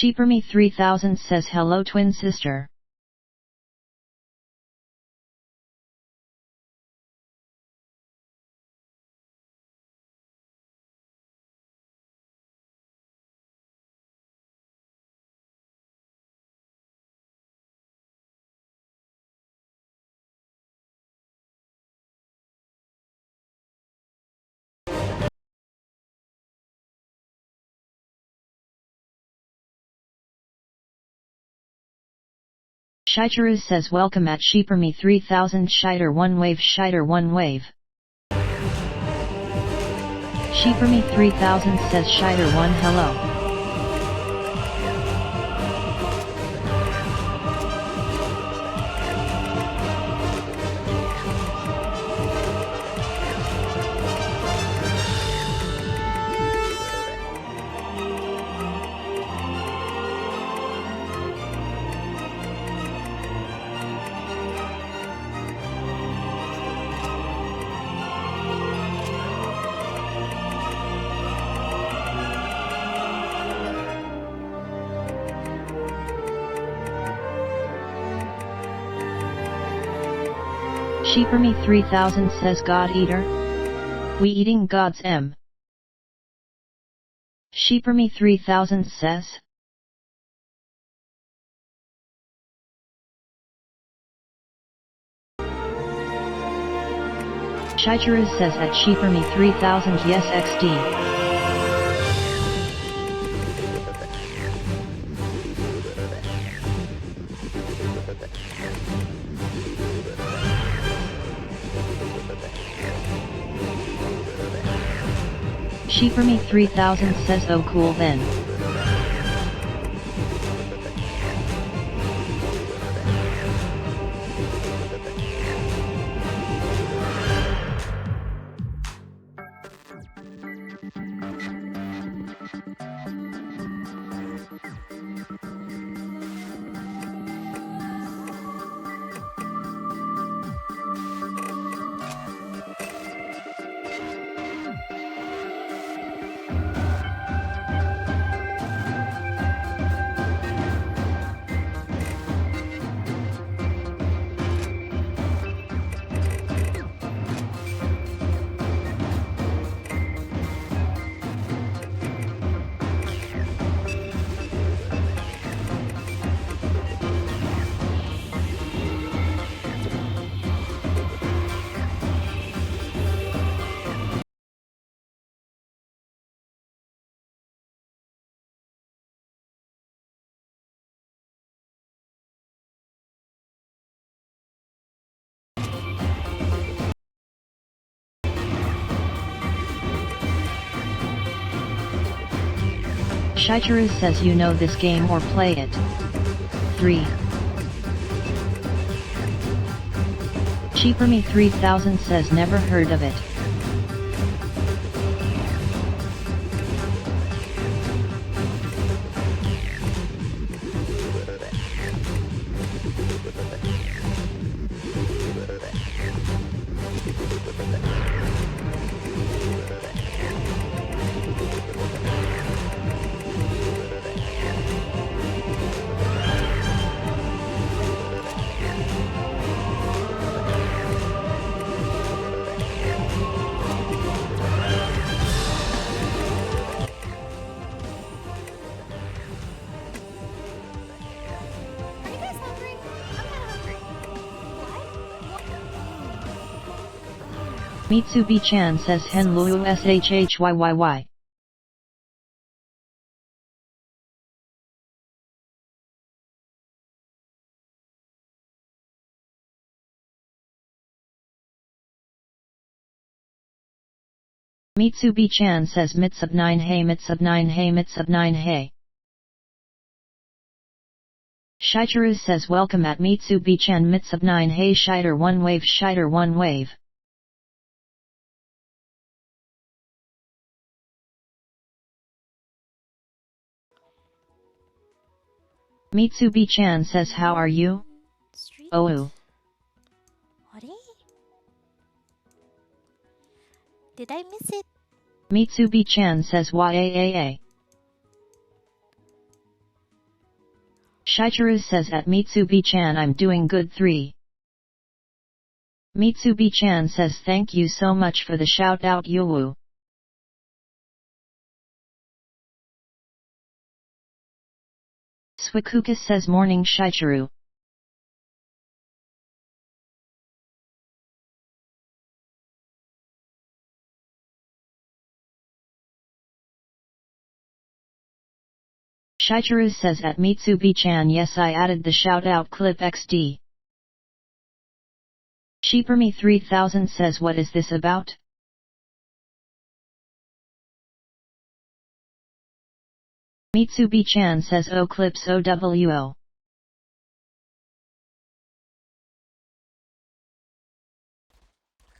Sheeperme 3000 says hello twin sister. Shitaru says welcome at Sheeperme 3000 Shiter 1 wave Shiter 1 wave. Sheeperme 3000 says Shiter 1 hello. Sheeperme 3000 says God Eater? We eating God's M. Sheeperme 3000 says. Shitaru says at Sheeperme 3000 yes XD. Sheeperme 3000 says oh cool then. Shitaru says you know this game or play it. 3. Sheeperme 3000 says never heard of it. Mitsubi-chan says Hen Lu SHHYYY. Mitsubi-chan says Mitsub 9 hey Mitsub 9 hey Mitsub 9 hey. Shichiru says welcome at Mitsubi-chan Mitsub 9 hey Shiter 1 wave Shiter 1 wave. Mitsubi-chan says how are you? Oh. Did I miss it? Mitsubi-chan says YAAA. Shichiru says at Mitsubi-chan I'm doing good 3. Mitsubi-chan says thank you so much for the shout out Yuwu. Suikuka says morning Shichiru. Shichiru says at Mitsubi-chan yes I added the shout out clip XD. Sheeperme 3000 says what is this about? Mitsubi-chan says oh clips OWO.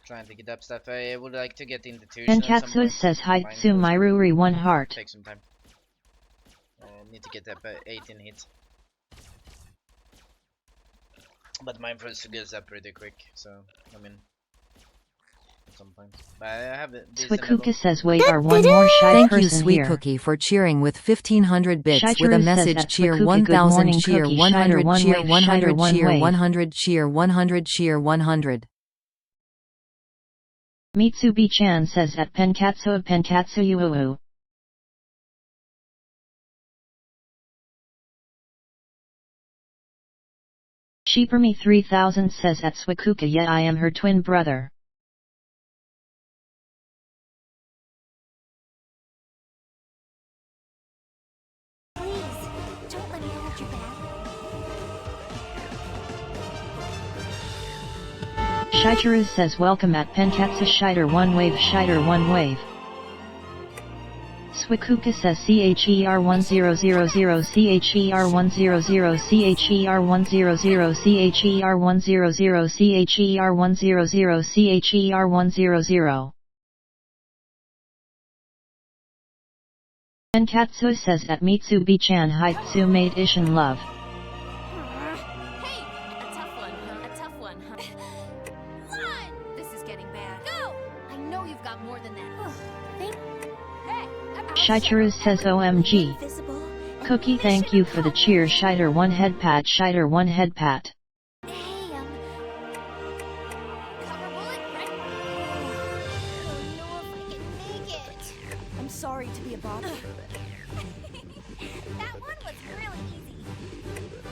Trying to get up stuff. I would like to get into tuition. Tenkatsu says hi Tsumairuri 1 heart. Take some time. Need to get up 18 hits. But mine first goes up pretty quick, so I mean at some point. But I have it. Suikuka says wait are one more shy person here. Thank you Sweet Cookie for cheering with 1500 bits with a message cheer 1000 cheer 100 cheer 100 cheer 100 cheer 100 cheer 100. Mitsubi-chan says at Penkatsu of Penkatsu Uuu. Sheeperme 3000 says at Suikuka yeah I am her twin brother. Please, don't let me hold you back. Shichiru says welcome at Penkatsu Shiter 1 wave Shiter 1 wave. Suikuka says CHER 1000 CHER 100 CHER 100 CHER 100 CHER 100 CHER 100. Tenkatsu says at Mitsubi-chan hi Tsu-mate Ishin love. Hey, a tough one, huh? A tough one, huh? One! This is getting bad. Go! I know you've got more than that. Hey! Shichiru says OMG. Cookie thank you for the cheer Shiter 1 head pat Shiter 1 head pat. Hey, cover bullet, ready? I don't know if I can make it. I'm sorry to be a bother. That one was really easy.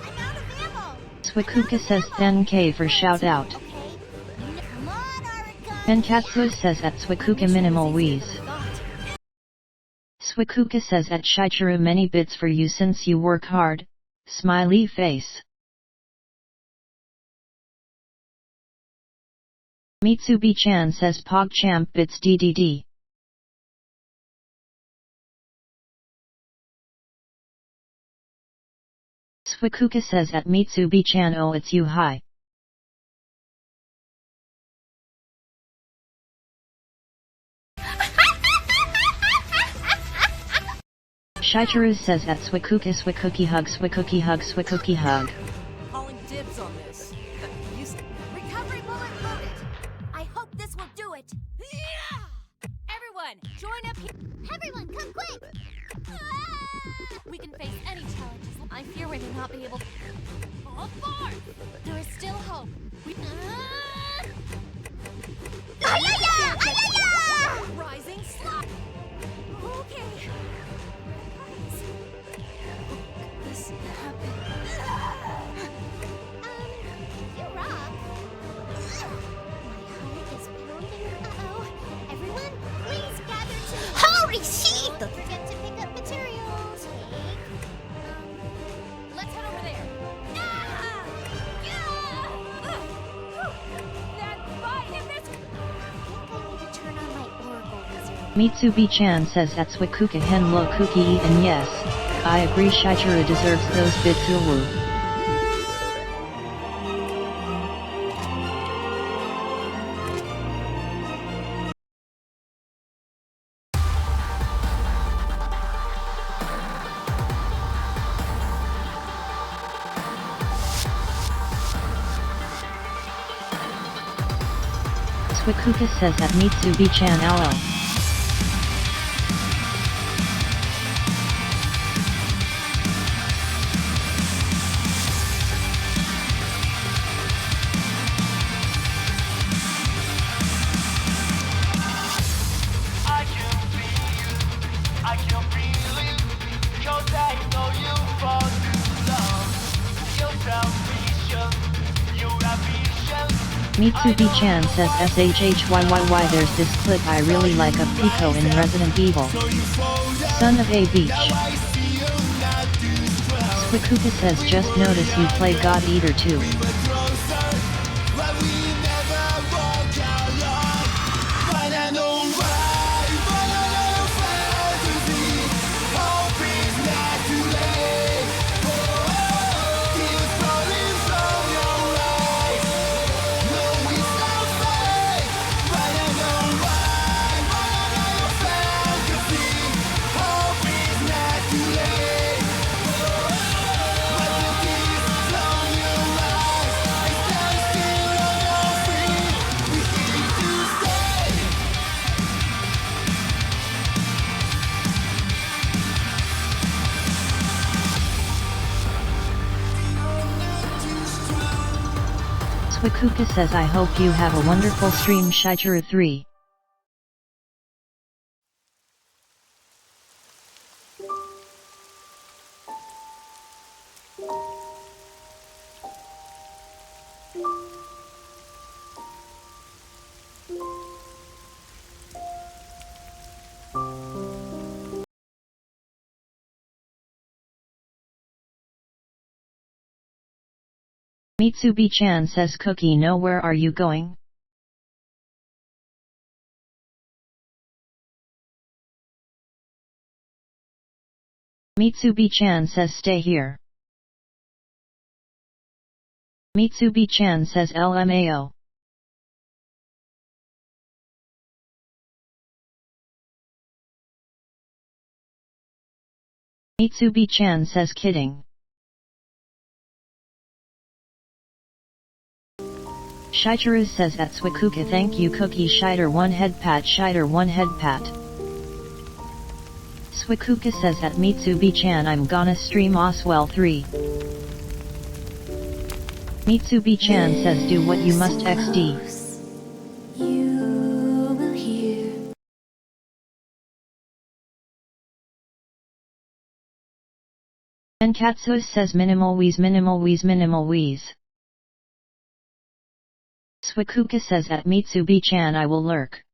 I'm out of ammo. Suikuka says thank K for shout out. Okay. Come on, Arika. Tenkatsu says at Suikuka minimal wheeze. Suikuka says at Shichiru many bits for you since you work hard, smiley face. Mitsubi-chan says PogChamp bits DDD. Suikuka says at Mitsubi-chan oh it's you hi. Shichiru says at Suikuka Suikuki hug Suikuki hug Suikuki hug. Calling dibs on this. Recovery bullet loaded. I hope this will do it. Everyone, join up here. Everyone, come quick. We can face any challenges. I fear we may not be able to. All four. There is still hope. Ayaya! Ayaya! Rising slot. Okay. This happened. You rock. My heart is pounding. Don't forget to pick up materials. Let's head over there. That fight in this. I think I need to turn on my Oracle Wizard. Mitsubi-chan says that's Wikuka Henlo Kuki and yes, I agree Shichiro deserves those bits Uwu. Swikuka says that Mitsubi-chan LO. Mitsubi-chan says SHHYYY there's this clip I really like of Pico in Resident Evil. Son of a beach. Swikuka says just notice you play God Eater too. Swikuka says I hope you have a wonderful stream Shichiro 3. Mitsubi-chan says Cookie no where are you going? Mitsubi-chan says stay here. Mitsubi-chan says LMAO. Mitsubi-chan says kidding. Shichiro says at Swikuka thank you Cookie Shider 1 head pat Shider 1 head pat. Swikuka says at Mitsubi-chan I'm gonna stream Oswell 3. Mitsubi-chan says do what you must XD. You will hear. Enkatsu says minimal wheeze minimal wheeze minimal wheeze. Swikuka says at Mitsubi-chan I will lurk.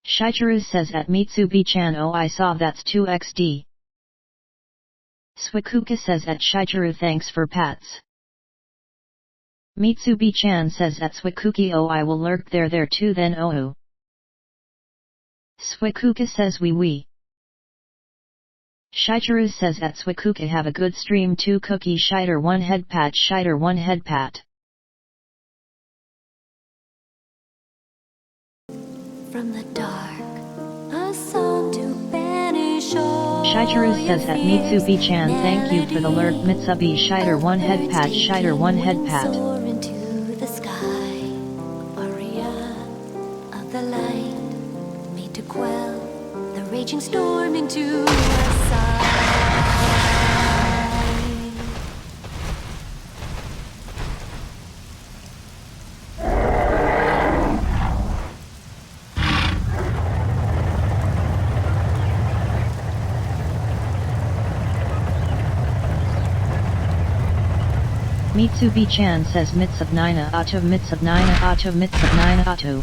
Shichiro says at Mitsubi-chan oh I saw that's 2xd. Swikuka says at Shichiro thanks for pats. Mitsubi-chan says at Swikuki oh I will lurk there too then oh. Swikuka says wee. Shichiro says at Swikuka have a good stream too Cookie Shider 1 head pat Shider 1 head pat. From the dark, a song to banish all. Shichiro says at Mitsubi-chan thank you for the lurk Mitsubi Shider 1 head pat Shider 1 head pat. Soar into the sky, aria of the light, made to quell the raging storm into a sigh. Mitsubi-chan says Mitsubnina Auto Mitsubnina Auto Mitsubnina Auto.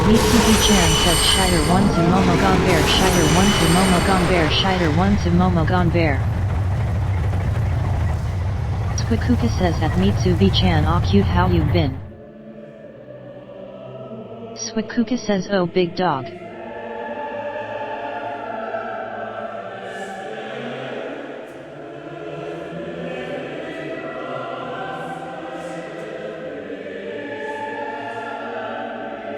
Mitsubi-chan says Shiter 1 to Momo Gonbear, Shiter 1 to Momo Gonbear, Shiter 1 to Momo Gonbear. Squikuka says at Mitsubi-chan, aw cute how you been. Squikuka says oh big dog.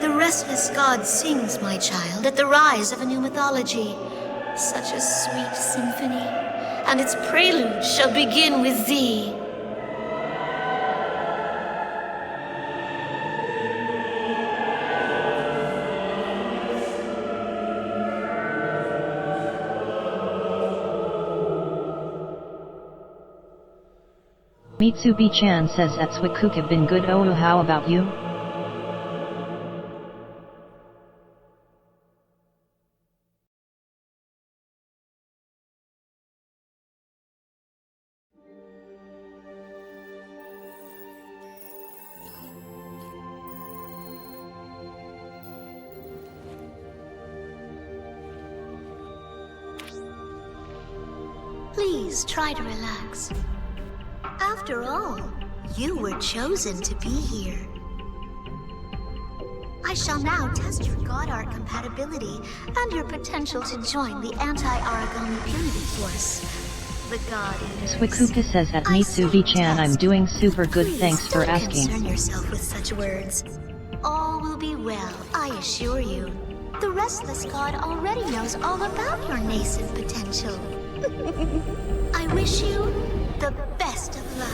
The restless god sings, my child, at the rise of a new mythology. Such a sweet symphony, and its prelude shall begin with thee. Mitsubi-chan says at Squikuka been good oh how about you? Please try to relax. After all, you were chosen to be here. I shall now test your god art compatibility and your potential to join the anti-Aragami Purity Force. The god is... Squikuka says at Mitsubi-chan I'm doing super good thanks for asking. Please don't concern yourself with such words. All will be well, I assure you. The restless god already knows all about your nascent potential. I wish you the best of luck.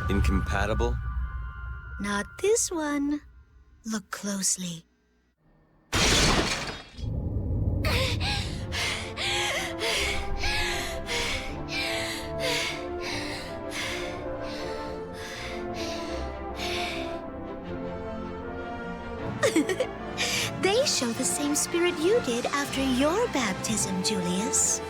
Incompatible? Not this one. Look closely. They show the same spirit you did after your baptism, Julius.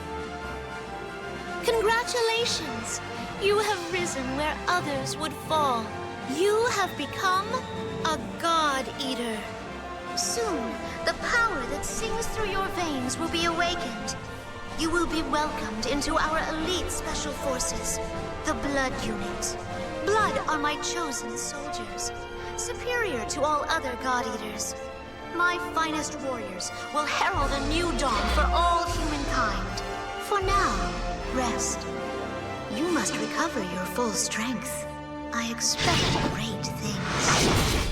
Congratulations! You have risen where others would fall. You have become a God Eater. Soon, the power that sings through your veins will be awakened. You will be welcomed into our elite special forces, the Blood Unit. Blood are my chosen soldiers, superior to all other God Eaters. My finest warriors will herald a new dawn for all humankind. For now, rest. You must recover your full strength. I expect great things.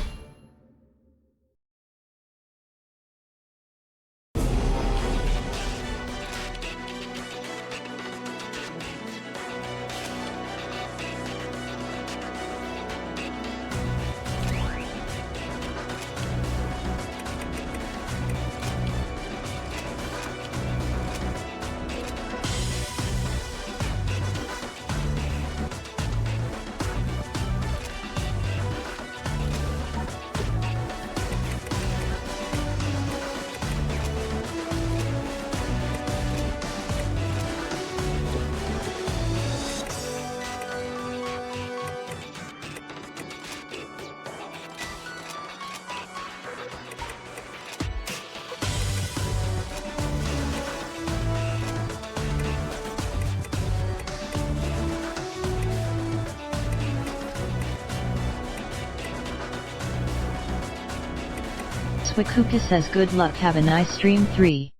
Squikuka says good luck, have a nice stream 3.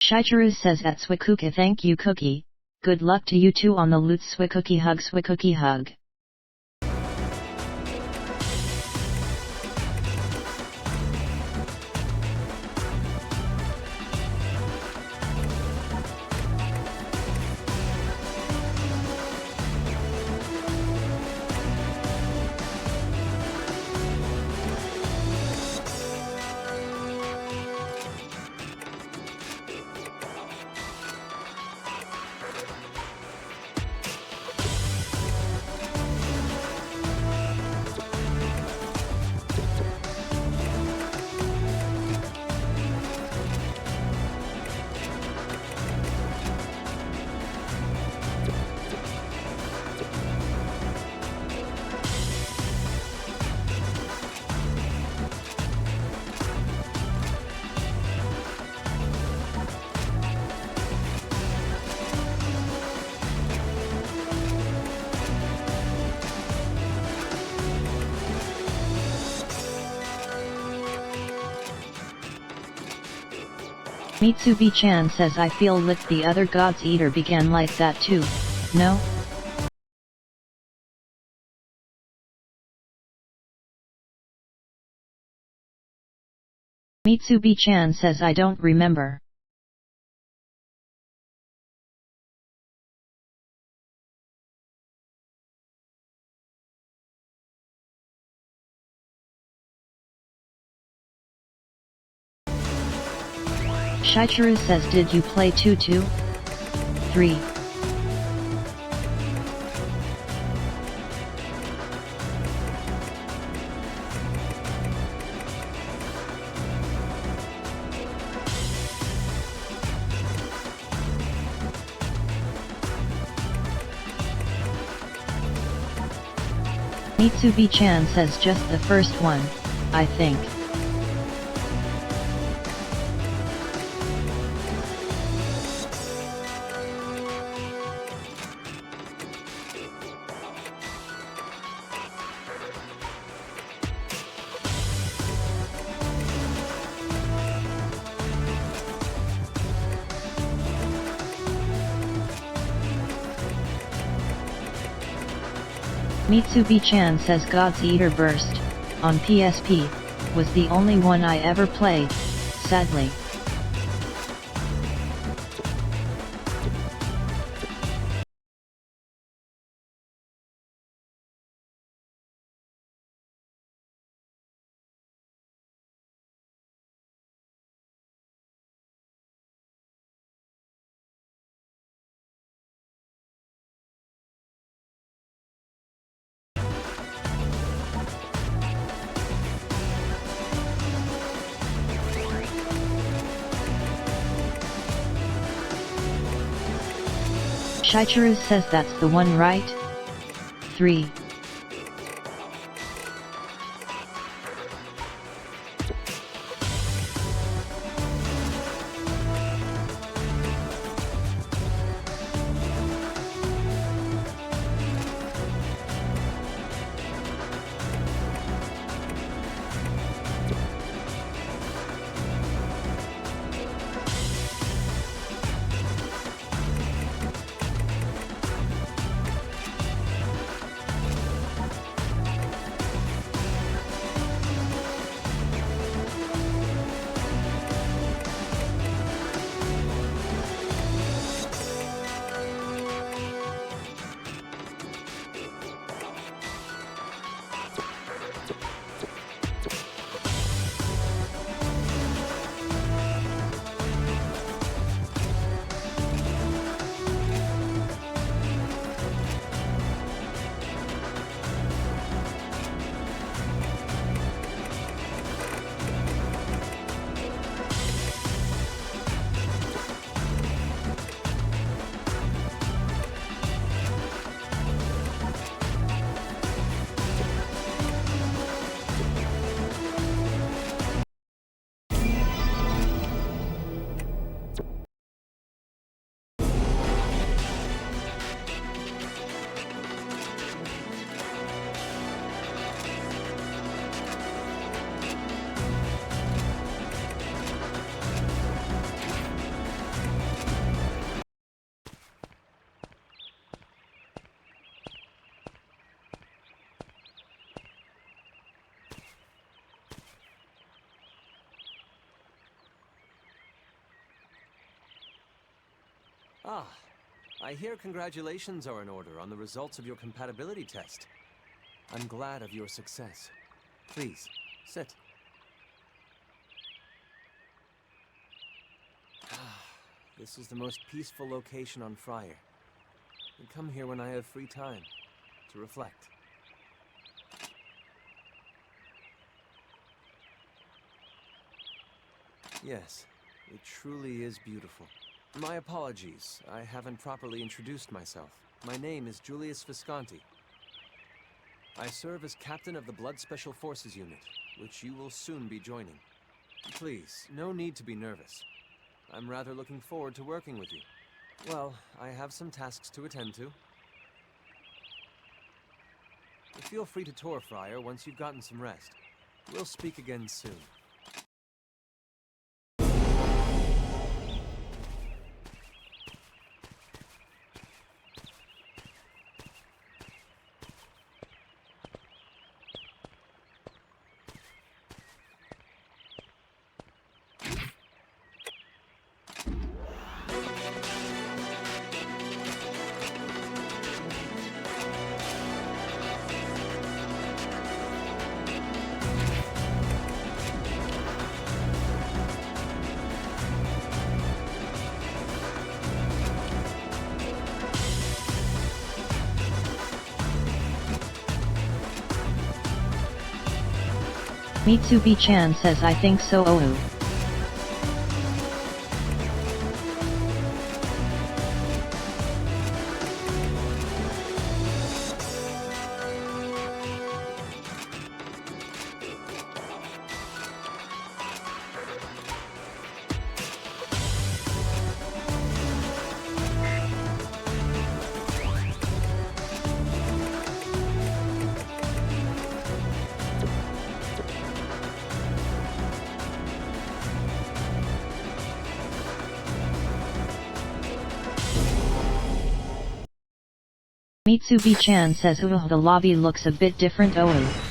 Shichiru says at Swikuka, thank you Cookie, good luck to you too on the loot. Swikuki hug. Mitsubi-chan says I feel lit. The other God's Eater began like that too, no? Mitsubi-chan says I don't remember. Shichiru says did you play 2-2? 3. Mitsubi-chan says just the first one, I think. Mitsubi-chan says God's Eater Burst, on PSP, was the only one I ever played, sadly. Shichiru says that's the one, right? 3. Ah, I hear congratulations are in order on the results of your compatibility test. I'm glad of your success. Please, sit. This is the most peaceful location on Friar. I come here when I have free time, to reflect. Yes, it truly is beautiful. My apologies, I haven't properly introduced myself. My name is Julius Visconti. I serve as captain of the Blood Special Forces unit, which you will soon be joining. Please, no need to be nervous. I'm rather looking forward to working with you. Well, I have some tasks to attend to. Feel free to tour Friar once you've gotten some rest. We'll speak again soon. Mitsubi-chan says I think so. Oh. Mitsubi-chan says the lobby looks a bit different. Oh.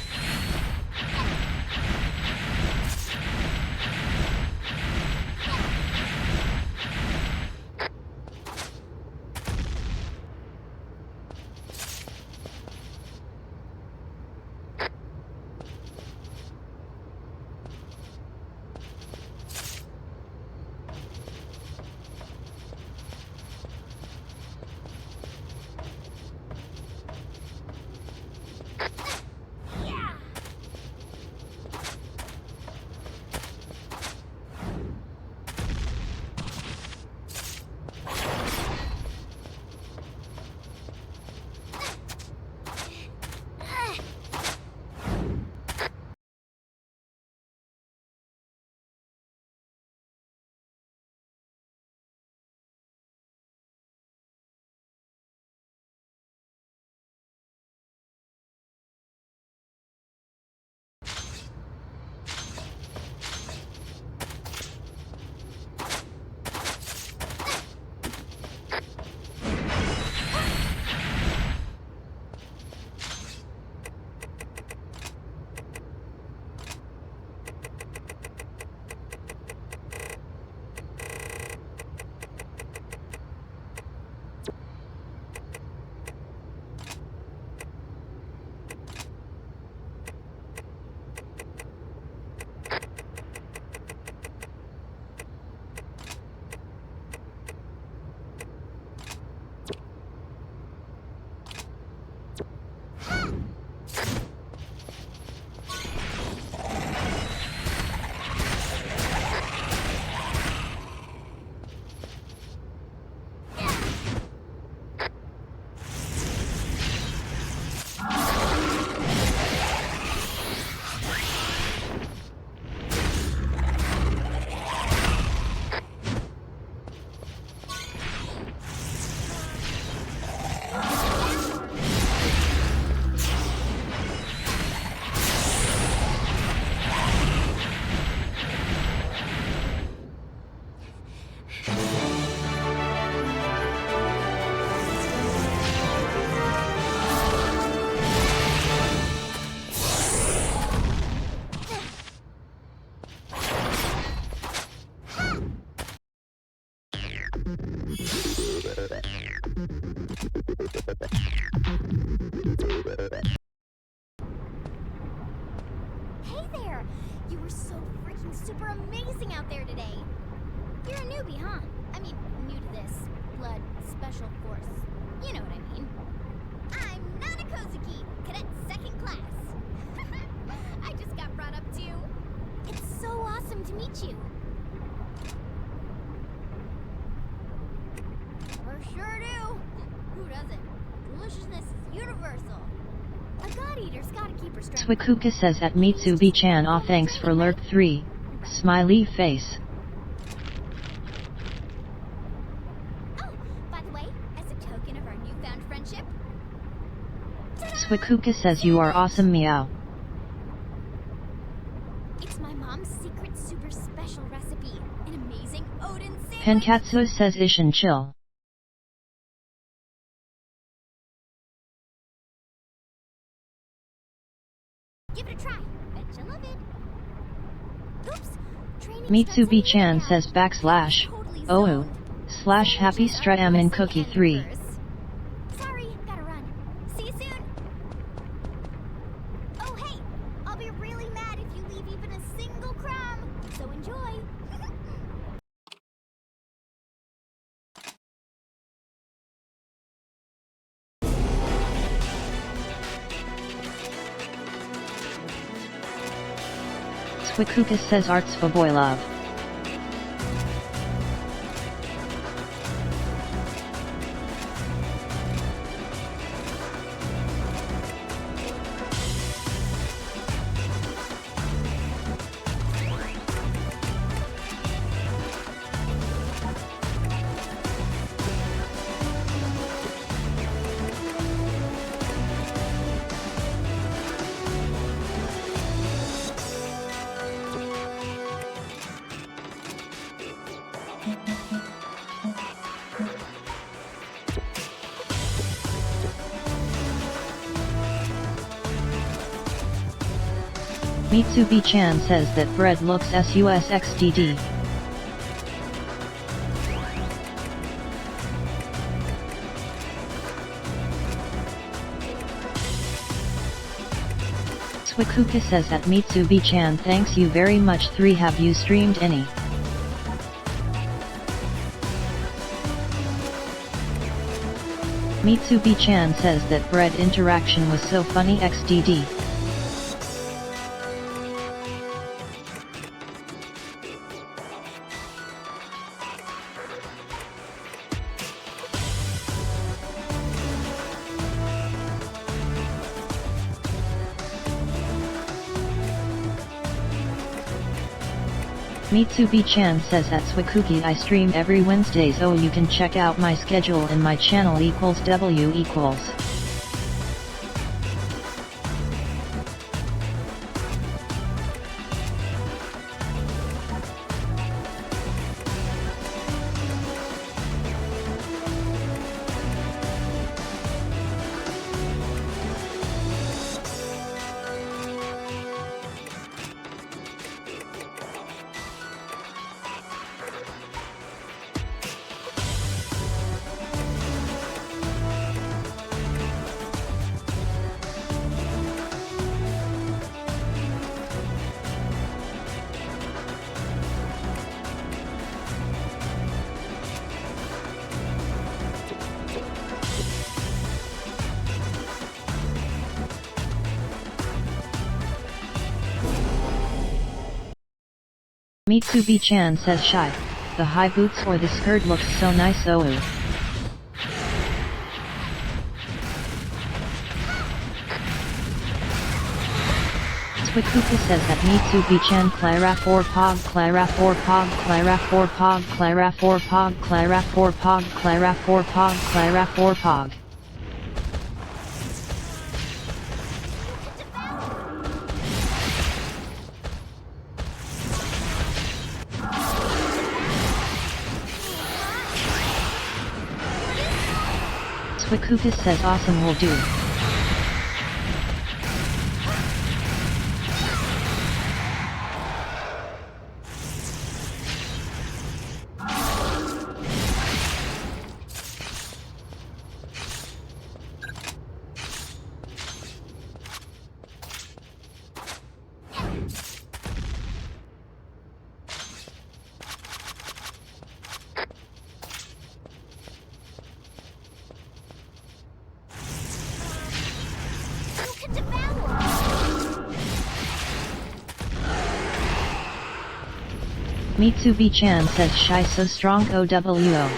Hey there! You were so freaking super amazing out there today. You're a newbie, huh? I mean, new to this blood special force. You know what I mean. I'm Nana Kozuki, cadet second class. I just got brought up too. It's so awesome to meet you. For sure do. Who doesn't? Deliciousness is universal. A god eater's gotta keep her strength. Swikuka says at Mitsubi-chan, aw thanks for lurk 3. Smiley face. Oh, by the way, as a token of our newfound friendship. Swikuka says you are awesome, meow. It's my mom's secret super special recipe. An amazing Odin sandwich. Penkatsu says Ishin chill. Give it a try. Bet you'll love it. Oops. Mitsubi-chan says backslash OU / happy stram and cookie 3. Sorry, gotta run. See you soon. Oh hey, I'll be really mad if you leave even a single crumb. So enjoy. Swikuka says arts for boy love. Mitsubi-chan says that bread looks SUSXDD. Swikuka says at Mitsubi-chan, thanks you very much. 3 Have you streamed any? Mitsubi-chan says that bread interaction was so funny XDD. Mitsubi-chan says at Swikuki, I stream every Wednesdays. Oh, you can check out my schedule in my channel =W equals. Mitsubi-chan says shy. The high boots or the skirt looks so nice. OU. Swikuka says that Mitsubi-chan Clara 4 Pog Clara 4 Pog Clara 4 Pog Clara 4 Pog Clara 4 Pog Clara 4 Pog Clara 4 Pog. Swikuka says awesome will do. can devour. Mitsubi-chan says shy so strong OWO.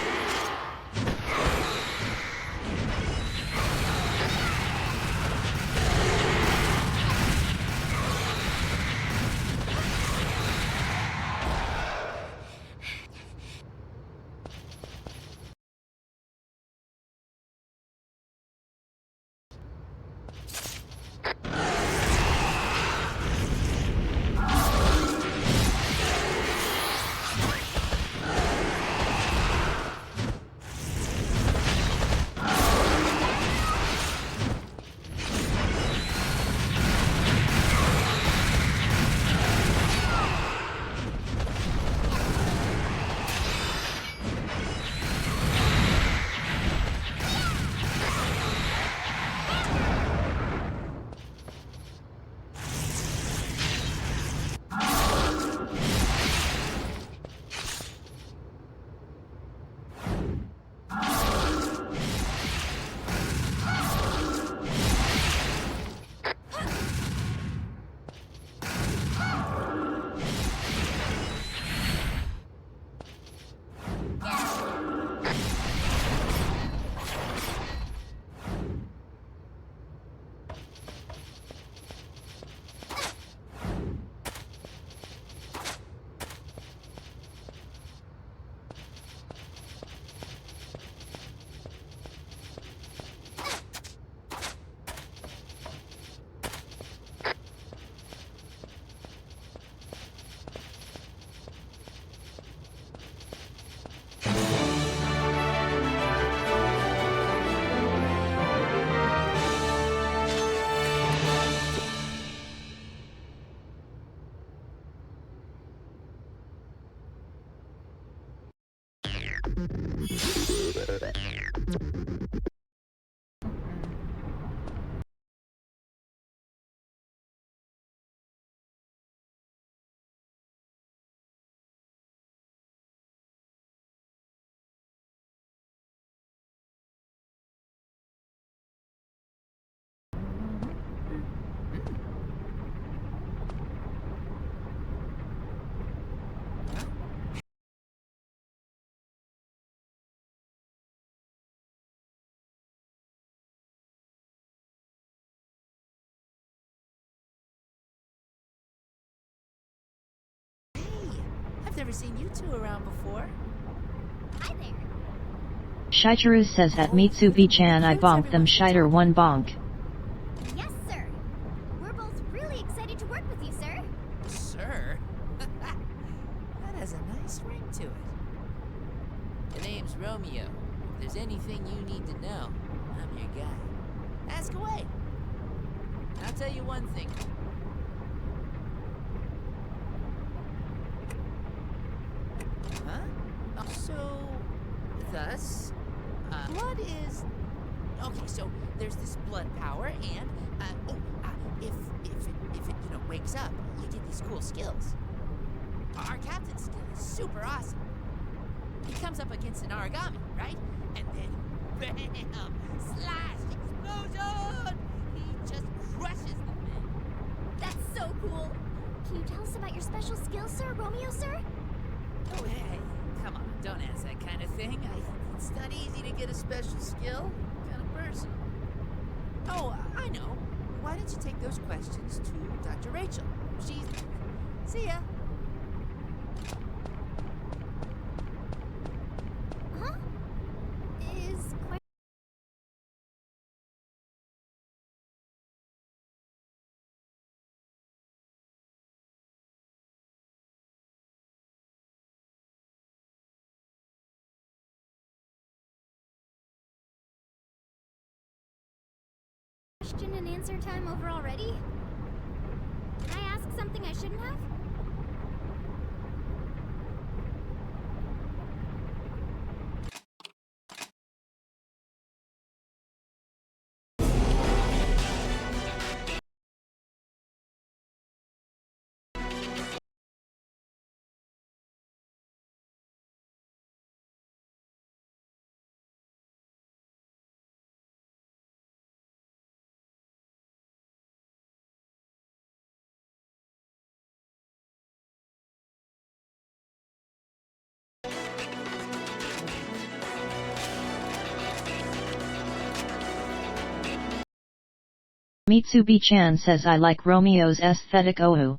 I've never seen you two around before. Hi there. Shigeru says at Mitsubi-chan I bonked them Shider one bonk. Yes, sir. We're both really excited to work with you, sir. Sir? That has a nice ring to it. The name's Romeo. If there's anything you need to know, I'm your guy. Ask away. I'll tell you one thing. Huh? So, thus, blood is... Okay, so there's this blood power, and, if it, wakes up, you get these cool skills. Our captain's skill is super awesome. He comes up against an origami, right? And then, bam! Slash! Explosion! He just crushes the thing. That's so cool. Can you tell us about your special skills, sir, Romeo, sir? Oh, hey, come on, don't ask that kind of thing. It's not easy to get a special skill. Kind of personal. Oh, I know. Why don't you take those questions to Dr. Rachel? She's... See ya. Huh? Is question and answer time over already? Did I ask something I shouldn't have? Mitsubi-chan says I like Romeo's aesthetic ohu.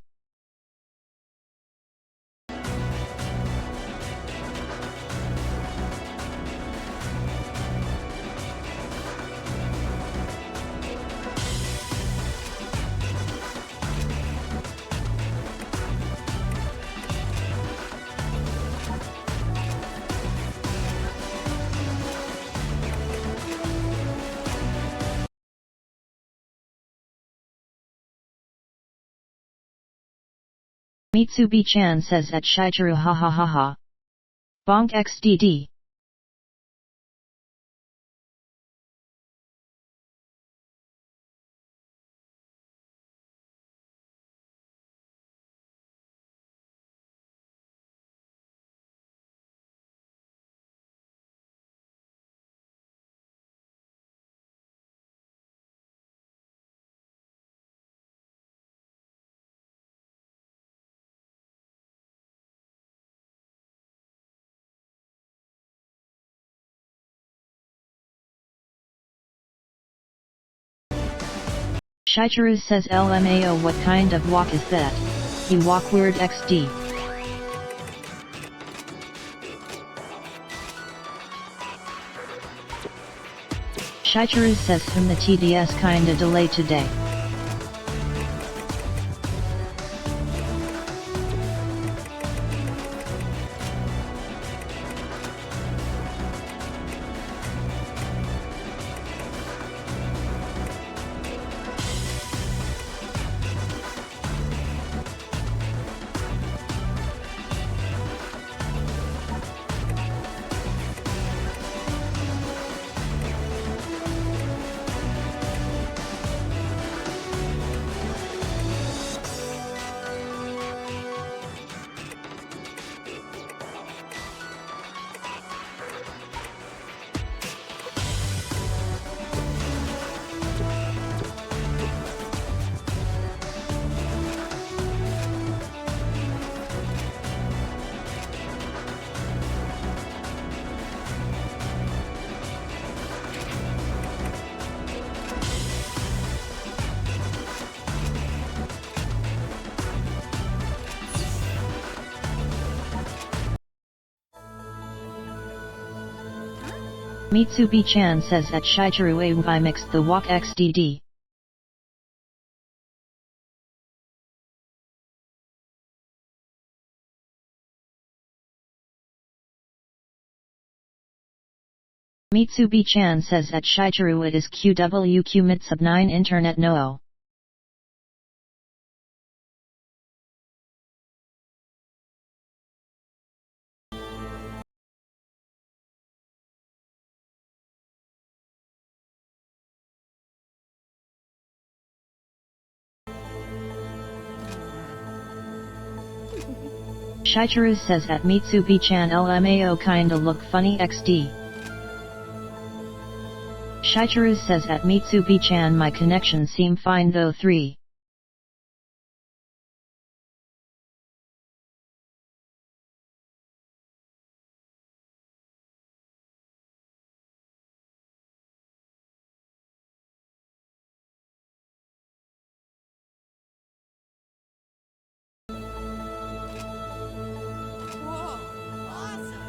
Mitsubi-chan says at Shigeru ha ha ha ha. Bonk XDD. Shigeru says LMAO, what kind of walk is that? He walk weird XD. Shigeru says the TDS kinda delay today. Mitsubi-chan says at Shigeru I mixed the walk XDD. Mitsubi-chan says at Shigeru it is QWQ Mitsub 9 Internet no. Shigeru says at Mitsubi-chan LMAO kinda look funny XD. Shigeru says at Mitsubi-chan my connection seem fine though 3. Whoa, awesome!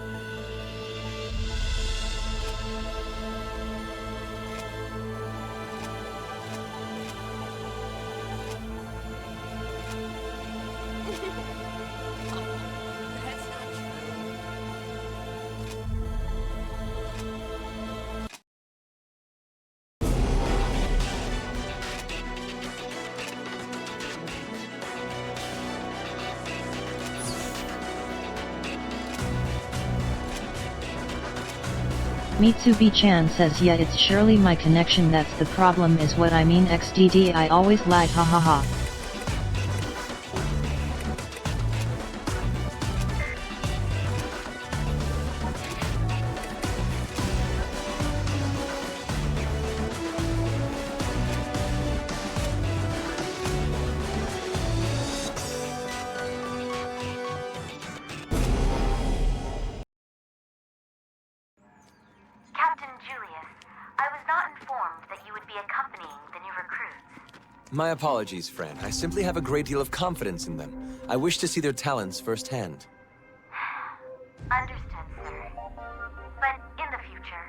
That's not true. Mitsubi-chan says yeah it's surely my connection that's the problem is what I mean XDD I always lag ha ha ha. Captain Julius, I was not informed that you would be accompanying the new recruits. My apologies, friend. I simply have a great deal of confidence in them. I wish to see their talents firsthand. Understood, sir. But in the future,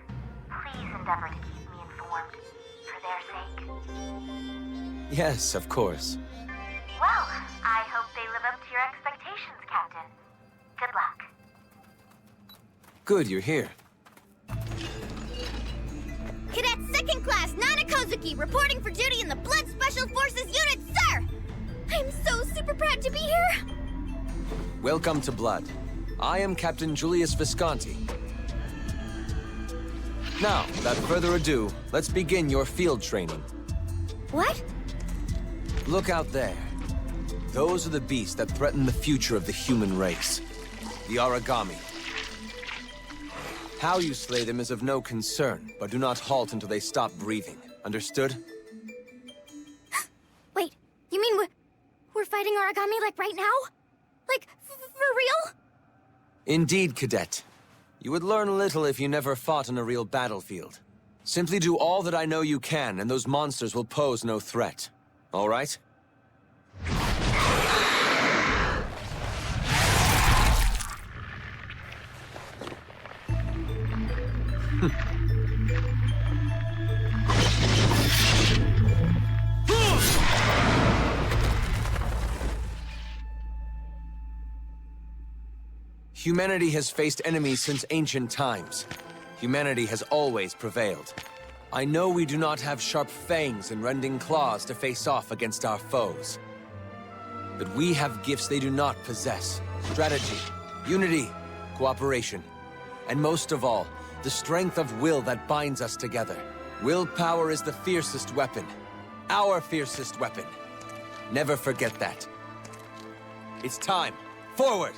please endeavor to keep me informed, for their sake. Yes, of course. Well, I hope they live up to your expectations, Captain. Good luck. Good, you're here. Cadet Second Class Nana Kozuki reporting for duty in the Blood Special Forces Unit, sir! I'm so super proud to be here! Welcome to Blood. I am Captain Julius Visconti. Now, without further ado, let's begin your field training. What? Look out there. Those are the beasts that threaten the future of the human race. The Origami. How you slay them is of no concern, but do not halt until they stop breathing. Understood? Wait, you mean we're fighting Origami like right now? Like, for real? Indeed, Cadet. You would learn little if you never fought on a real battlefield. Simply do all that I know you can, and those monsters will pose no threat. All right? Humanity has faced enemies since ancient times. Humanity has always prevailed. I know we do not have sharp fangs and rending claws to face off against our foes. But we have gifts they do not possess. Strategy, unity, cooperation, and most of all, the strength of will that binds us together. Willpower is the fiercest weapon. Our fiercest weapon. Never forget that. It's time. Forward!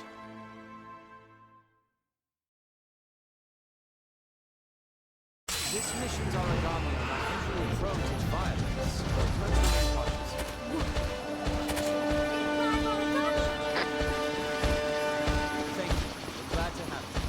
This mission's Origami are not usually prone to violence, but mercenary parties. Thank you. We're glad to have you.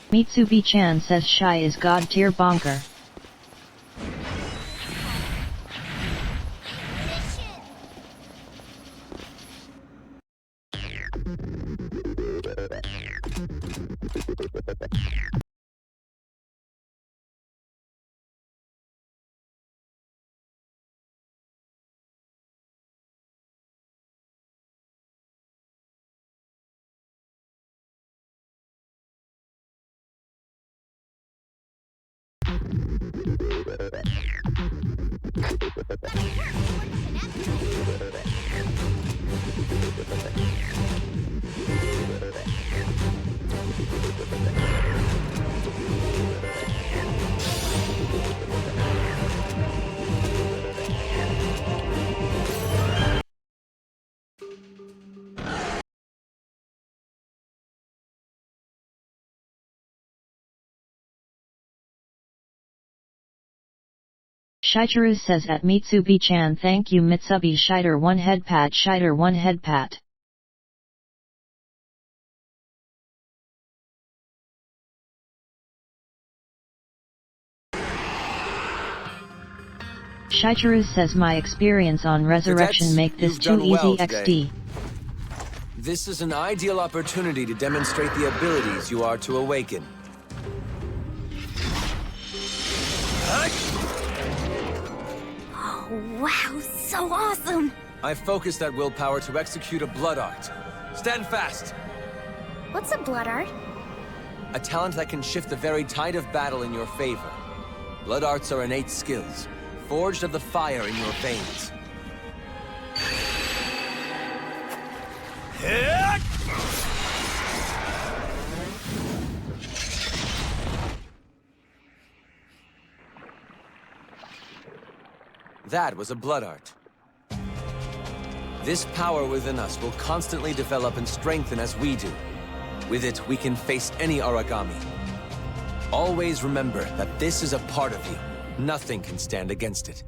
Mitsubi-chan says Shy is god tier bonker. Shichiru says at Mitsubi-chan thank you Mitsubi Shiter 1 head pat Shiter 1 head pat. Shichiru says my experience on Resurrection Cadets, make this you've too done well easy today. XD. This is an ideal opportunity to demonstrate the abilities you are to awaken. Oh, wow, so awesome! I focused that willpower to execute a blood art. Stand fast! What's a blood art? A talent that can shift the very tide of battle in your favor. Blood arts are innate skills, forged of the fire in your veins. That was a blood art. This power within us will constantly develop and strengthen as we do. With it, we can face any Aragami. Always remember that this is a part of you. Nothing can stand against it.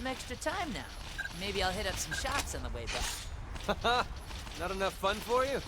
some extra time now. Maybe I'll hit up some shops on the way back. Not enough fun for you?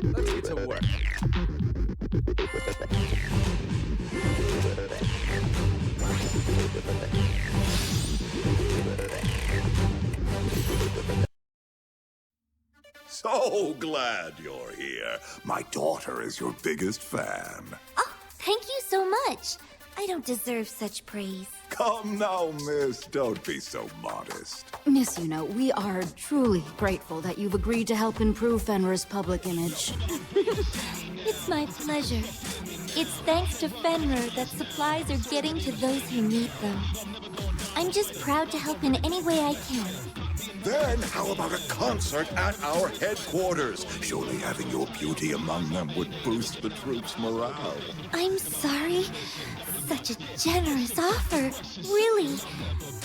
Let's get to work. So glad you're here. My daughter is your biggest fan. Oh, thank you so much. I don't deserve such praise. Come now, miss. Don't be so modest. Miss Yuno, we are truly grateful that you've agreed to help improve Fenrir's public image. It's my pleasure. It's thanks to Fenrir that supplies are getting to those who need them. I'm just proud to help in any way I can. Then how about a concert at our headquarters? Surely having your beauty among them would boost the troops' morale. I'm sorry. Such a generous offer, really.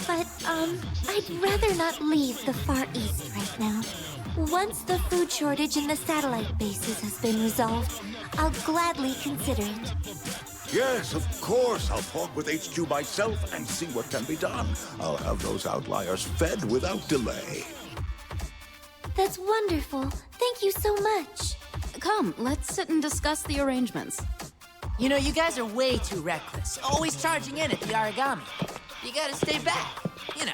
But, I'd rather not leave the Far East right now. Once the food shortage in the satellite bases has been resolved, I'll gladly consider it. Yes, of course. I'll talk with HQ myself and see what can be done. I'll have those outliers fed without delay. That's wonderful. Thank you so much. Come, let's sit and discuss the arrangements. You know, you guys are way too reckless. Always charging in at the origami. You gotta stay back. You know,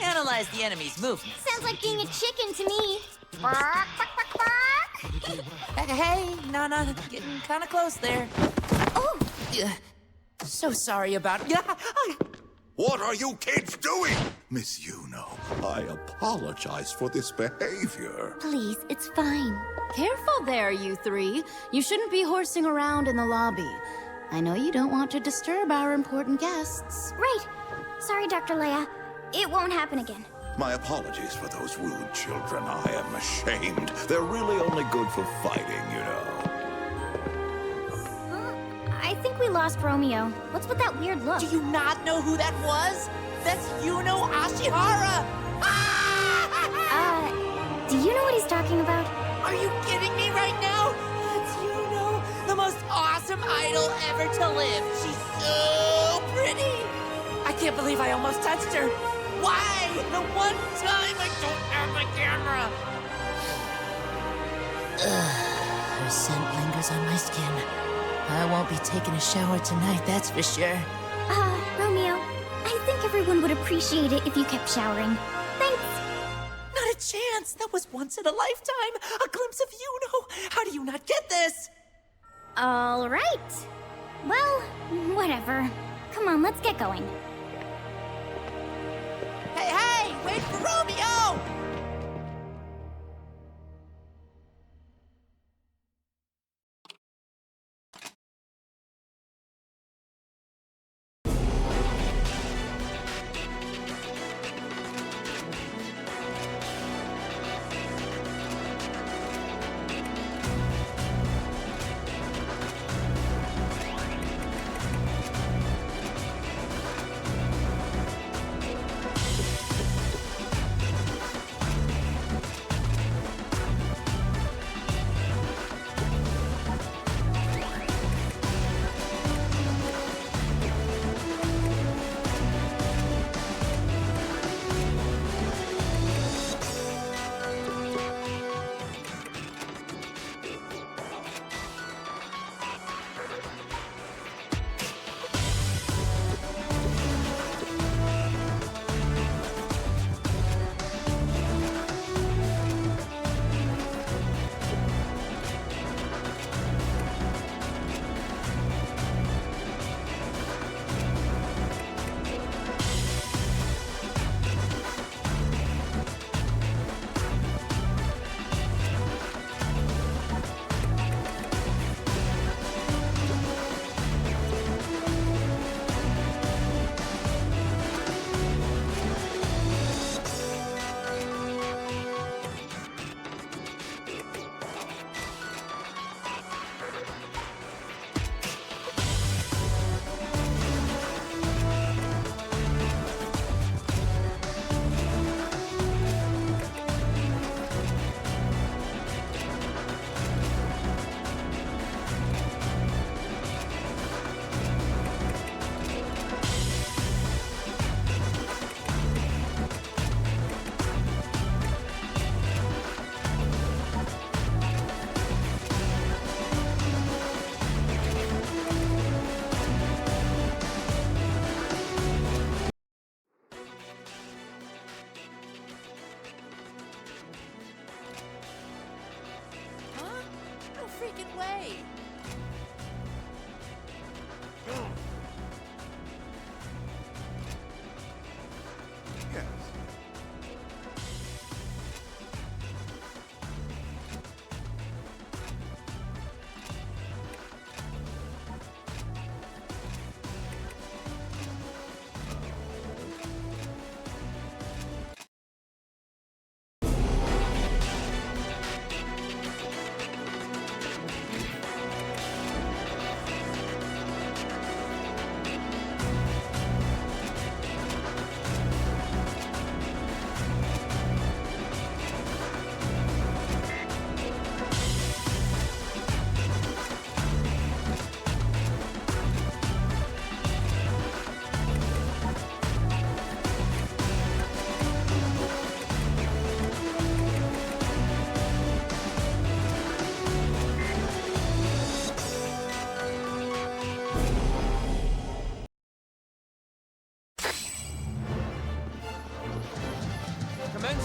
analyze the enemy's movements. Sounds like being a chicken to me. Hey, Nana, getting kind of close there. Oh! So sorry about... What are you kids doing? Miss Yuno, I apologize for this behavior. Please, it's fine. Careful there, you three. You shouldn't be horsing around in the lobby. I know you don't want to disturb our important guests. Right. Sorry, Dr. Leia. It won't happen again. My apologies for those rude children. I am ashamed. They're really only good for fighting, you know. I think we lost Romeo. What's with that weird look? Do you not know who that was? That's Yuno Ashihara! Do you know what he's talking about? Are you kidding me right now? That's Yuno, the most awesome idol ever to live. She's so pretty. I can't believe I almost touched her. Why? The one time I don't have my camera. Her scent lingers on my skin. I won't be taking a shower tonight, that's for sure. Romeo, I think everyone would appreciate it if you kept showering. Thanks. Not a chance. That was once in a lifetime. A glimpse of Yuno. How do you not get this? All right. Well, whatever. Come on, let's get going. Hey, wait for Romeo!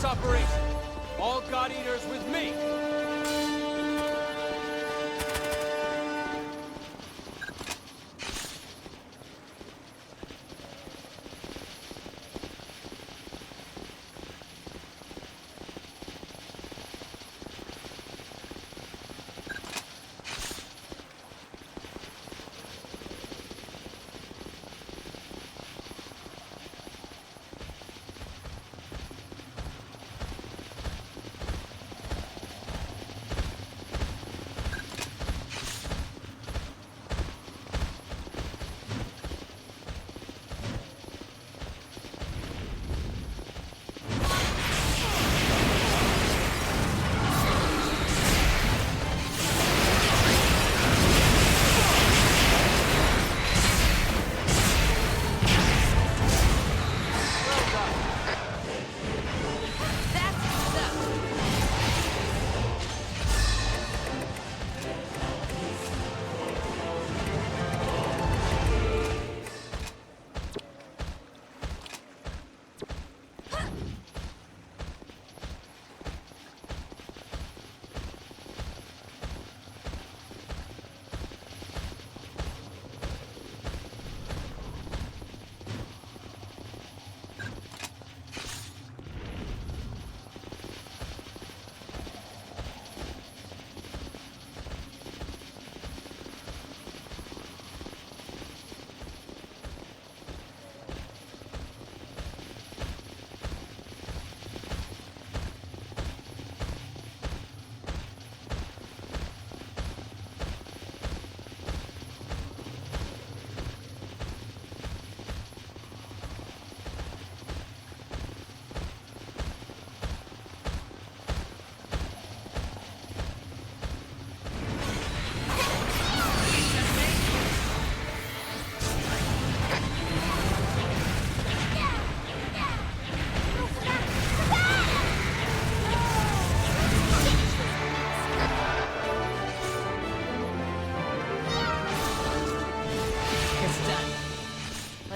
this operation. All God Eaters with me.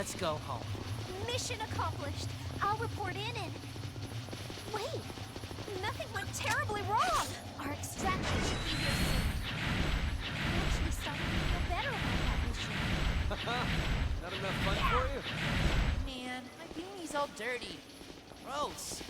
Let's go home. Mission accomplished. I'll report in and... Wait! Nothing went terribly wrong! Our extraction should be here soon. I'm actually starting to feel better about that mission. Not enough fun for you? Man, my beanie's all dirty. Gross.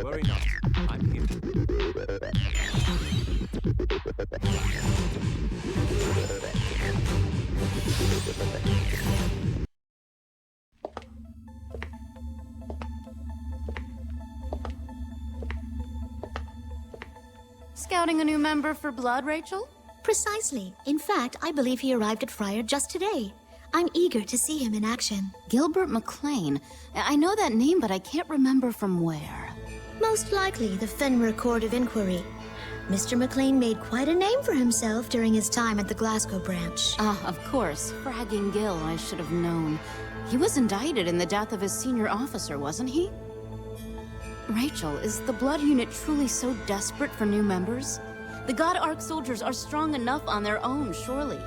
Worry not. I'm here. Scouting a new member for Blood, Rachel? Precisely. In fact, I believe he arrived at Friar just today. I'm eager to see him in action. Gilbert McLean. I know that name, but I can't remember from where. Most likely the Fenrir Court of Inquiry. Mr. McLean made quite a name for himself during his time at the Glasgow branch. Ah, of course. Fragging Gil, I should have known. He was indicted in the death of his senior officer, wasn't he? Rachel, is the Blood Unit truly so desperate for new members? The God Ark soldiers are strong enough on their own, surely.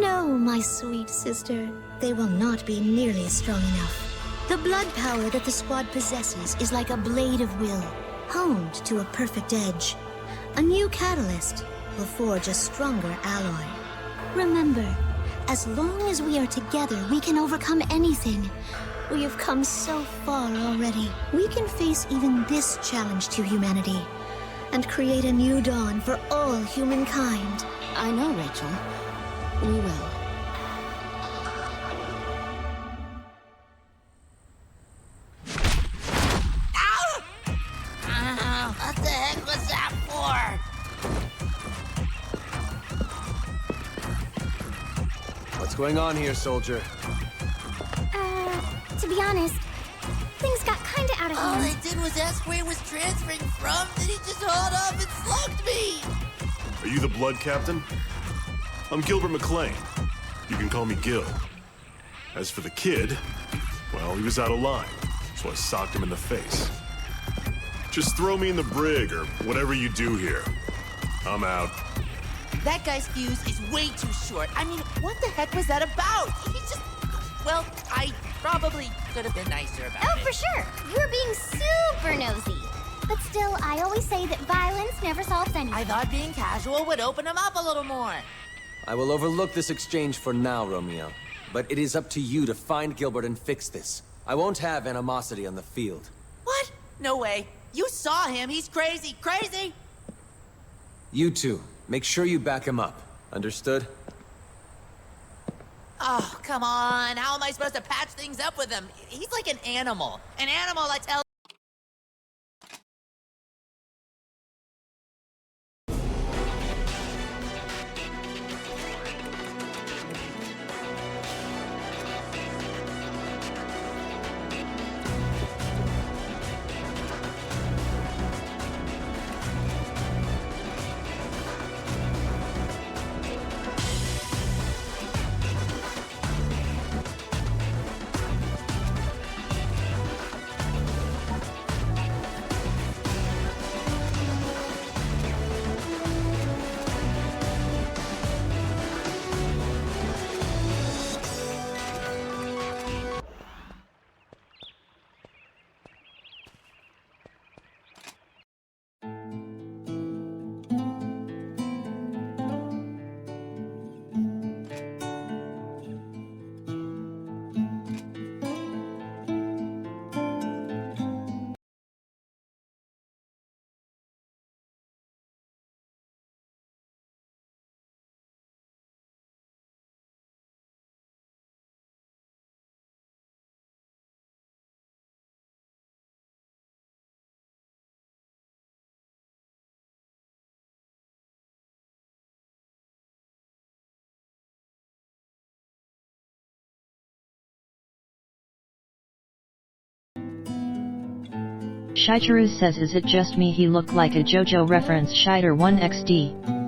No, my sweet sister. They will not be nearly strong enough. The blood power that the squad possesses is like a blade of will, honed to a perfect edge. A new catalyst will forge a stronger alloy. Remember, as long as we are together, we can overcome anything. We have come so far already. We can face even this challenge to humanity and create a new dawn for all humankind. I know, Rachel. We will. What the heck was that for? What's going on here, soldier? To be honest, things got kinda out of All hand. I did was ask where he was transferring from, then he just hauled off and slugged me! Are you the Blood Captain? I'm Gilbert McLean. You can call me Gil. As for the kid, well, he was out of line, so I socked him in the face. Just throw me in the brig or whatever you do here. I'm out. That guy's fuse is way too short. I mean, what the heck was that about? He just... Well, I probably could have been nicer about it. Oh, for sure. You're being super nosy. But still, I always say that violence never solves anything. I thought being casual would open him up a little more. I will overlook this exchange for now, Romeo. But it is up to you to find Gilbert and fix this. I won't have animosity on the field. What? No way. You saw him. He's crazy. Crazy! You two, make sure you back him up. Understood? Oh, come on. How am I supposed to patch things up with him? He's like an animal. An animal, I tell Shitaru says, is it just me he looked like a JoJo reference? Shiter 1XD.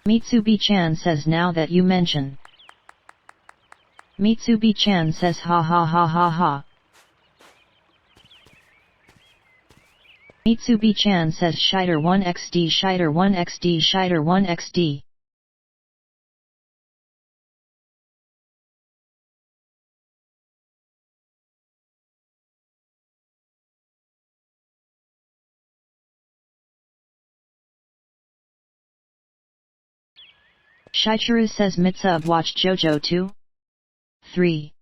Mitsubi-chan says, now that you mention. Mitsubi-chan says, ha ha ha ha ha. Mitsubi-chan says, Shiter 1XD, Shiter 1XD, Shiter 1XD. Shitaru says, Mitsub watched JoJo 2? 3.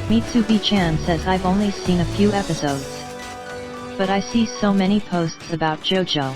Mitsubi-chan says, I've only seen a few episodes, but I see so many posts about JoJo.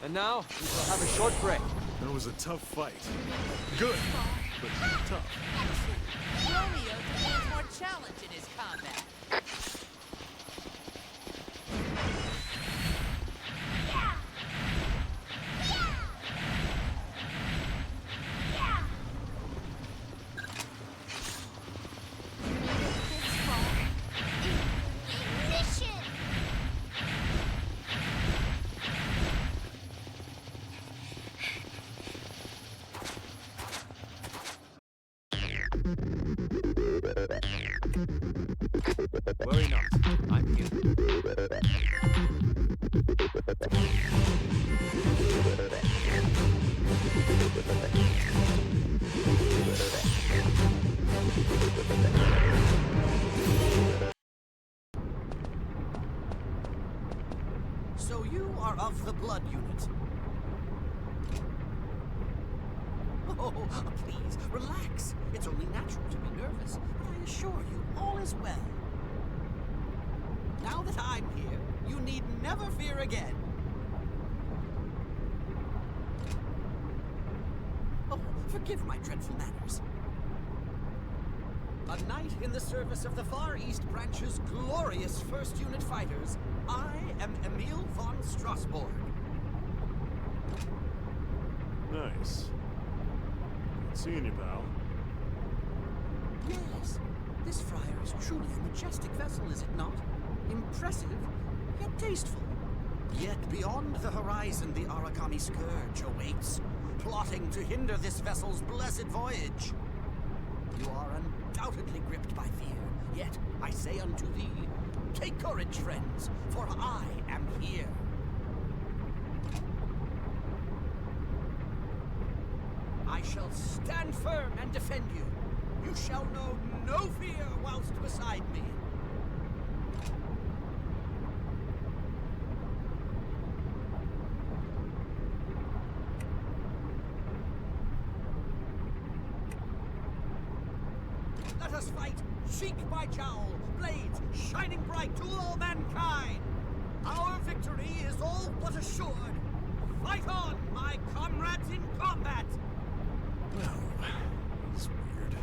And now, we shall have a short break. That was a tough fight. Good, but tough. Romeo demands more challenge in his combat. Worry not. I'm here. So you are of the blood unit. Oh, please, relax. It's only natural to be nervous. I assure you, all is well. Now that I'm here, you need never fear again. Oh, forgive my dreadful manners. A knight in the service of the Far East Branch's glorious 1st Unit fighters, I am Emil von Strasbourg. Nice. Good seeing you, pal. Yes, this friar is truly a majestic vessel, is it not? Impressive, yet tasteful. Yet beyond the horizon, the Aragami Scourge awaits, plotting to hinder this vessel's blessed voyage. You are undoubtedly gripped by fear, yet I say unto thee, take courage, friends, for I am here. I shall stand firm and defend you. You shall know no fear whilst beside me. Let us fight, cheek by jowl, blades shining bright to all mankind. Our victory is all but assured. Fight on, my comrades in combat! Well, that's weird.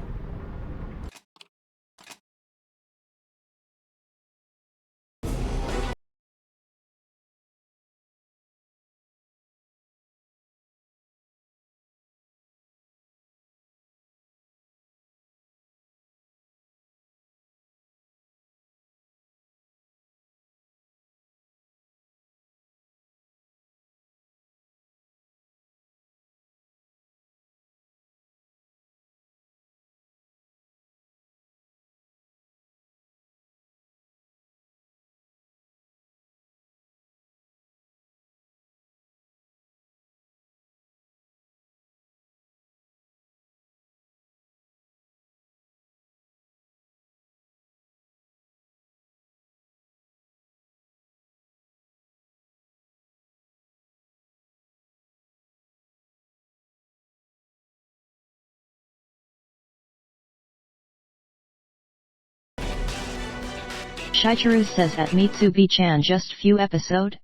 Shichiru says at Mitsubi-chan just few episode?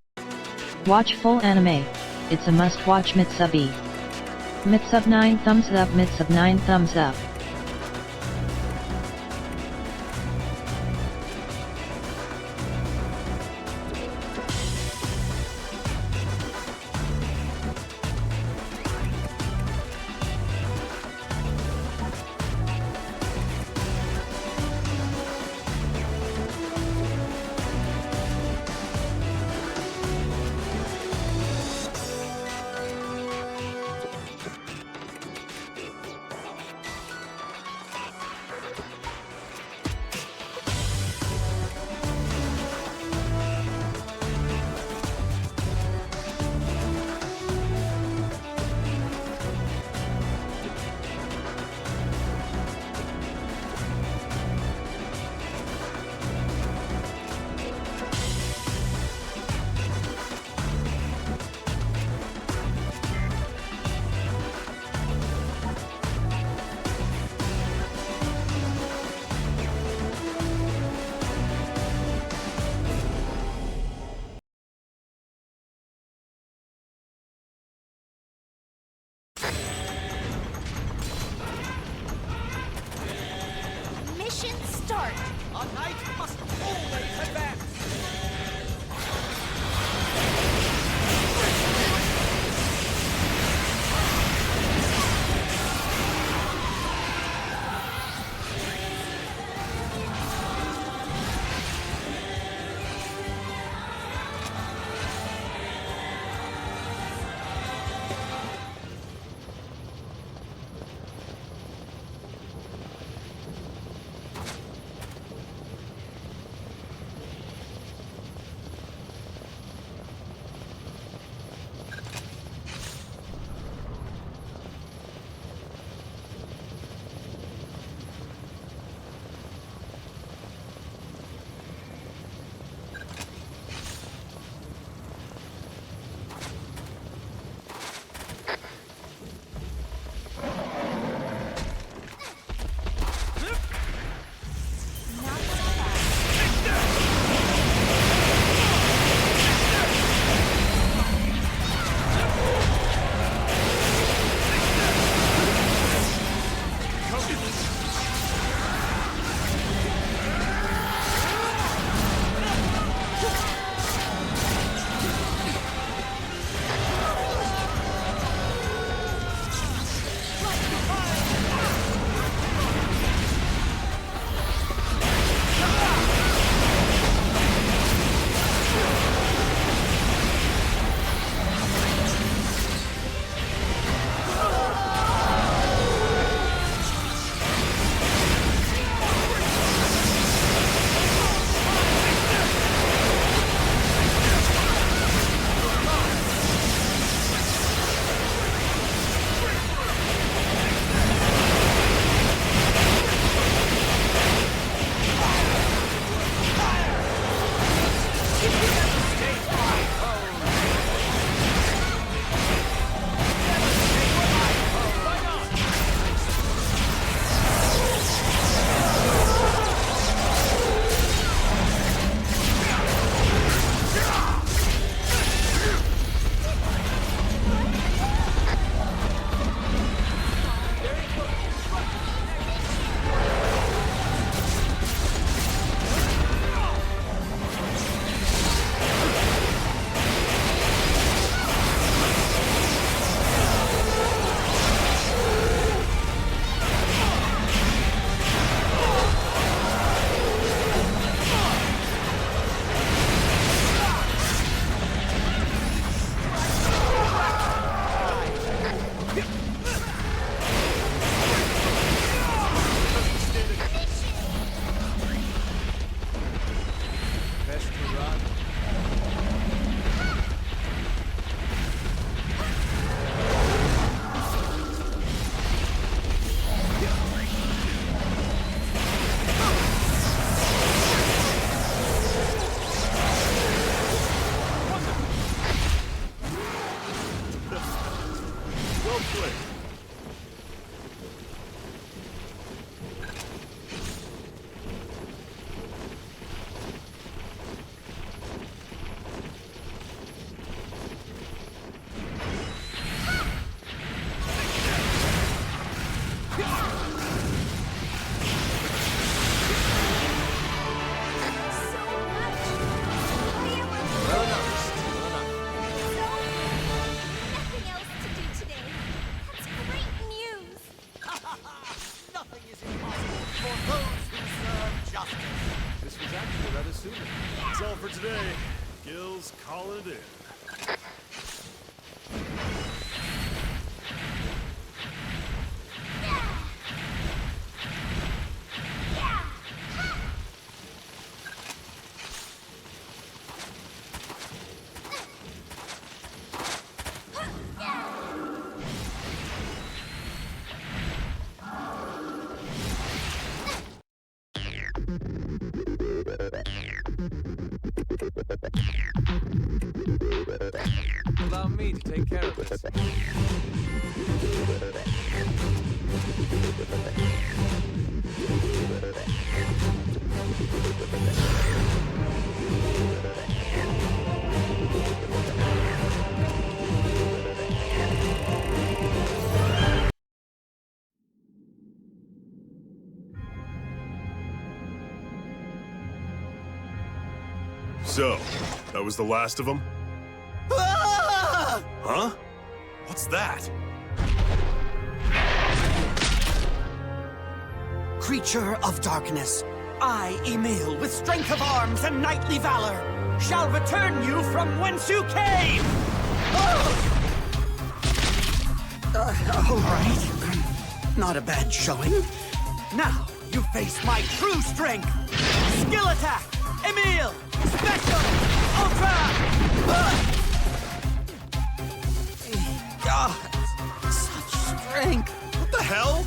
Watch full anime. It's a must-watch Mitsubi. Mitsub 9 thumbs up, Mitsub 9 thumbs up. Gil's calling it in. Allow me to take care of this. So, that was the last of them? Ah! Huh? What's that? Creature of darkness, I, Emil, with strength of arms and knightly valor, shall return you from whence you came! All right. Not a bad showing. Now, you face my true strength. Skill attack! Emil! Special! Ultra! God, such strength. What the hell?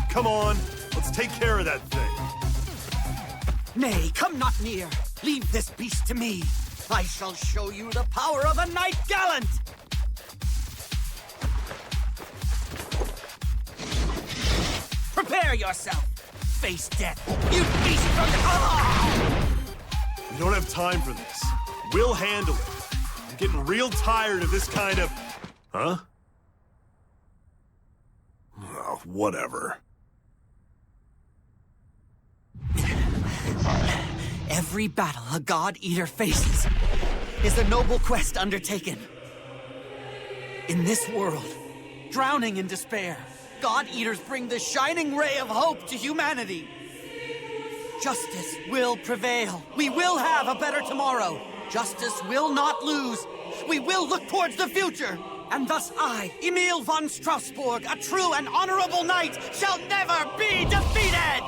Come on, let's take care of that thing. Nay, come not near. Leave this beast to me. I shall show you the power of a knight gallant! Prepare yourself! Face death, you beast from the... Oh! We don't have time for this. We'll handle it. I'm getting real tired of this kind of... Huh? Oh, whatever. Every battle a God-Eater faces is a noble quest undertaken. In this world, drowning in despair, God-Eaters bring the shining ray of hope to humanity. Justice will prevail. We will have a better tomorrow. Justice will not lose. We will look towards the future. And thus I, Emil von Strasbourg, a true and honorable knight, shall never be defeated!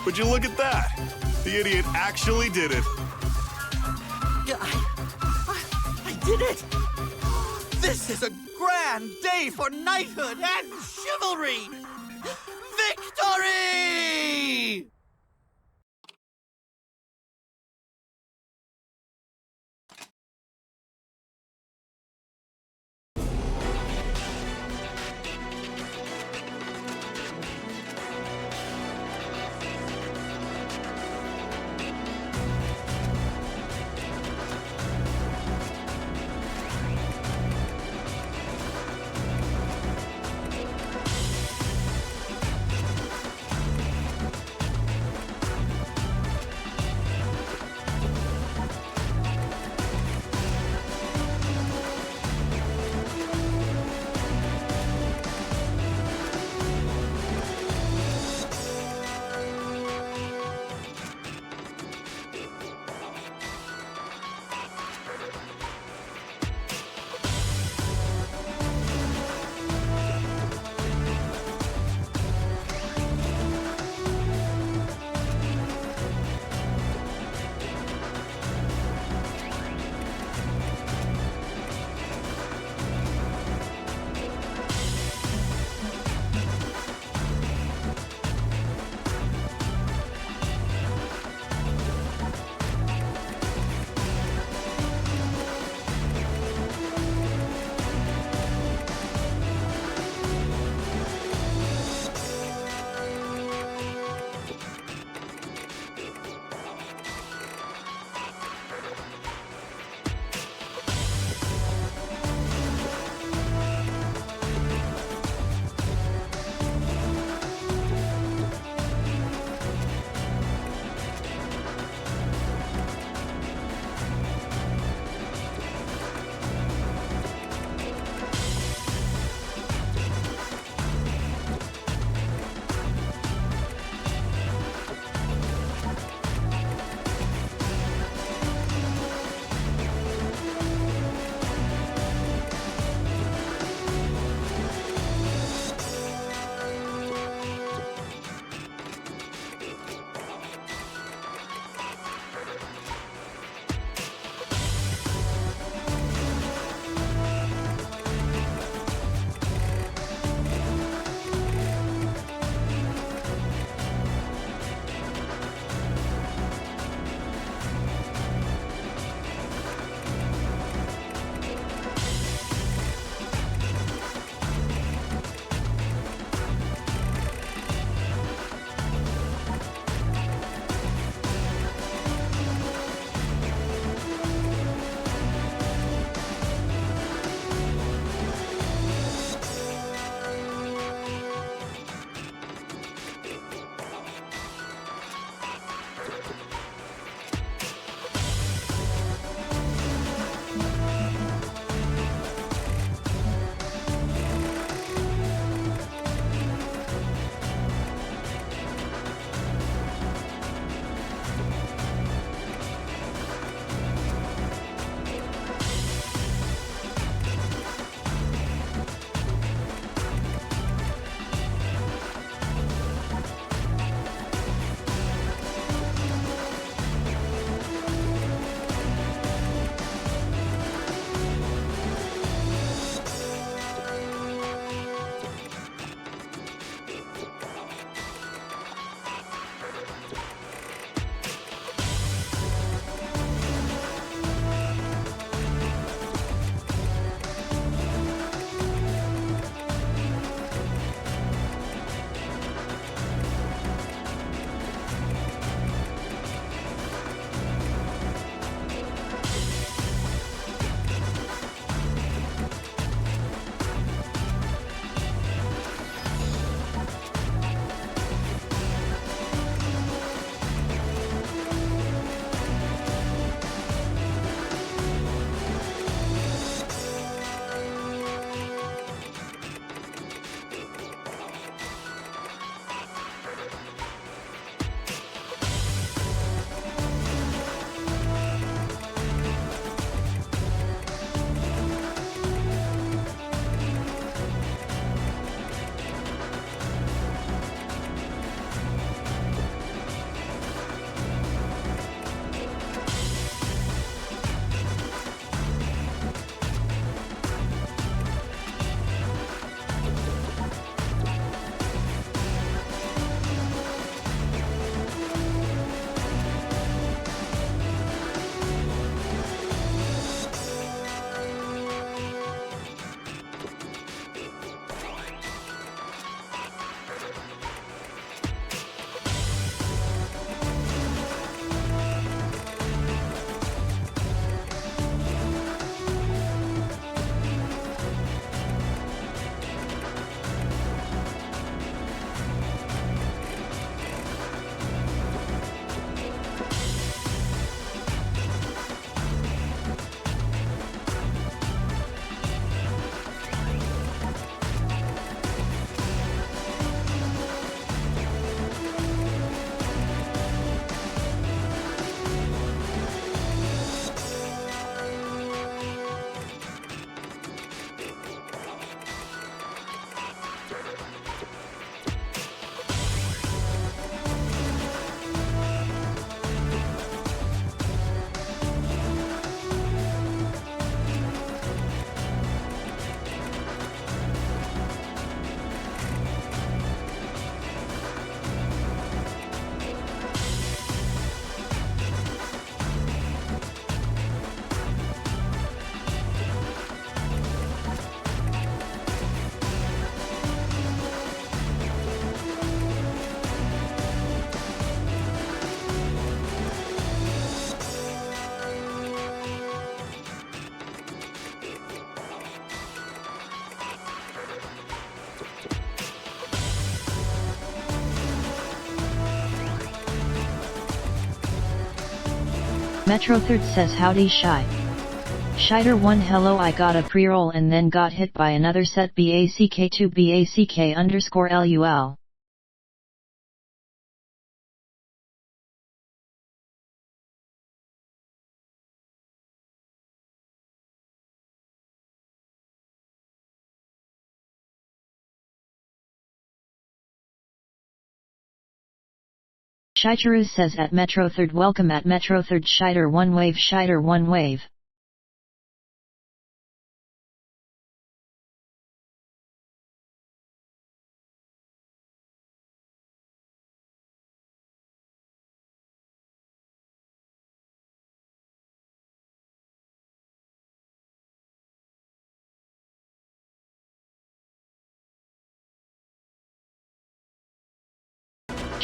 Would you look at that? The idiot actually did it. I did it! This is a grand day for knighthood and chivalry! Victory! Metro Third says howdy Shy. Shider 1 hello, I got a pre-roll and then got hit by another set BACK2 BACK_LUL. Shicheru says at Metro Third welcome at Metro Third Shider 1 wave Shider 1 wave.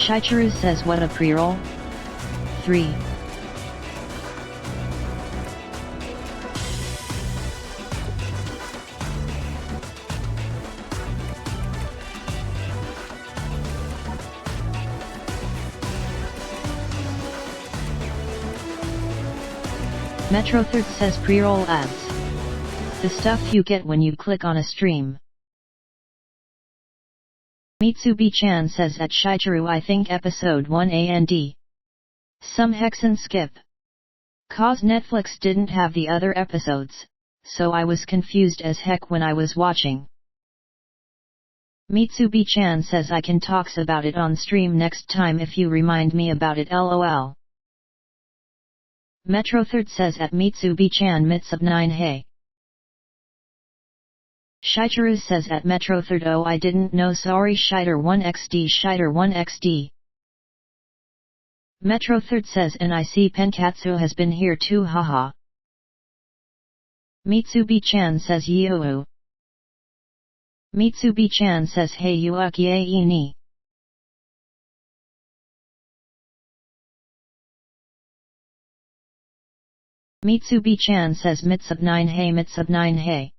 Shicheru says what a pre-roll? 3. Metro Third says pre-roll ads. The stuff you get when you click on a stream. Mitsubi-chan says at Shicheru I think episode 1 and some hexen skip. Cause Netflix didn't have the other episodes, so I was confused as heck when I was watching. Mitsubi-chan says I can talks about it on stream next time if you remind me about it lol. Metro Third says at Mitsubi-chan Mitsub 9 hey. Shicheru says at Metro Third oh I didn't know sorry Shider 1XD Shider 1XD. Metro Third says and I see Penkatsu has been here too haha. Mitsubi-chan says yoo. Mitsubi-chan says hey uakie ni. Mitsubi-chan says Mitsub 9 hey Mitsub 9 hey.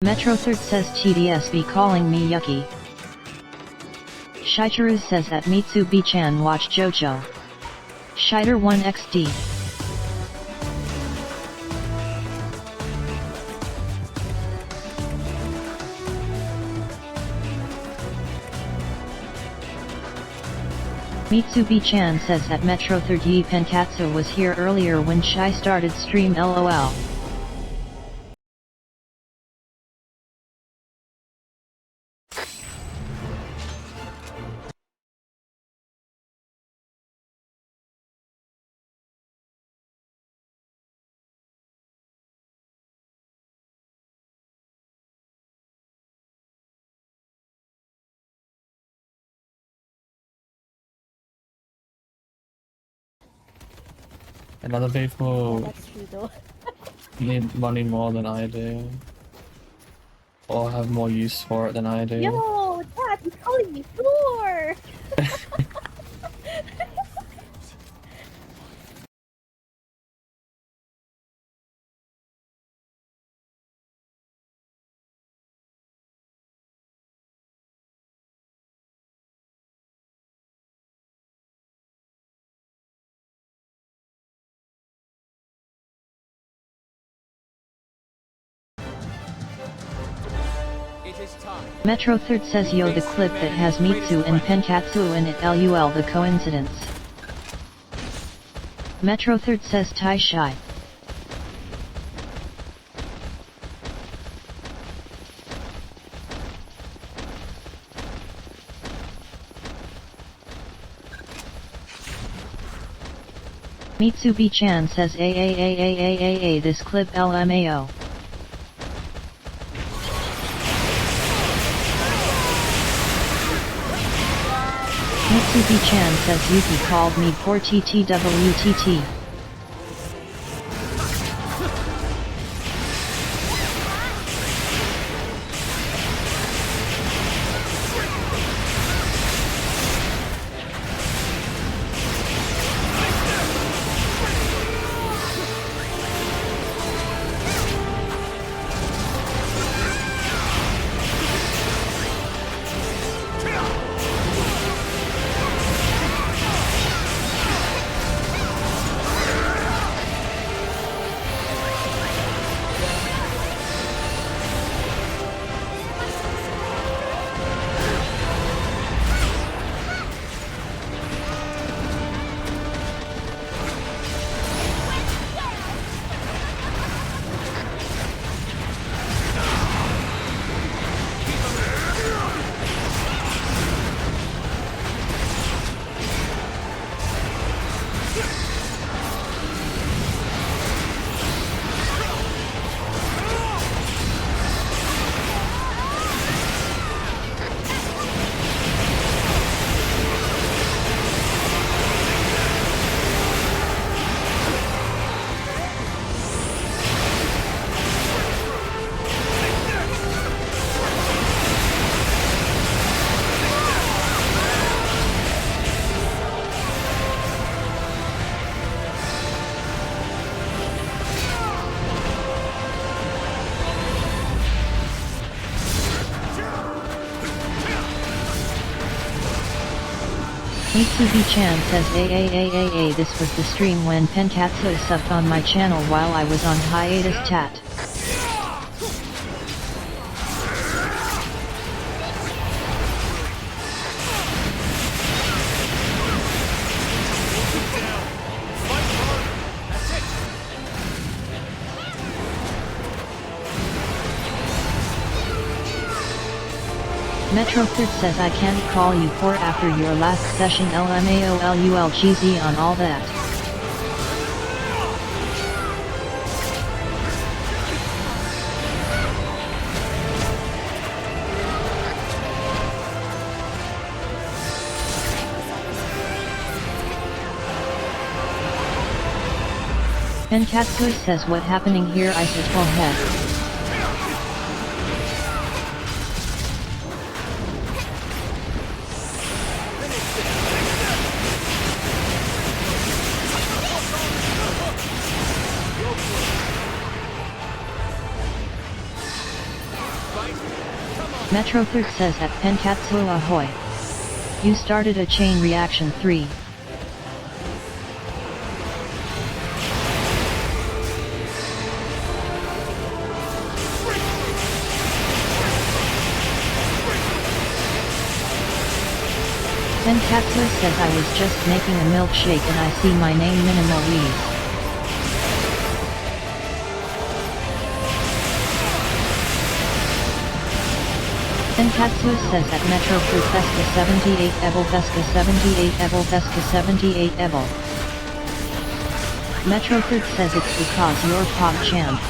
Metro Third says TDS be calling me yucky. Shicheru says at Mitsubi-chan watch JoJo. Shider 1XD. Mitsubi-chan says at Metro Third Yi Penkatsu was here earlier when Shy started stream lol. And other people That's true though. need money more than I do. Or have more use for it than I do. Yo, Dad, he's calling me Thor! Metro Third says yo the clip that has Mitsu and Penkatsu in it lol the coincidence. Metro Third says Tai Shy. Mitsubi-chan says a this clip LMAO. Mitsubi-chan says Yuki called me poor TTWTT. Mitsubi-chan says AAAAA, this was the stream when Penkatsu subbed on my channel while I was on hiatus tat. Metrofit says I can't call you for after your last session, LMAOLUL cheesy on all that. Penkatsu says what happening here, I said well head. Metrofruit says at Penkatsu ahoy. You started a chain reaction 3. Penkatsu says I was just making a milkshake and I see my name Minimal Leave. Penkatsu says at Metro Fruit Festa 78 Ebel Festa 78 Ebel Festa 78 Ebel. Metro Fruit says it's because you're PogChamp.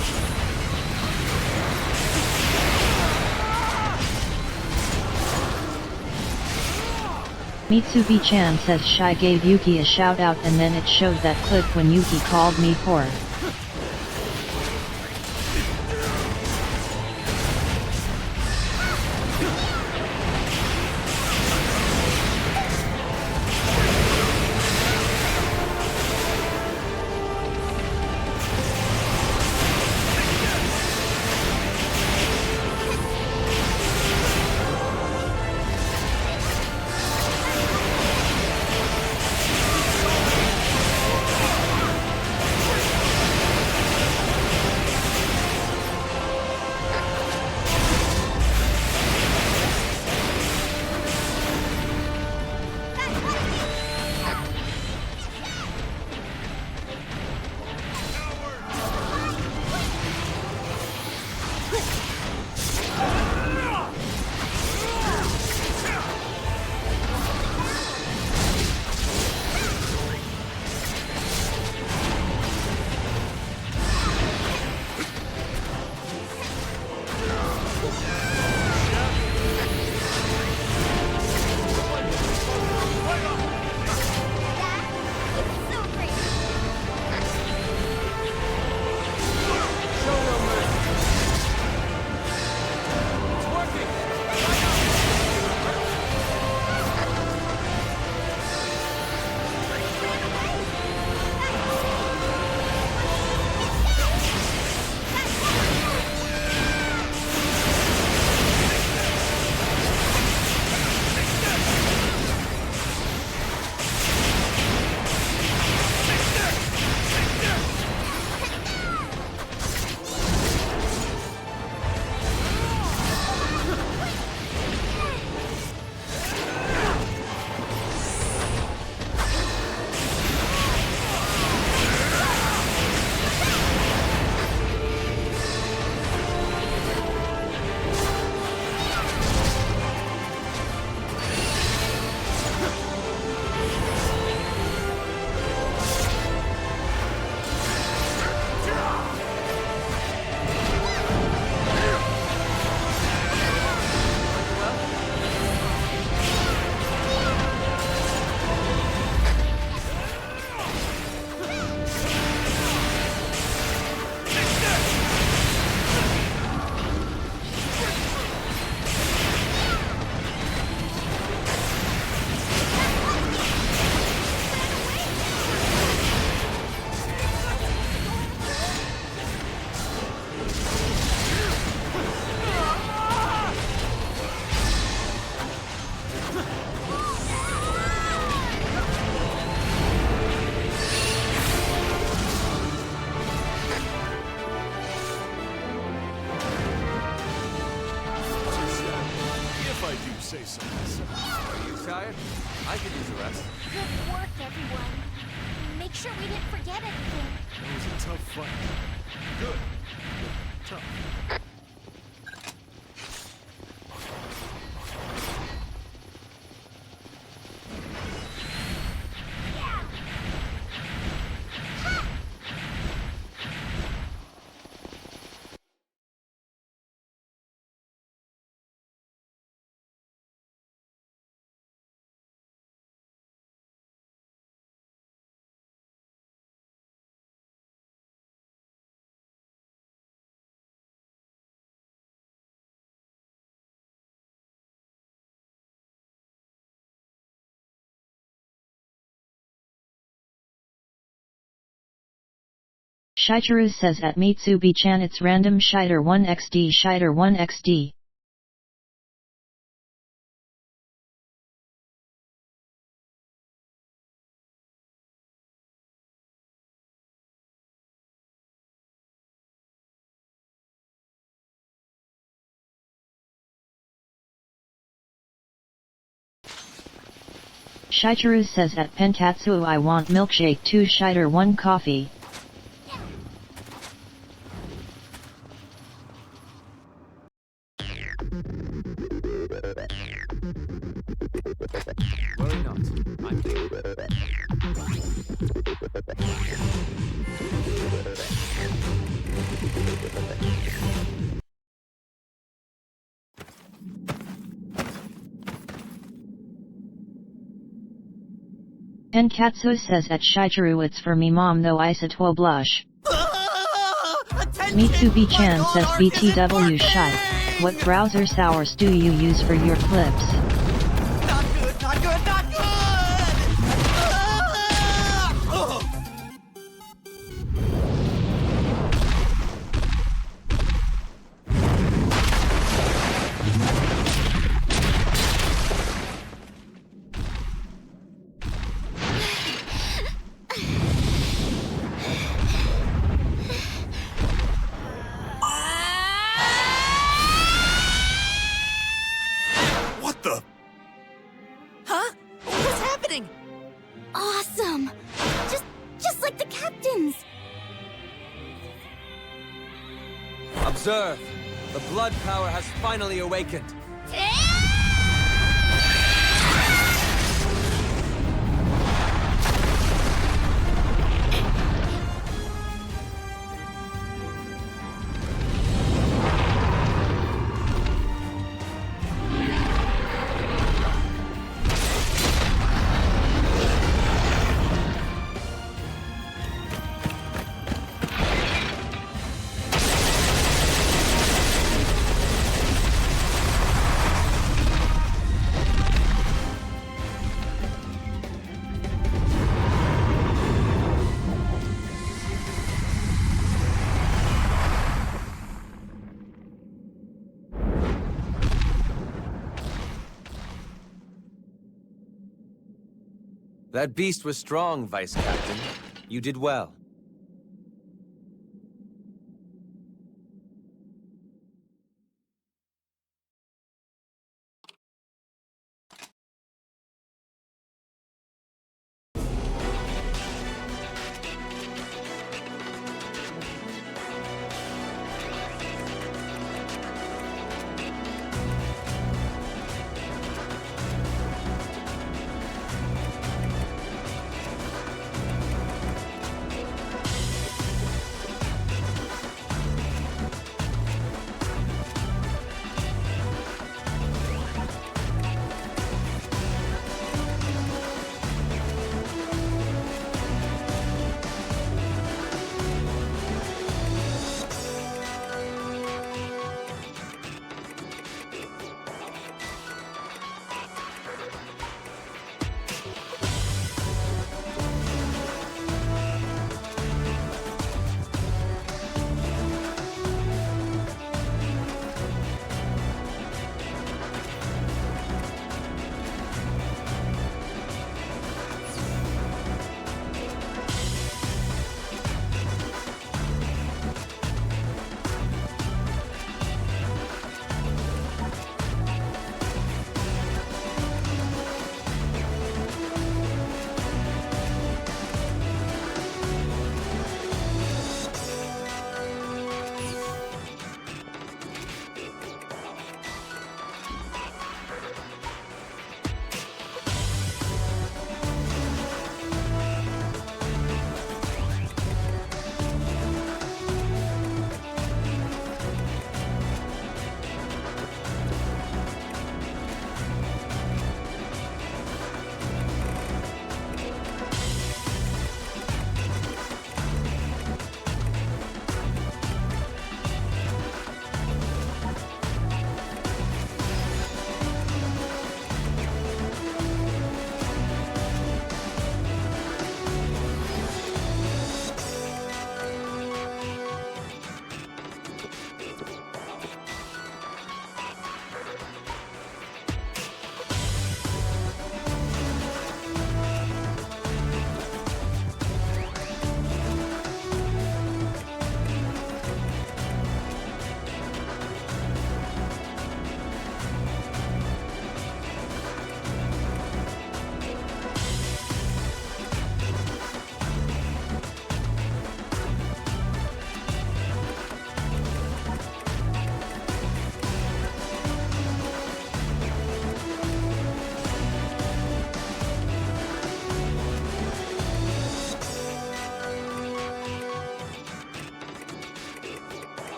Mitsubi-chan says Shy gave Yuki a shout out and then it showed that clip when Yuki called me poor. say so. Are you tired? I could use a rest. Good work, everyone. Make sure we didn't forget anything. That was a tough fight. Good. But tough. Shitaru says at Mitsubi-chan it's random Shiter 1xd Shiter 1xd. Shitaru says at Pentatsu I want milkshake 2 Shiter 1 coffee. Worry not. I'm here. Enkatsu says at Shitaru it's for me mom though Isatwo blush. Mitsubi-chan says BTW Shite. What browser source do you use for your clips? Not good, not good, not good! What the? Huh? What's happening? Awesome! Just like the captain's! Observe! The blood power has finally awakened. That beast was strong, Vice Captain. You did well.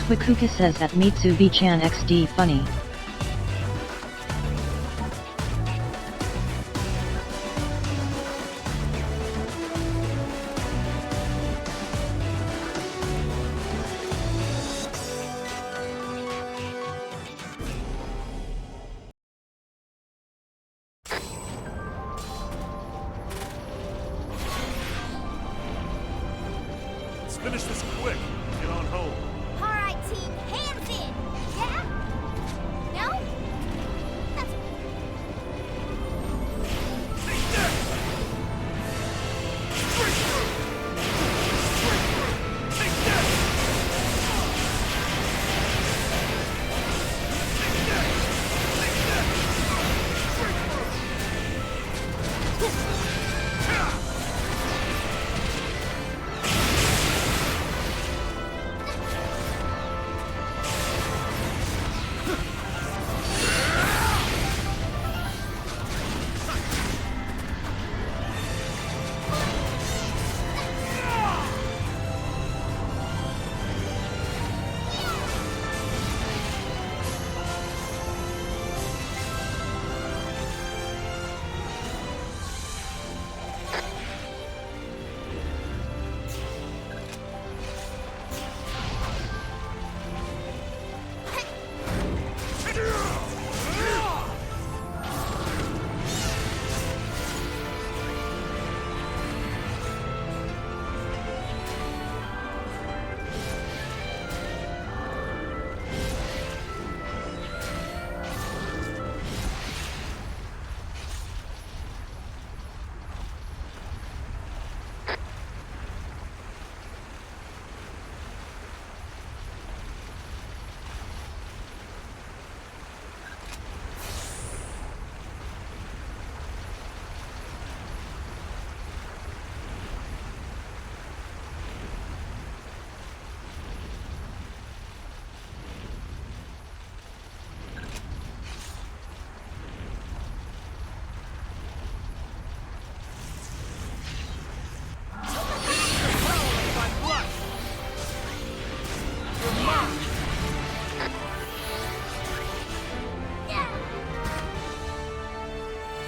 Swikuka says that Mitsubi-chan XD funny. Let's finish this quick. Get on home. Alright, team, hands in! Yeah? No? That's... Take that! Straight through! Straight through! Take that! Take that! Take that! Straight through!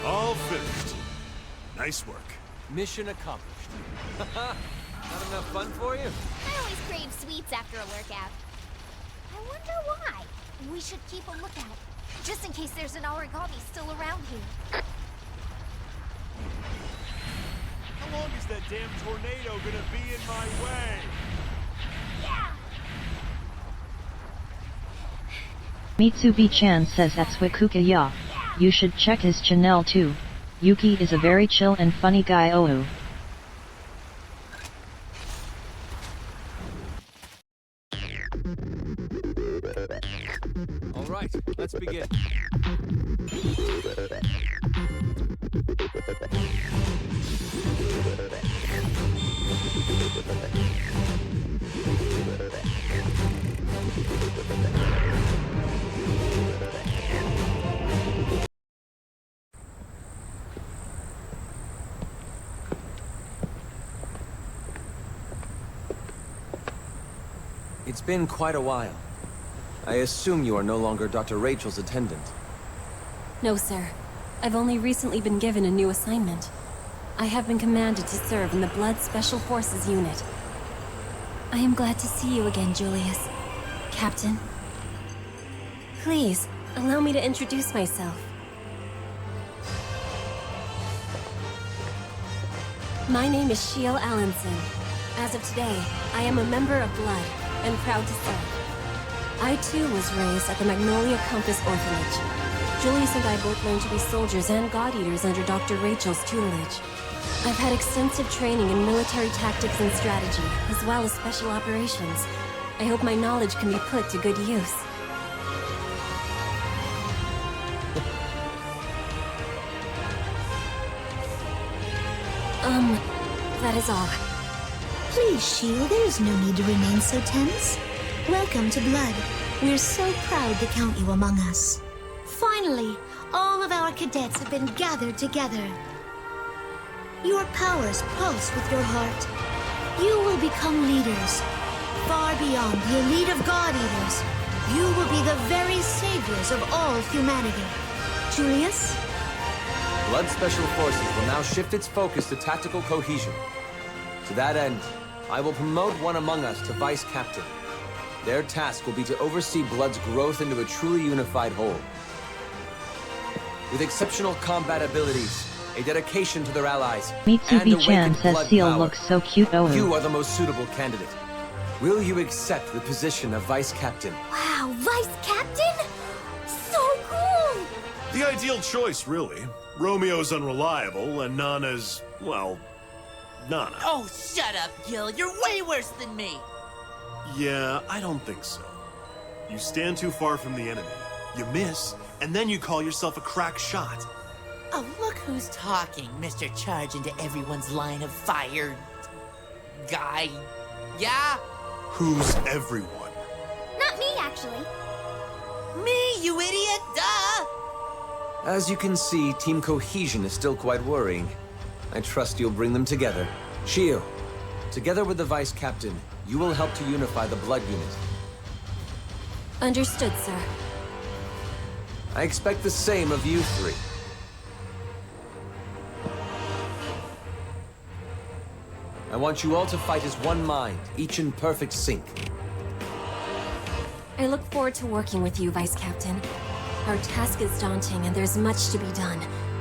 All finished. Nice work. Mission accomplished. Not enough fun for you? I always crave sweets after a workout. I wonder why. We should keep a lookout, just in case there's an origami still around here. How long is that damn tornado gonna be in my way? Mitsubi-chan says that Swikuka ya. You should check his channel too. Yuki is a very chill and funny guy. Oh. All right, let's begin. It's been quite a while. I assume you are no longer Dr. Rachel's attendant. No, sir. I've only recently been given a new assignment. I have been commanded to serve in the Blood Special Forces unit. I am glad to see you again, Julius. Captain. Please, allow me to introduce myself. My name is Shiel Allenson. As of today, I am a member of Blood, and proud to serve. I too was raised at the Magnolia Compass Orphanage. Julius and I both learned to be soldiers and God Eaters under Dr. Rachel's tutelage. I've had extensive training in military tactics and strategy, as well as special operations. I hope my knowledge can be put to good use. That is all. Please, Shield, there's no need to remain so tense. Welcome to Blood. We're so proud to count you among us. Finally, all of our cadets have been gathered together. Your powers pulse with your heart. You will become leaders, far beyond the elite of God Eaters. You will be the very saviors of all humanity. Julius? Blood Special Forces will now shift its focus to tactical cohesion. To that end, I will promote one among us to Vice Captain. Their task will be to oversee Blood's growth into a truly unified whole. With exceptional combat abilities, a dedication to their allies, Mitsubi-chan says Blood Seal power, looks so cute. Oh, you are the most suitable candidate. Will you accept the position of Vice Captain? Wow, Vice Captain? So cool! The ideal choice, really. Romeo's unreliable, and Nana's, well, Nana. Oh, shut up, Gil. You're way worse than me. Yeah, I don't think so. You stand too far from the enemy. You miss, and then you call yourself a crack shot. Oh, look who's talking, Mr. Charge into everyone's line of fire guy. Yeah? Who's everyone? Not me, actually. Me, you idiot! Duh! As you can see, team cohesion is still quite worrying. I trust you'll bring them together. Shio, together with the Vice Captain, you will help to unify the Blood Unit. Understood, sir. I expect the same of you three. I want you all to fight as one mind, each in perfect sync. I look forward to working with you, Vice Captain. Our task is daunting and there's much to be done,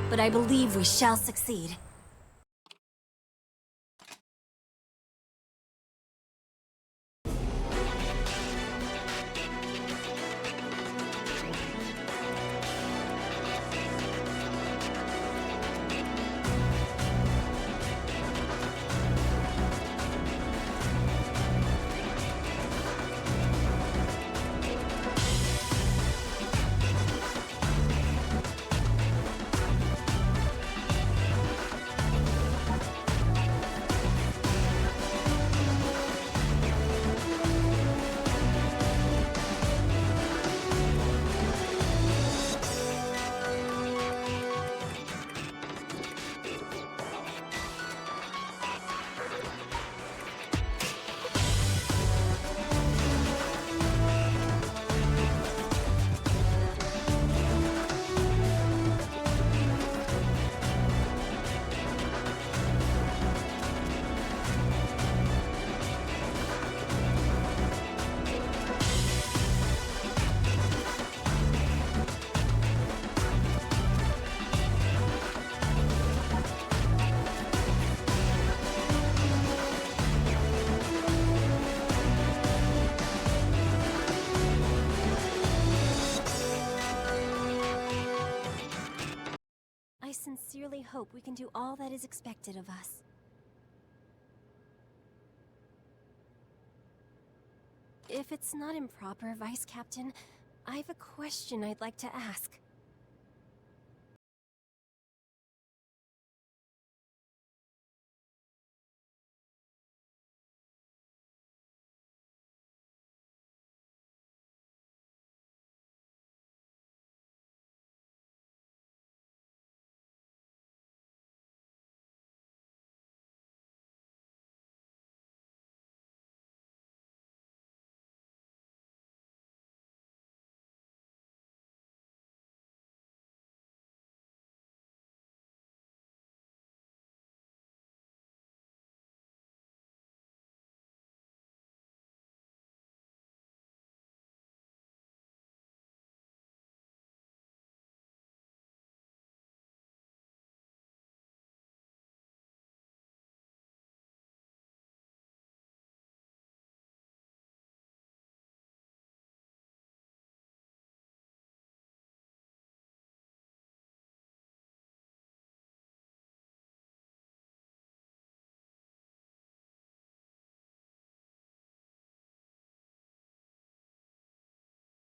but I believe we shall succeed. I sincerely hope we can do all that is expected of us. If it's not improper, Vice Captain, I have a question I'd like to ask.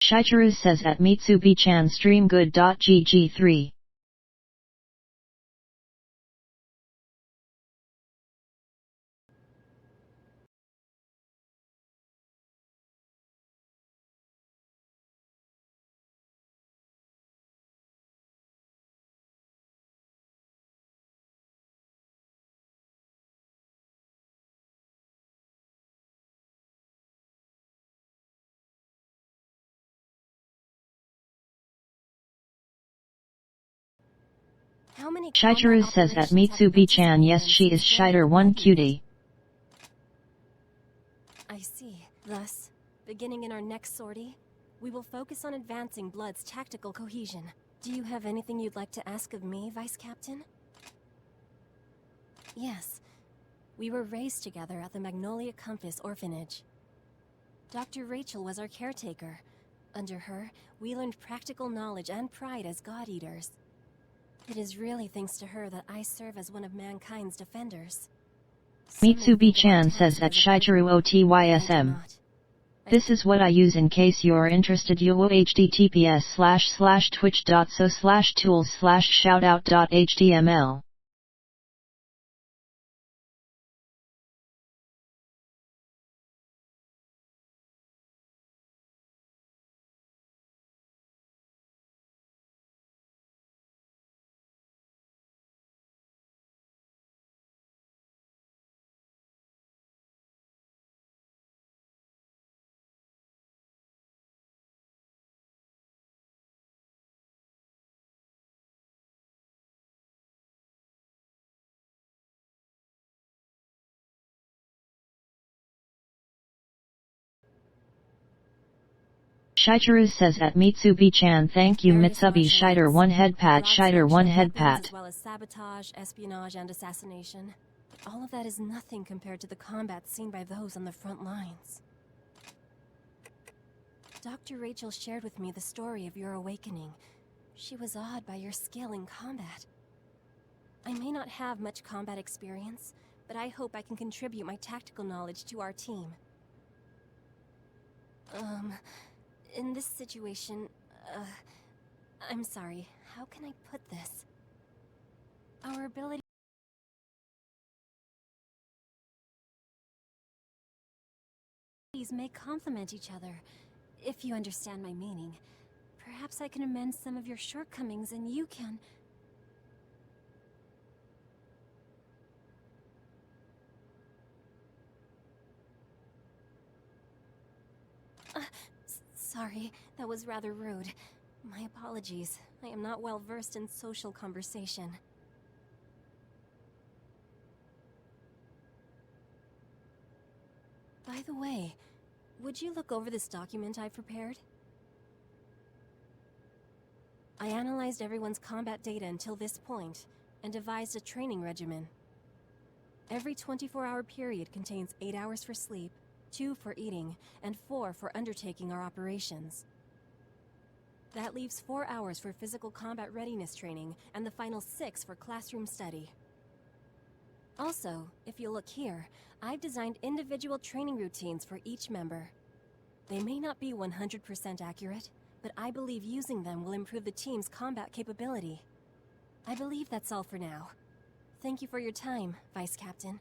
Shichiru says at Mitsubi-chan stream good.gg3. How many Shitaru combat says that operations have Mitsubi-chan, been yes she is successful? Shiter 1 cutie. I see. Thus, beginning in our next sortie, we will focus on advancing Blood's tactical cohesion. Do you have anything you'd like to ask of me, Vice Captain? Yes. We were raised together at the Magnolia Compass Orphanage. Dr. Rachel was our caretaker. Under her, we learned practical knowledge and pride as God Eaters. It is really thanks to her that I serve as one of mankind's defenders. Mitsubi-chan says that Shitaru OTYSM. This is what I use in case you are interested. YOLO https://twitch.so/tools/shoutout.html. Shitaru says at Mitsubi-chan, thank you Mitsubi Shiter 1 headpat Shiter 1 headpat. As well as sabotage, espionage, and assassination. But all of that is nothing compared to the combat seen by those on the front lines. Dr. Rachel shared with me the story of your awakening. She was awed by your skill in combat. I may not have much combat experience, but I hope I can contribute my tactical knowledge to our team. In this situation, I'm sorry, how can I put this? Our abilities may complement each other, if you understand my meaning. Perhaps I can amend some of your shortcomings and you can... Sorry, that was rather rude. My apologies. I am not well versed in social conversation. By the way, would you look over this document I've prepared? I analyzed everyone's combat data until this point, and devised a training regimen. Every 24-hour period contains 8 hours for sleep, 2 for eating, and 4 for undertaking our operations. That leaves 4 hours for physical combat readiness training, and the final 6 for classroom study. Also, if you look here, I've designed individual training routines for each member. They may not be 100% accurate, but I believe using them will improve the team's combat capability. I believe that's all for now. Thank you for your time, Vice Captain.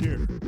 here.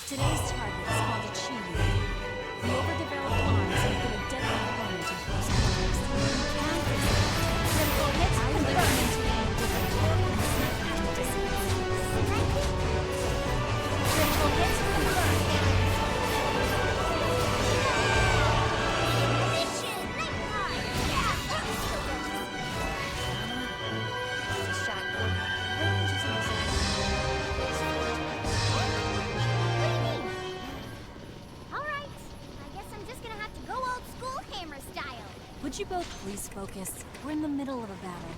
Today's target is called a Chiyu. The overdeveloped arms have been a deadly opponent in close quarters. Critical hits are implementing different weapons and distance. Critical hits confirmed. Would you both please focus? We're in the middle of a battle.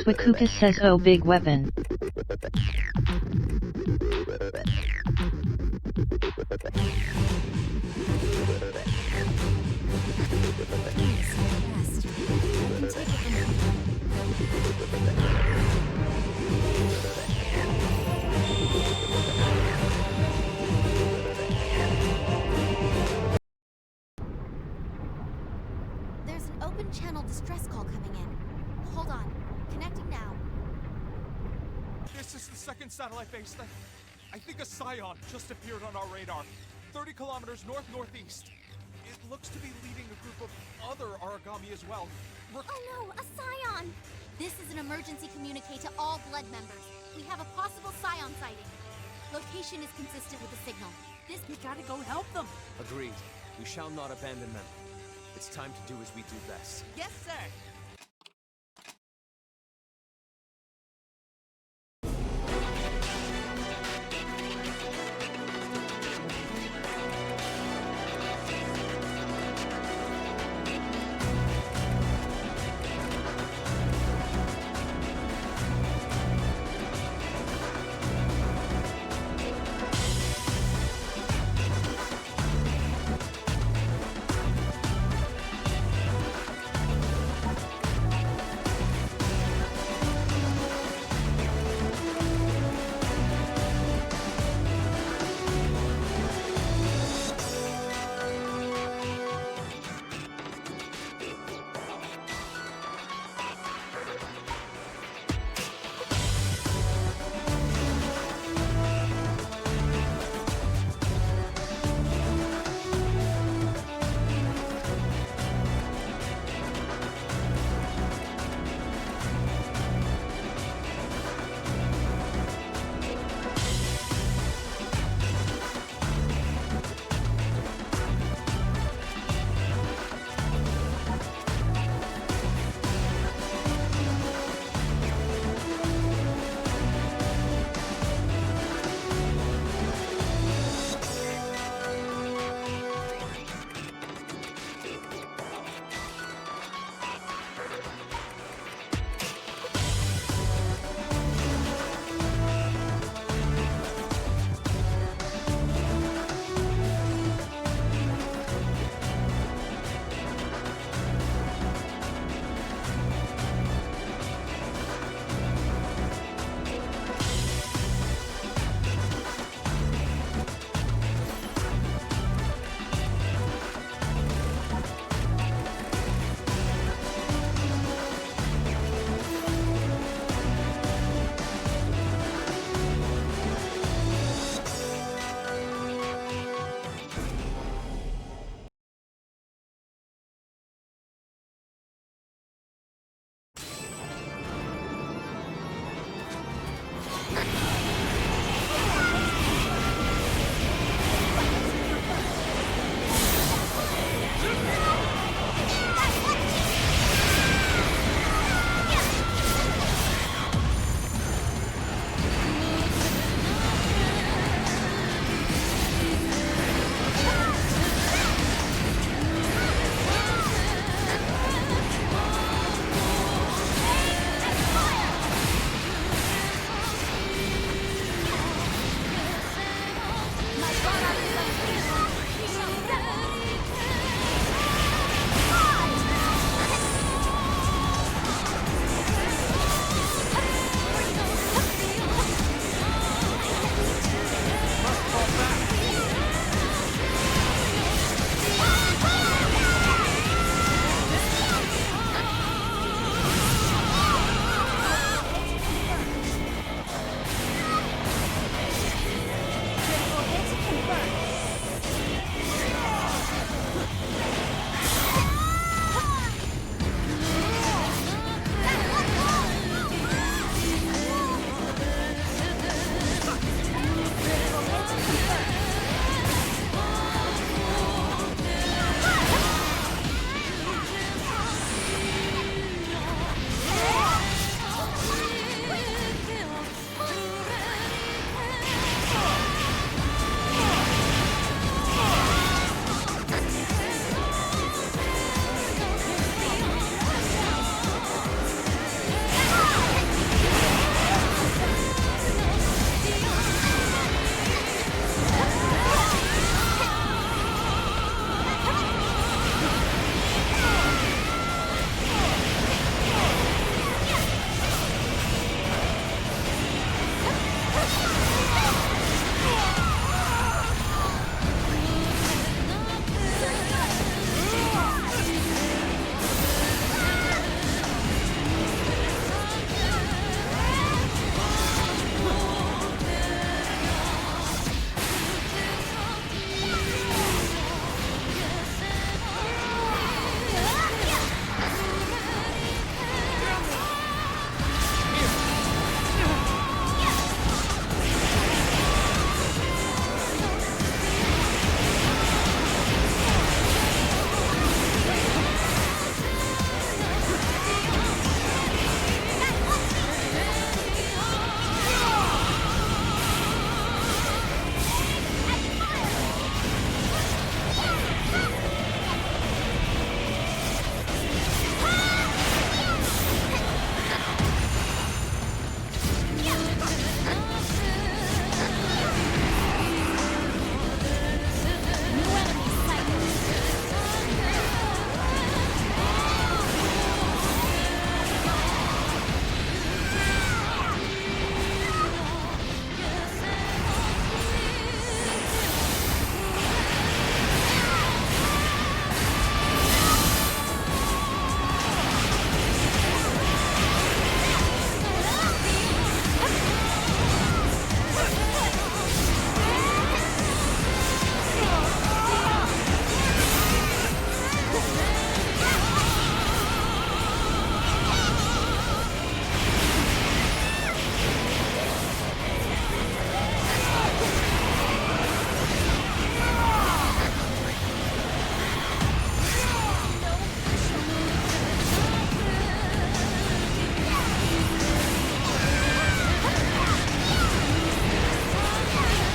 Swikuka says oh big weapon. There's an open channel distress call coming in. Hold on. Connecting now. This is the second satellite base. I think a scion just appeared on our radar, 30 kilometers north-northeast. It looks to be leading a group of other Aragami as well. Oh no, a scion! This is an emergency communique to all Blood members. We have a possible scion sighting. Location is consistent with the signal. We gotta go help them. Agreed. We shall not abandon them. It's time to do as we do best. Yes, sir.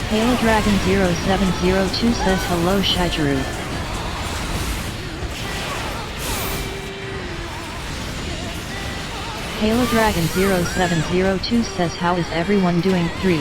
Halo Dragon 0702 says hello Shigeru. Halo Dragon 0702 says how is everyone doing 3.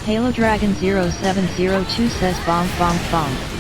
Halo Dragon 0702 says bonk bonk bonk.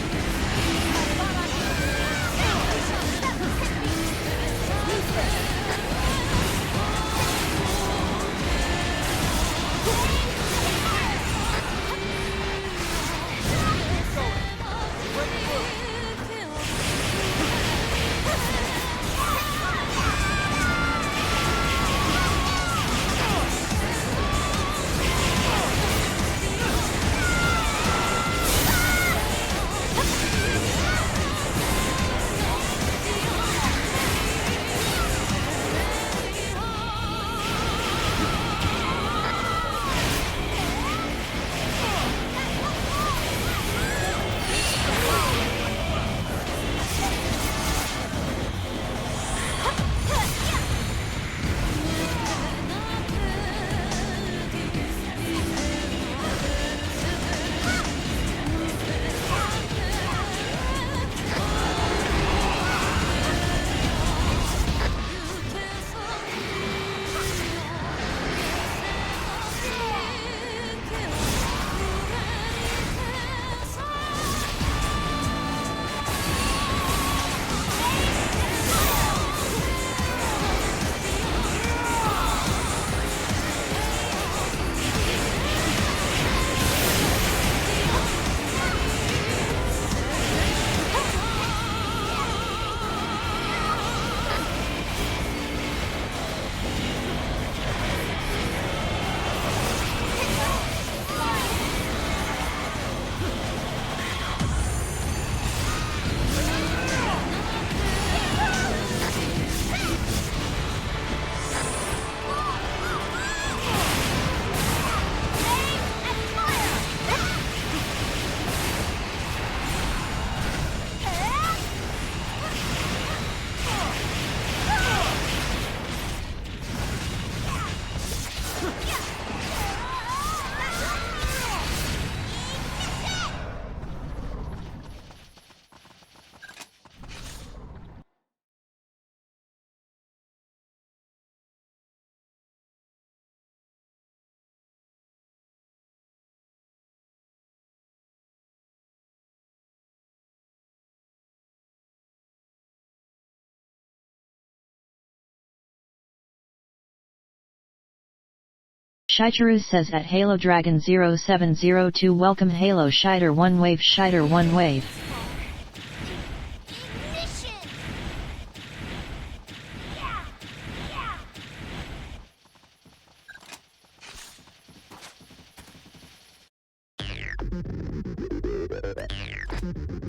Shigeru says at Halo Dragon 0702 welcome Halo Shider 1 wave Shider 1 wave.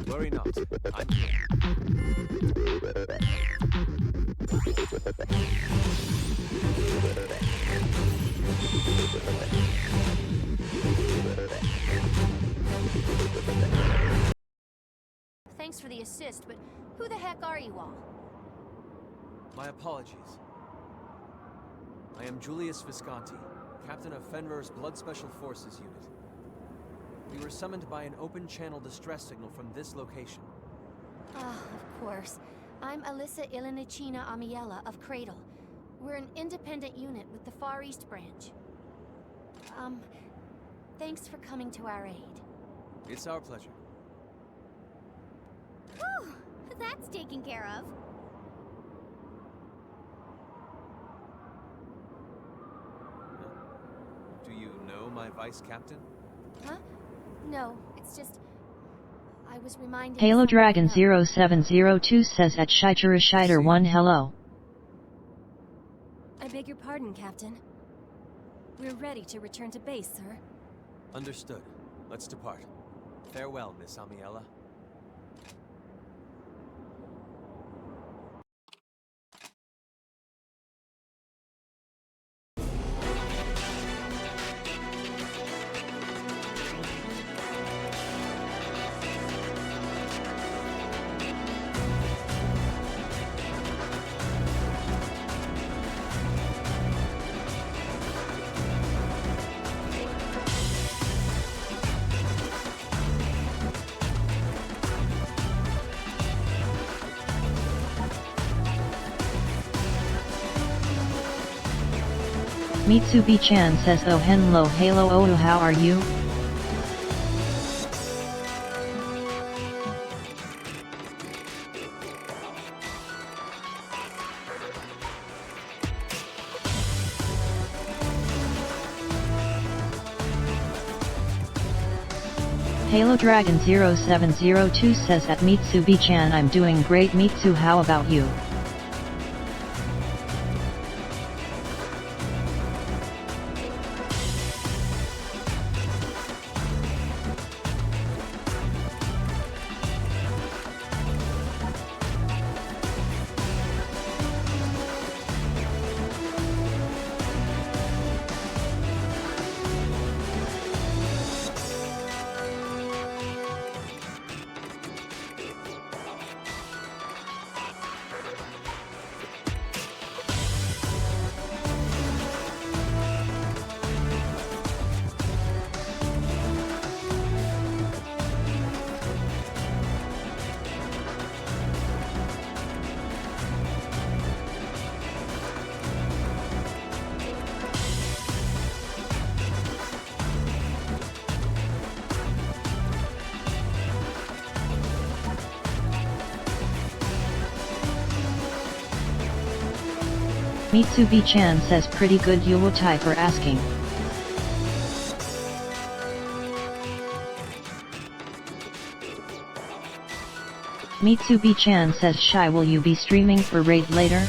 Worry not, I'm here. Thanks for the assist, but who the heck are you all? My apologies. I am Julius Visconti, captain of Fenrir's Blood Special Forces unit. We were summoned by an open-channel distress signal from this location. Ah, of course. I'm Alyssa Ilinicina Amiella of Cradle. We're an independent unit with the Far East branch. Thanks for coming to our aid. It's our pleasure. Whew, that's taken care of. Do you know my vice captain? Huh? No, it's just... I was reminded... Halo Dragon 0702 says at Shigeru Shider 1 hello. I beg your pardon, Captain. We're ready to return to base, sir. Understood. Let's depart. Farewell, Miss Amiella. Mitsubi-chan says oh hello oh how are you? Halo Dragon 0702 says at Mitsubi-chan I'm doing great Mitsu, how about you? Mitsubi-chan says pretty good Yuotai for asking. Mitsubi-chan says shy will you be streaming for raid later?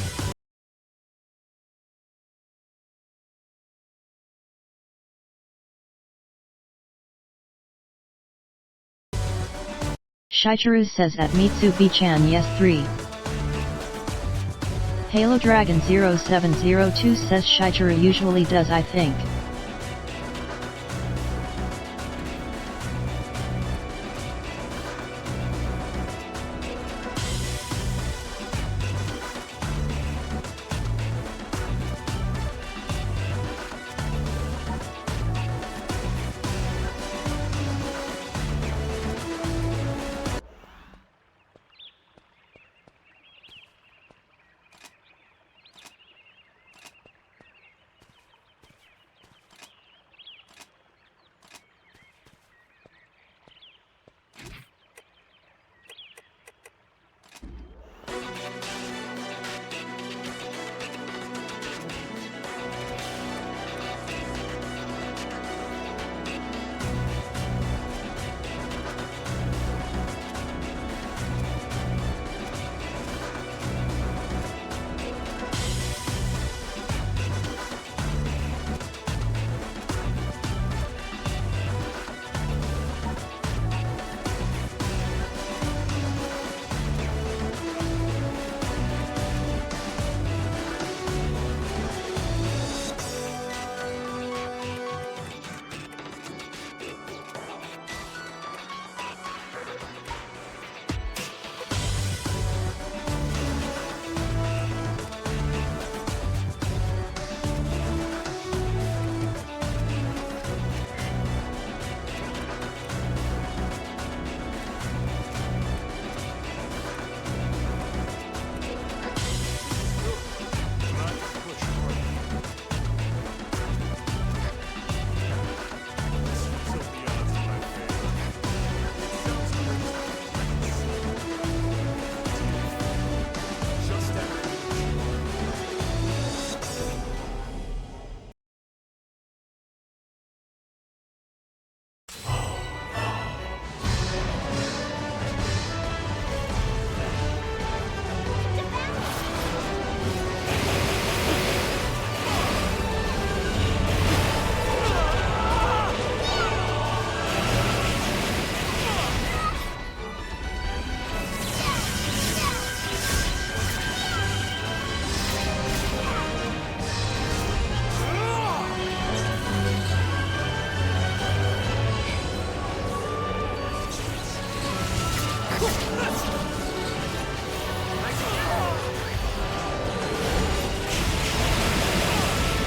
Shichiru says at Mitsubi-chan yes 3. Halo Dragon 0702 says Shichiru usually does I think.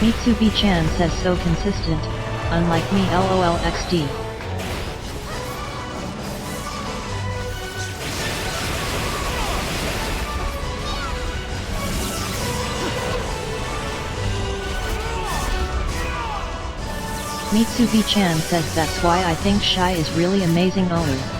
Mitsubi-chan says so consistent, unlike me LOLXD. Mitsubi-chan says that's why I think Shy is really amazing Olu.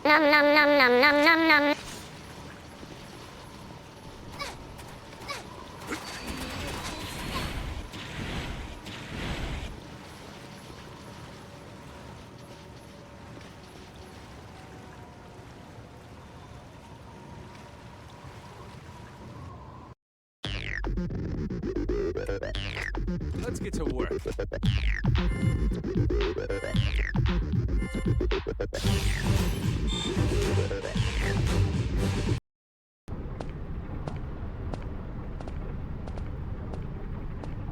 Nom nom nom nom nom nom nom. Let's get to work.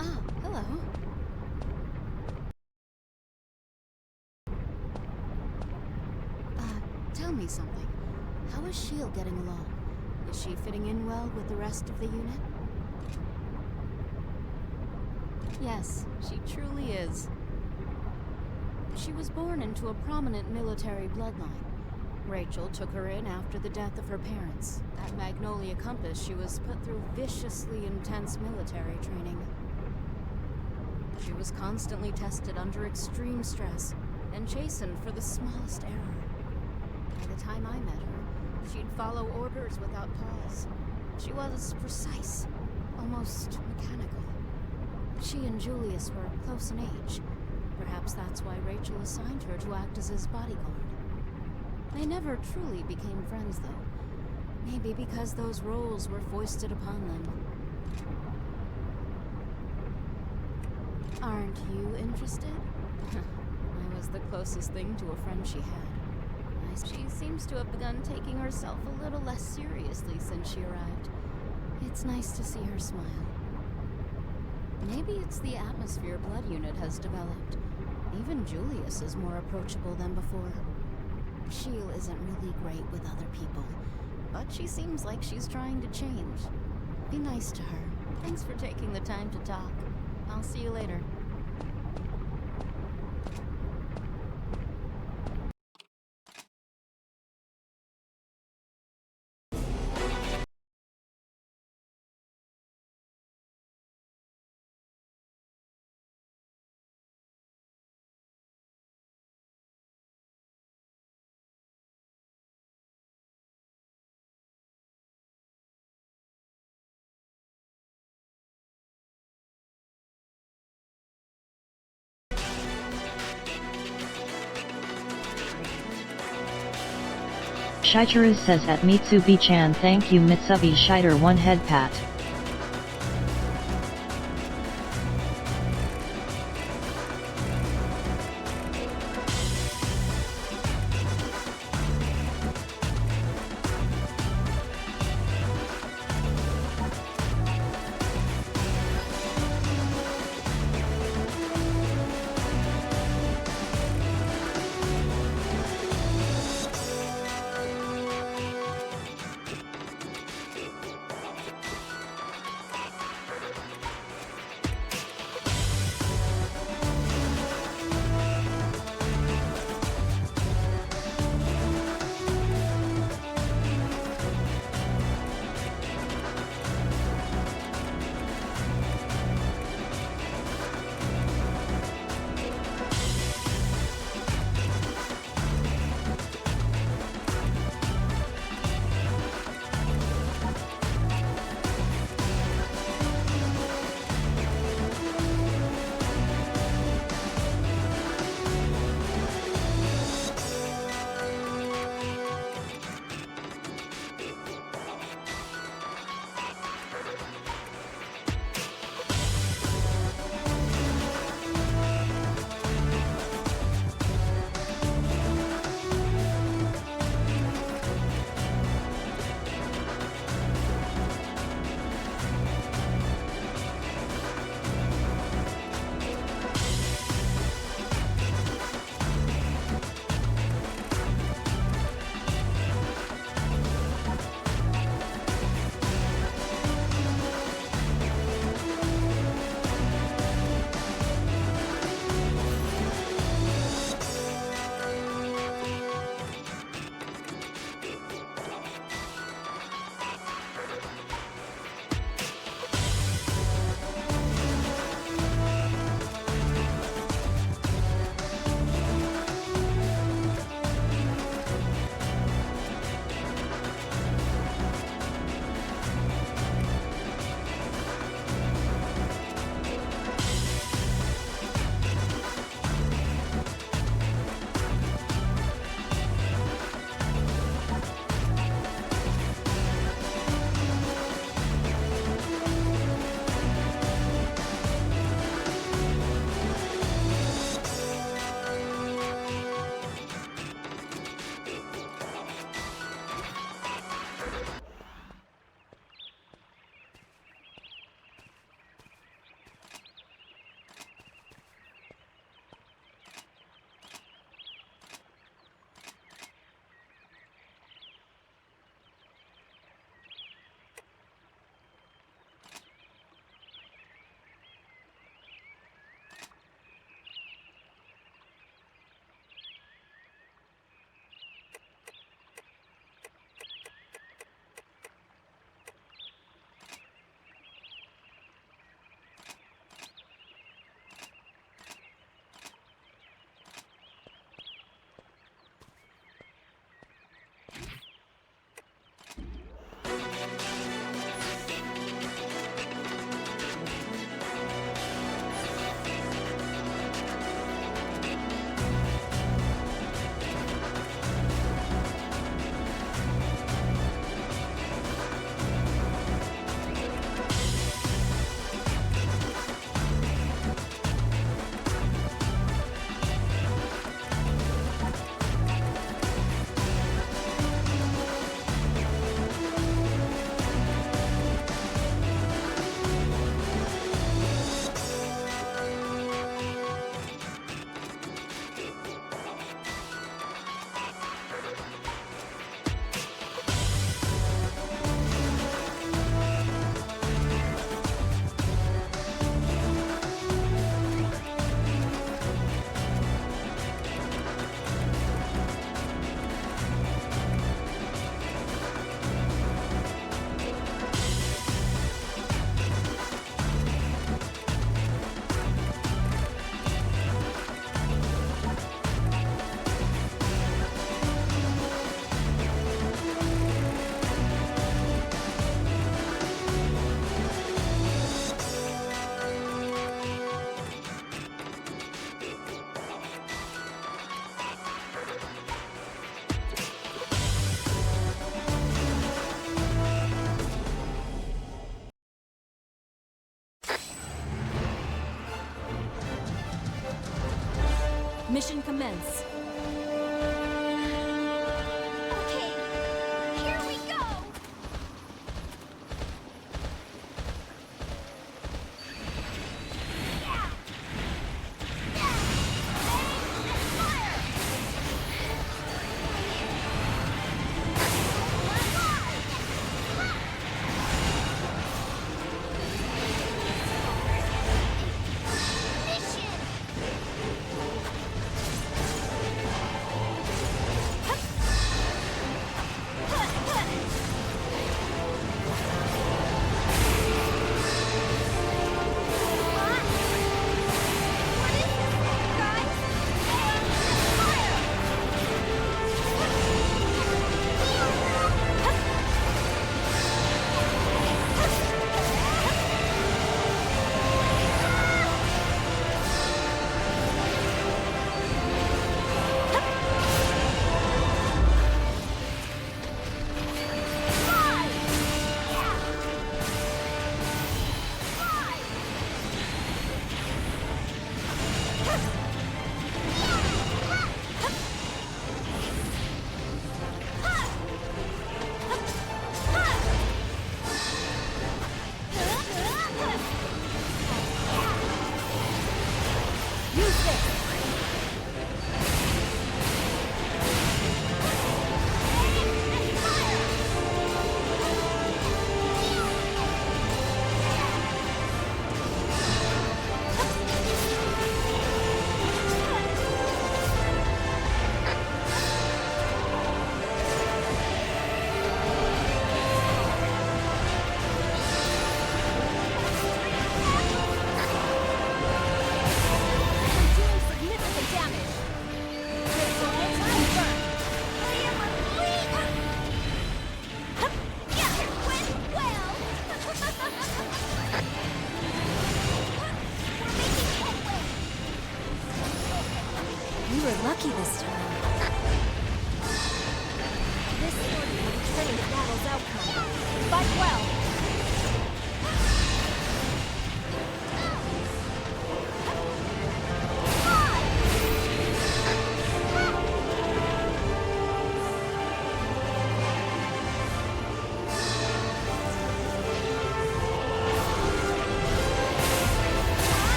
Oh, hello. Tell me something. How is Shield getting along? Is she fitting in well with the rest of the unit? Yes, she truly is. She was born into a prominent military bloodline. Rachel took her in after the death of her parents. At Magnolia Compass, she was put through viciously intense military training. She was constantly tested under extreme stress and chastened for the smallest error. By the time I met her, she'd follow orders without pause. She was precise, almost mechanical. She and Julius were close in age. Perhaps that's why Rachel assigned her to act as his bodyguard. They never truly became friends, though. Maybe because those roles were foisted upon them. Aren't you interested? was the closest thing to a friend she had. She seems to have begun taking herself a little less seriously since she arrived. It's nice to see her smile. Maybe it's the atmosphere Blood Unit has developed. Even Julius is more approachable than before. Sheil isn't really great with other people, but she seems like she's trying to change. Be nice to her. Thanks for taking the time to talk. I'll see you later. Shitaru says at Mitsubi-chan, thank you Mitsubi Shiter, one head pat. Mission commence. Okay, here we go! You were lucky this time. This sword will determine the battle's outcome. Fight well!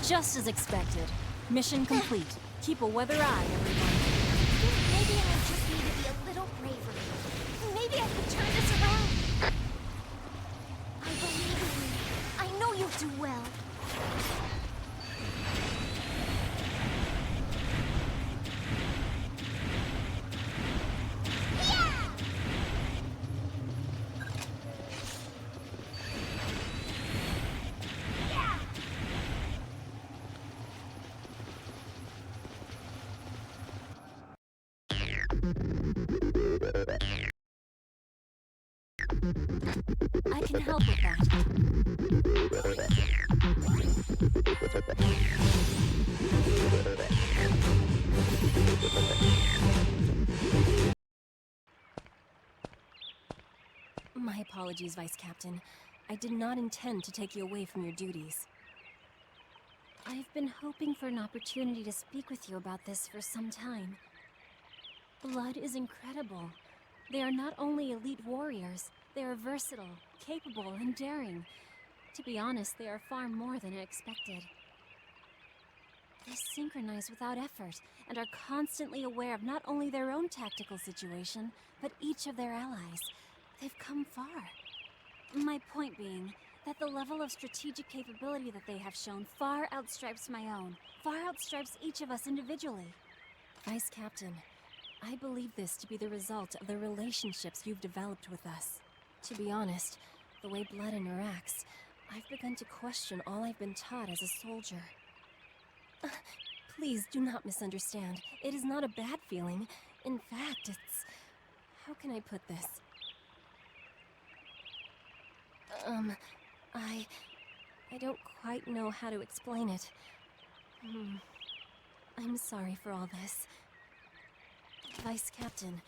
Just as expected. Mission complete. Keep a weather eye, everyone. Maybe I just need to be a little braver. Maybe I can turn this around. I believe in you. I know you'll do well. I can help with that. My apologies, Vice Captain. I did not intend to take you away from your duties. I've been hoping for an opportunity to speak with you about this for some time. Blood is incredible. They are not only elite warriors, they are versatile, capable, and daring. To be honest, they are far more than I expected. They synchronize without effort, and are constantly aware of not only their own tactical situation, but each of their allies. They've come far. My point being that the level of strategic capability that they have shown far outstrips my own, far outstrips each of us individually. Vice Captain, I believe this to be the result of the relationships you've developed with us. To be honest, the way Blood interacts, I've begun to question all I've been taught as a soldier. Please do not misunderstand. It is not a bad feeling. In fact, it's... how can I put this? I don't quite know how to explain it. I'm sorry for all this. Vice Captain,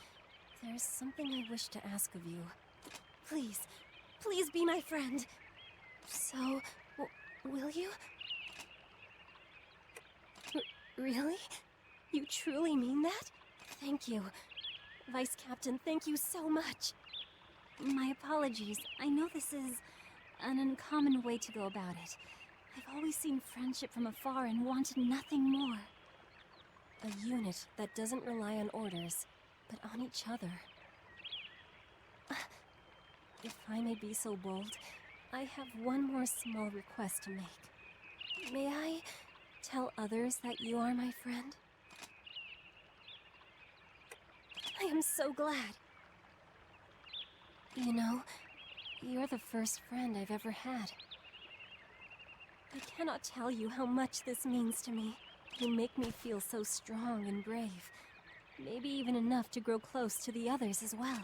there's something I wish to ask of you. Please, please be my friend. So, will you? Really? You truly mean that? Thank you. Vice Captain, thank you so much. My apologies. I know this is an uncommon way to go about it. I've always seen friendship from afar and wanted nothing more. A unit that doesn't rely on orders, but on each other. If I may be so bold, I have one more small request to make. May I tell others that you are my friend? I am so glad. You know, you're the first friend I've ever had. I cannot tell you how much this means to me. You make me feel so strong and brave. Maybe even enough to grow close to the others as well.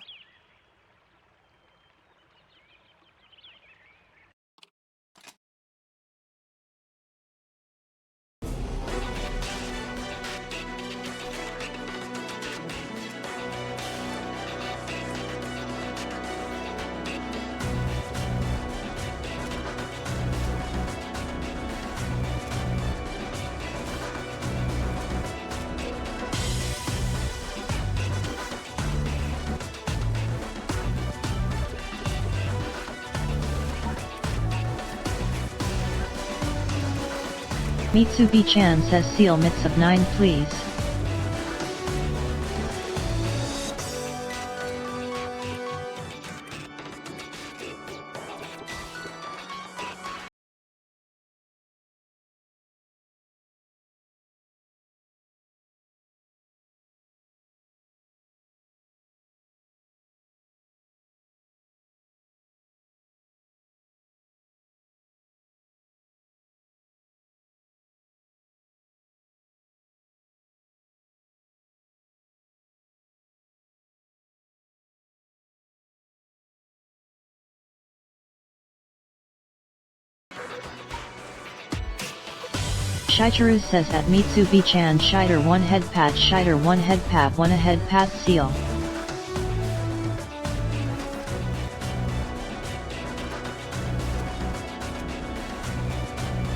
Mitsubi-chan says seal mitts of 9 please. Shicheruz says at Mitsubi-chan Shiter 1 head pat Shiter 1 head pat 1 a head path seal.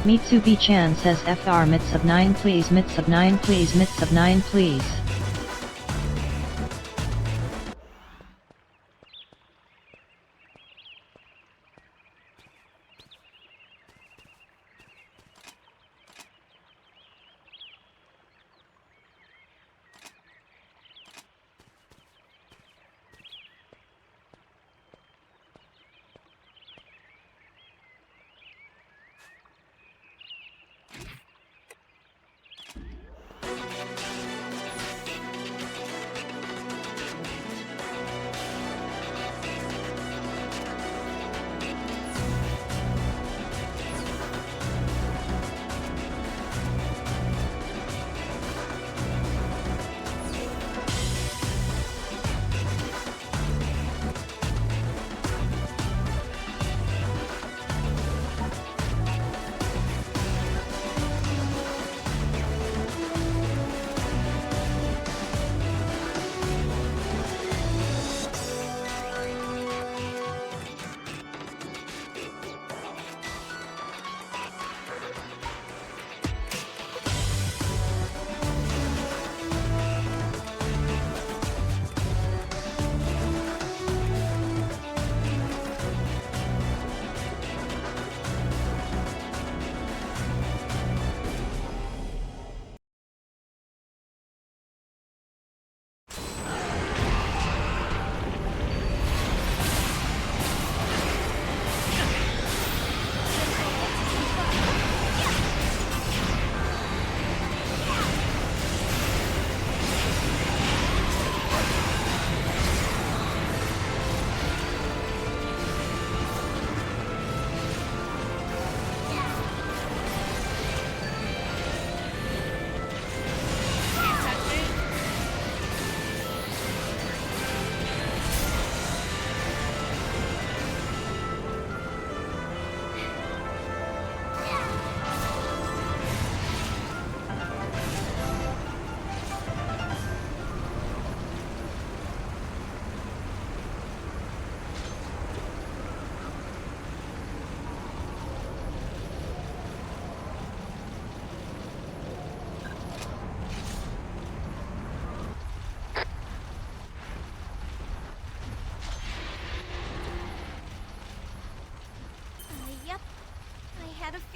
Mitsubi-chan says FR mitts of 9 please mitts of 9 please mitts of 9 please.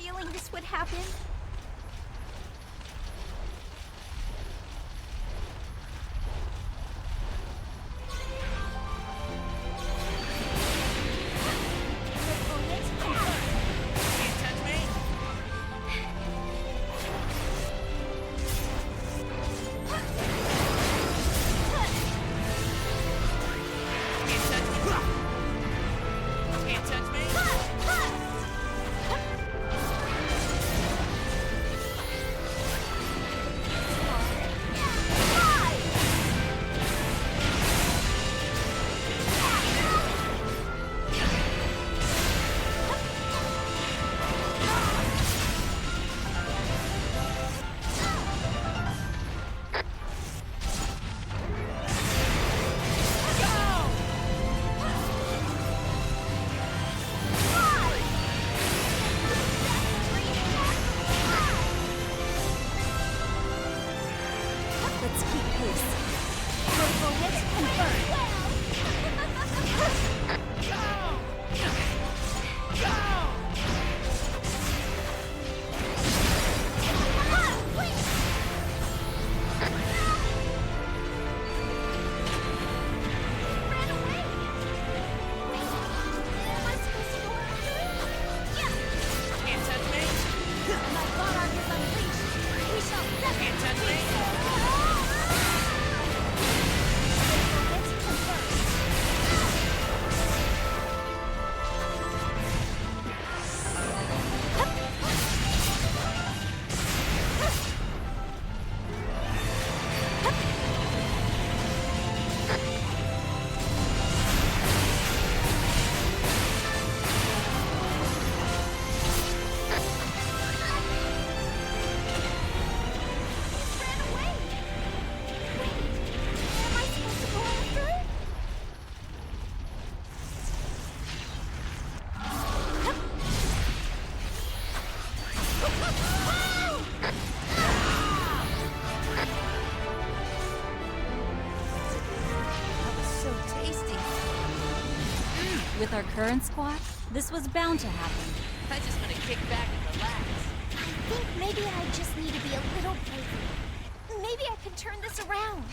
feeling this would happen. Let's keep pace. Critical hit confirmed. With our current squad, this was bound to happen. I just want to kick back and relax. I think maybe I just need to be a little braver. Maybe I can turn this around.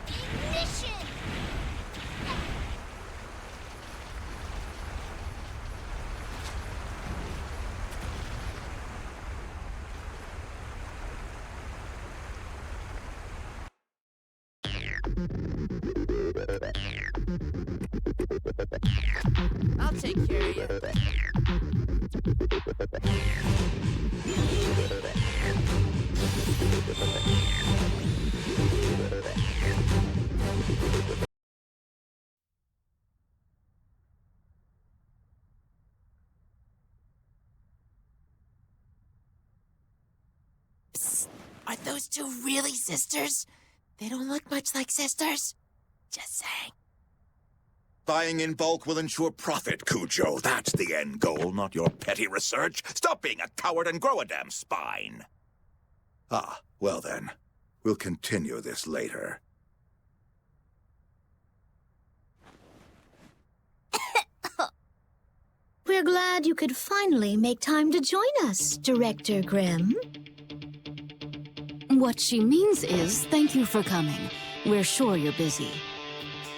Ignition! I'll take care of you. Psst. Are those two really sisters? They don't look much like sisters. Just saying. Buying in bulk will ensure profit, Cujo. That's the end goal, not your petty research. Stop being a coward and grow a damn spine. Ah, well then. We'll continue this later. We're glad you could finally make time to join us, Director Grimm. What she means is, thank you for coming. We're sure you're busy.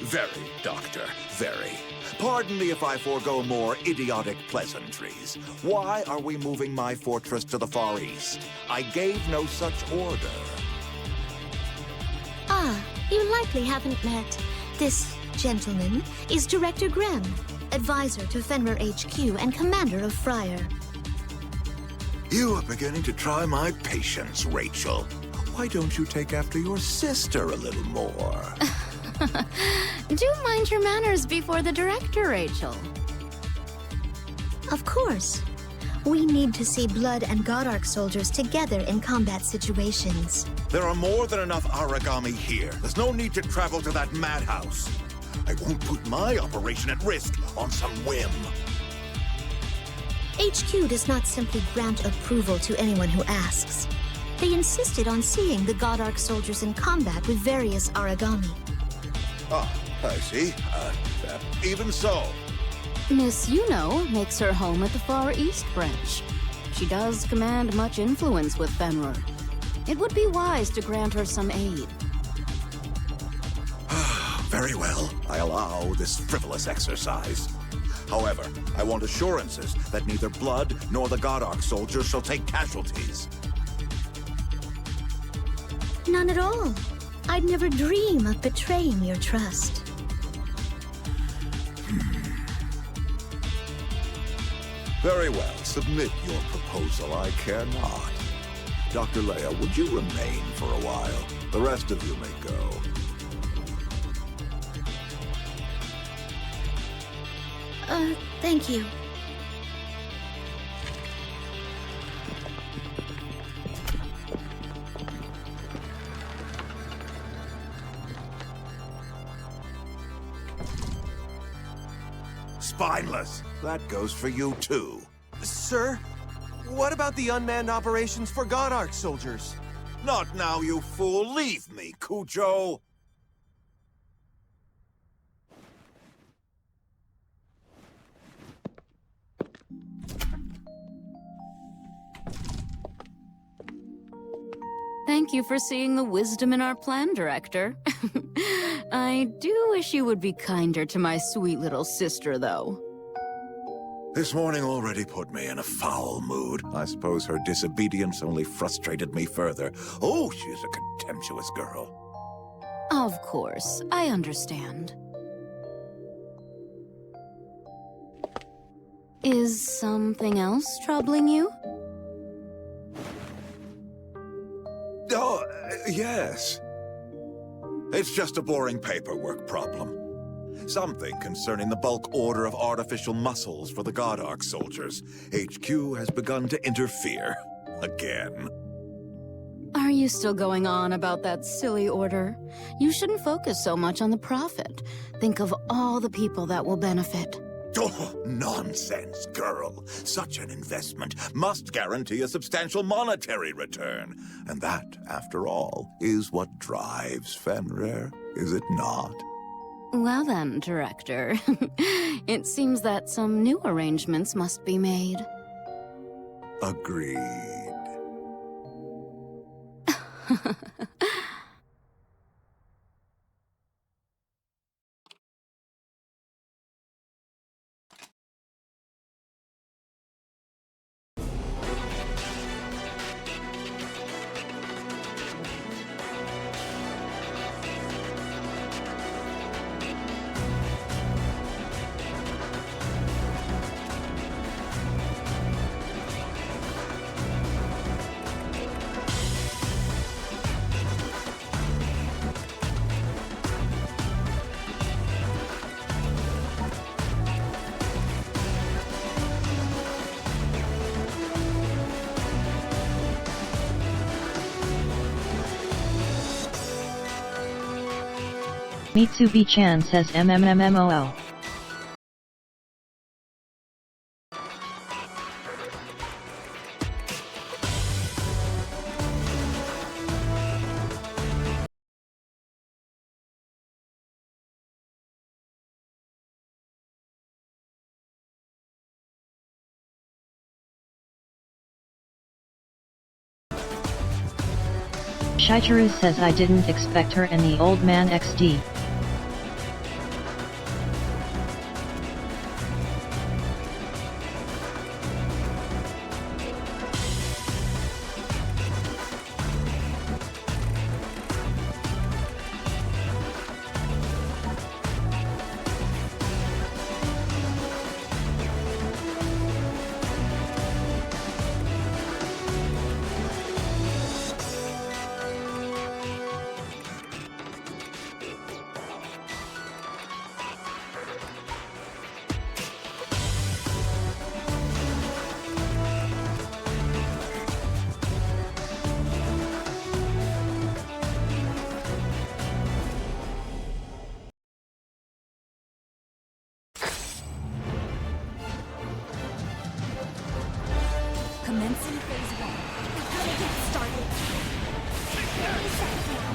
Very, Doctor, very. Pardon me if I forego more idiotic pleasantries. Why are we moving my fortress to the Far East? I gave no such order. Ah, you likely haven't met. This gentleman is Director Grimm, advisor to Fenrir HQ and commander of Fryer. You are beginning to try my patience, Rachel. Why don't you take after your sister a little more? Do mind your manners before the director, Rachel. Of course. We need to see Blood and Godark soldiers together in combat situations. There are more than enough Aragami here. There's no need to travel to that madhouse. I won't put my operation at risk on some whim. HQ does not simply grant approval to anyone who asks. They insisted on seeing the Godark soldiers in combat with various Aragami. Ah, I see. Even so. Miss Yuno makes her home at the Far East Branch. She does command much influence with Fenrir. It would be wise to grant her some aid. Very well. I allow this frivolous exercise. However, I want assurances that neither Blood nor the Godark soldiers shall take casualties. None at all. I'd never dream of betraying your trust. Very well. Submit your proposal. I care not. Dr. Leia, would you remain for a while? The rest of you may go. Thank you. Spineless. That goes for you too. Sir, what about the unmanned operations for Godark soldiers? Not now, you fool. Leave me, Cujo. Thank you for seeing the wisdom in our plan, Director. I do wish you would be kinder to my sweet little sister, though. This morning already put me in a foul mood. I suppose her disobedience only frustrated me further. Oh, she's a contemptuous girl. Of course, I understand. Is something else troubling you? Oh, yes. It's just a boring paperwork problem. Something concerning the bulk order of artificial muscles for the Godark soldiers. HQ has begun to interfere. Again. Are you still going on about that silly order? You shouldn't focus so much on the profit. Think of all the people that will benefit. Oh, nonsense, girl. Such an investment must guarantee a substantial monetary return. And that, after all, is what drives Fenrir, is it not? Well then, Director. It seems that some new arrangements must be made. Agreed. Mitsubi-chan says MMMMOL. Shichiru says I didn't expect her and the old man XD. phase one. We're gonna get started. 30 seconds now.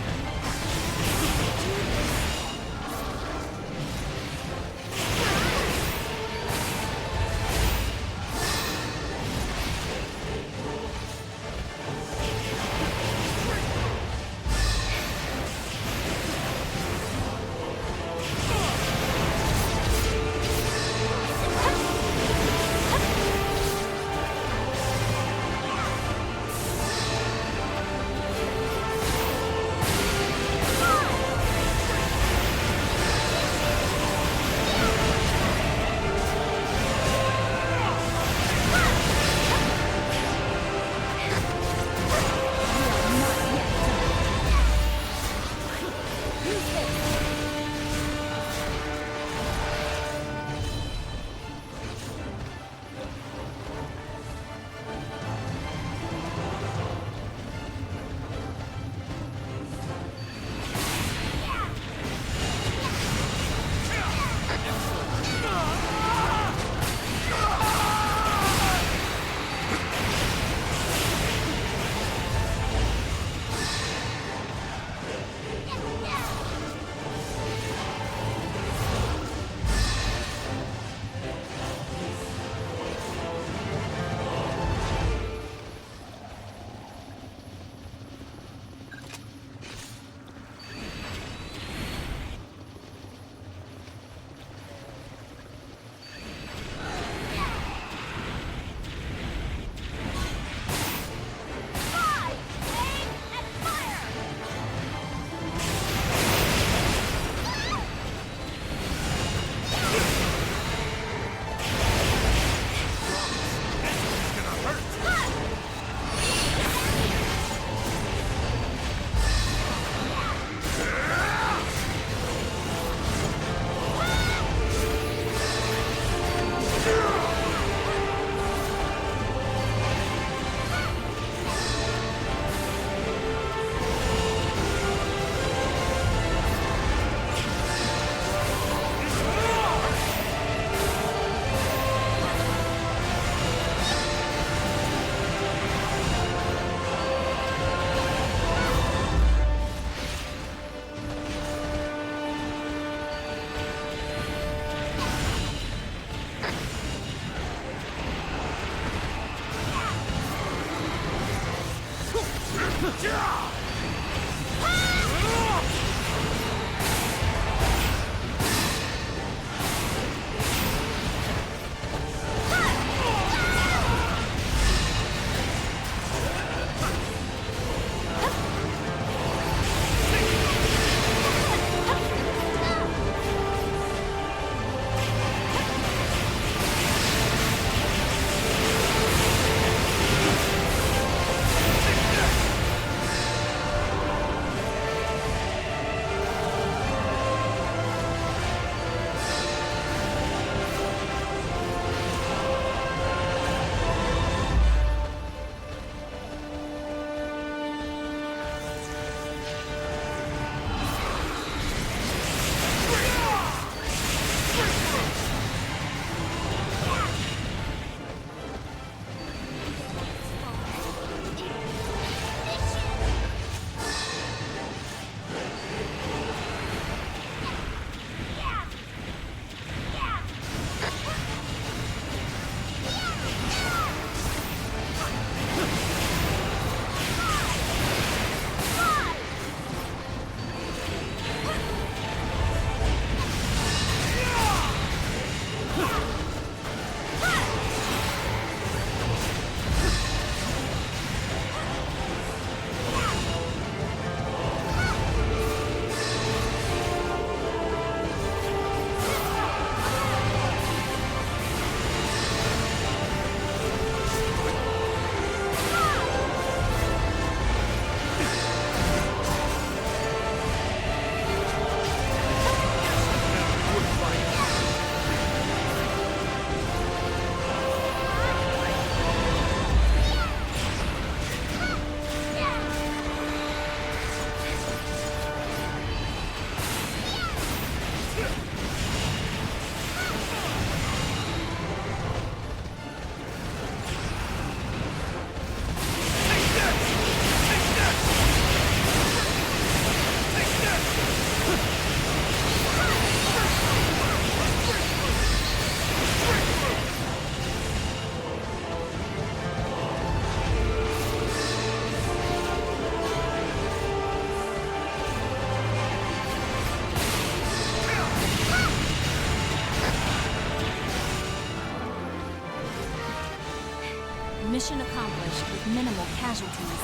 casualties.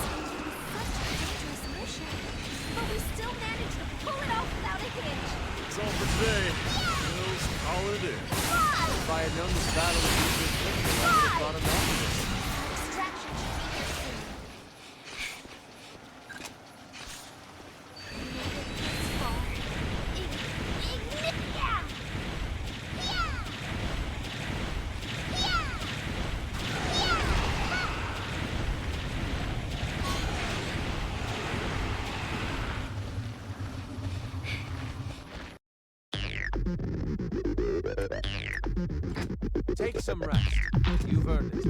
Such a dangerous mission, but we still managed to pull it off without a hitch. That's all for today. Let's call it in. If I had known this battle would be so quick, I would have brought him back to this. Extraction should be here soon. We made it this far. Yeah! Take some rest. You've earned it.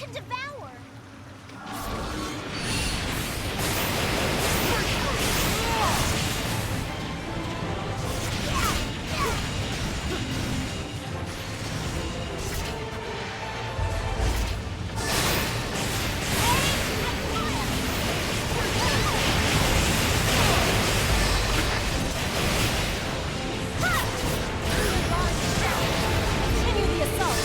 can devour. Continue the assault.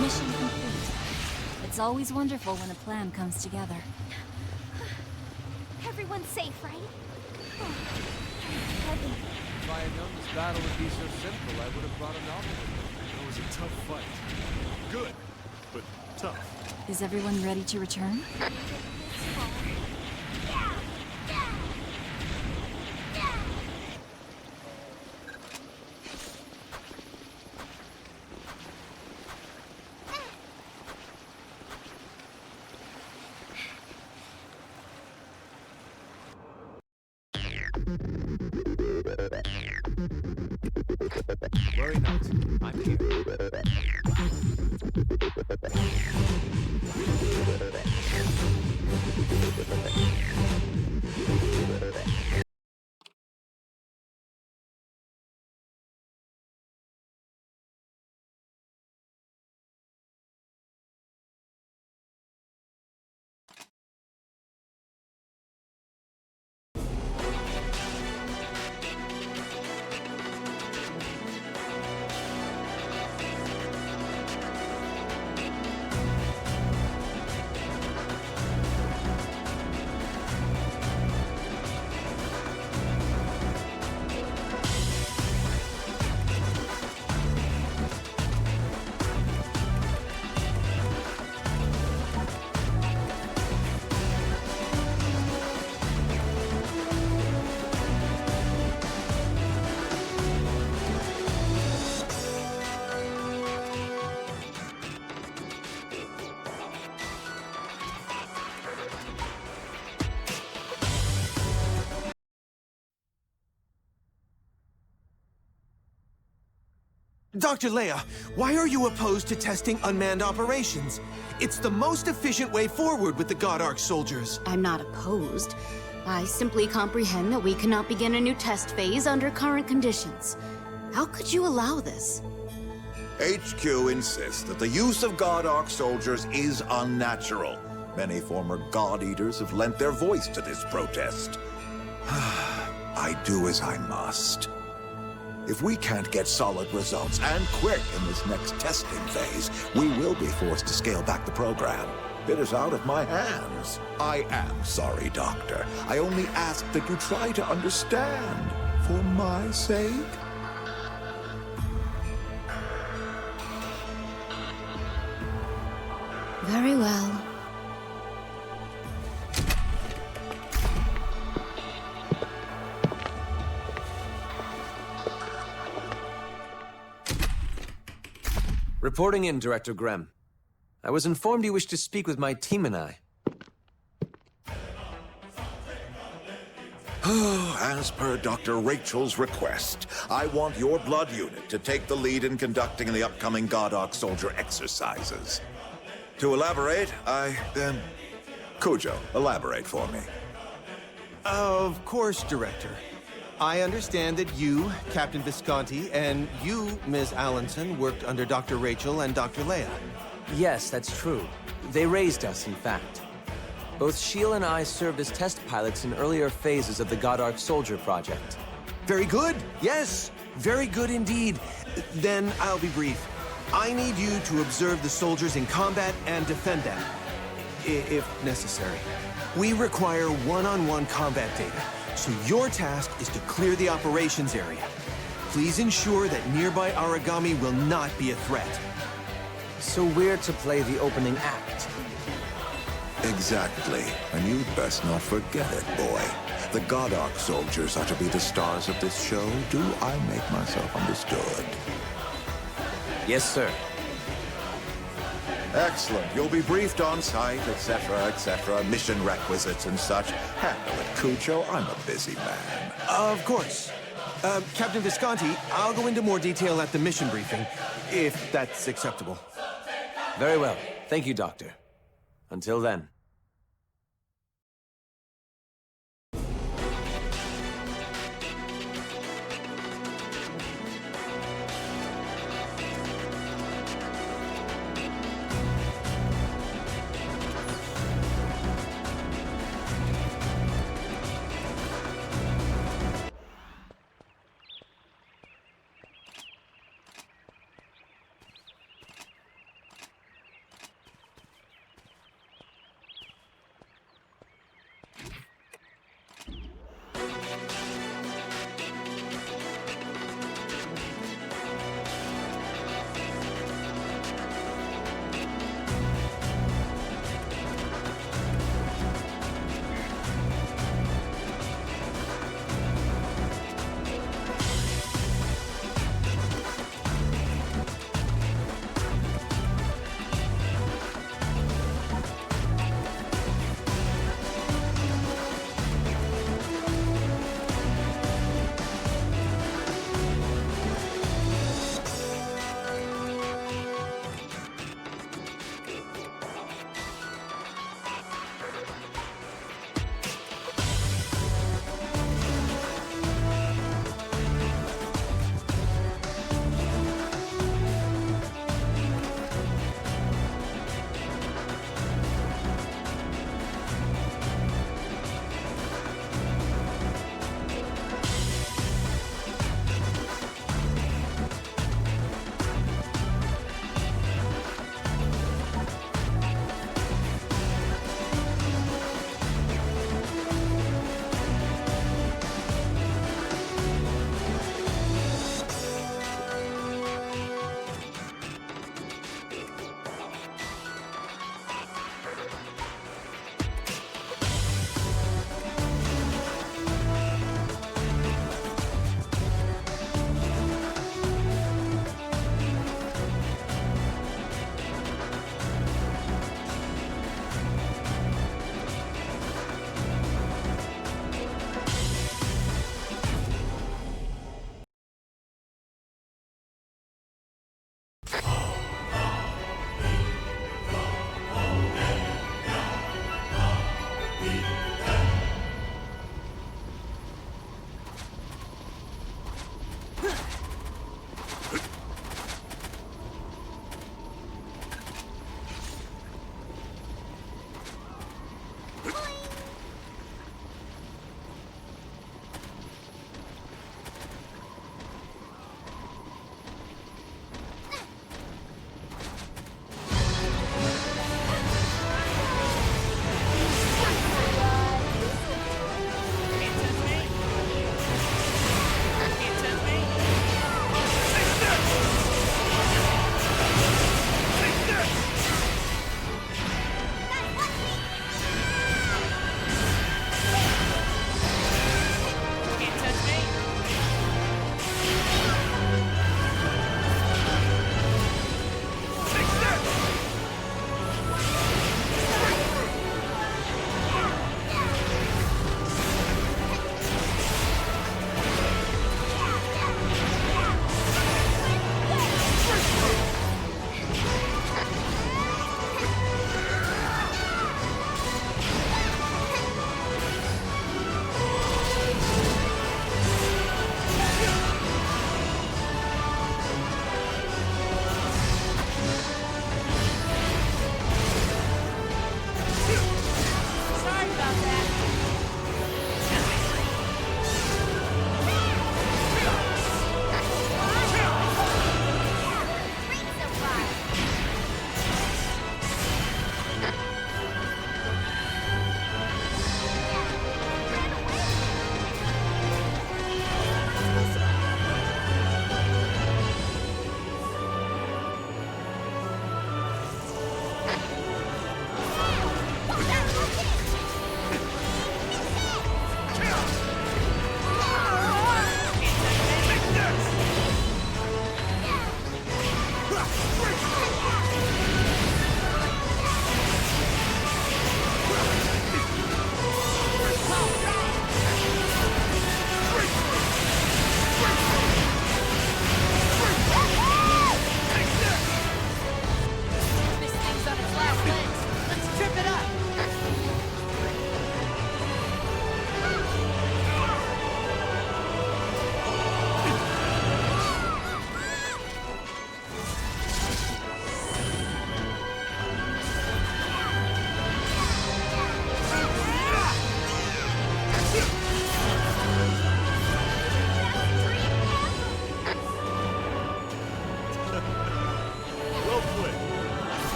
Mission complete. It's always wonderful when a plan comes together. Everyone's safe, right? If I had known this battle would be so simple, I would have brought a novel with me. It was a tough fight. Good, but tough. Is everyone ready to return? Worry not. I'm here. Dr. Leia, why are you opposed to testing unmanned operations? It's the most efficient way forward with the God Arc soldiers. I'm not opposed. I simply comprehend that we cannot begin a new test phase under current conditions. How could you allow this? HQ insists that the use of God Arc soldiers is unnatural. Many former God Eaters have lent their voice to this protest. I do as I must. If we can't get solid results, and quick, in this next testing phase, we will be forced to scale back the program. It is out of my hands. I am sorry, Doctor. I only ask that you try to understand, for my sake. Very well. Reporting in, Director Grem. I was informed you wish to speak with my team and I. As per Dr. Rachel's request, I want your blood unit to take the lead in conducting the upcoming Godark soldier exercises. To elaborate, Cujo, elaborate for me. Of course, Director. I understand that you, Captain Visconti, and you, Ms. Allenson, worked under Dr. Rachel and Dr. Leia. Yes, that's true. They raised us, in fact. Both Sheil and I served as test pilots in earlier phases of the Godark Soldier project. Very good. Yes, very good indeed. Then I'll be brief. I need you to observe the soldiers in combat and defend them, if necessary. We require one-on-one combat data, so your task is to clear the operations area. Please ensure that nearby Aragami will not be a threat. So we're to play the opening act. Exactly. And you'd best not forget it, boy. The Godark soldiers are to be the stars of this show. Do I make myself understood? Yes, sir. Excellent. You'll be briefed on site, etc., mission requisites and such. Handle it, Cujo. I'm a busy man. Of course. Captain Visconti, I'll go into more detail at the mission briefing, if that's acceptable. Very well. Thank you, Doctor. Until then.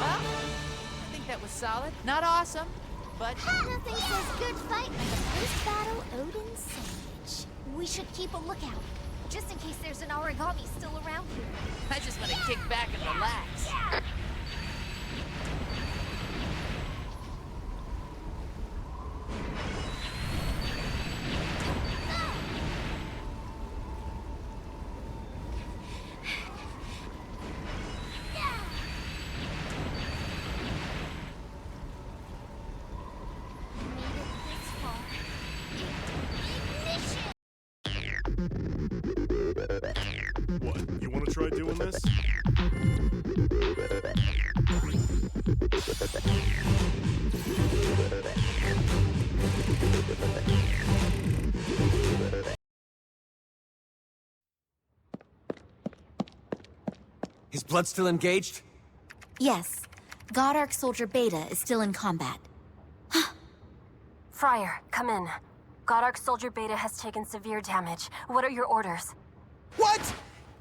Well, I think that was solid. Not awesome, but... Nothing says good fight like a post-battle Odin sandwich. We should keep a lookout, just in case there's an origami still around here. I just want to kick back and relax. What, you want to try doing this? Is Blood still engaged? Yes. God Arc Soldier Beta is still in combat. Friar, come in. God Arc Soldier Beta has taken severe damage. What are your orders? What?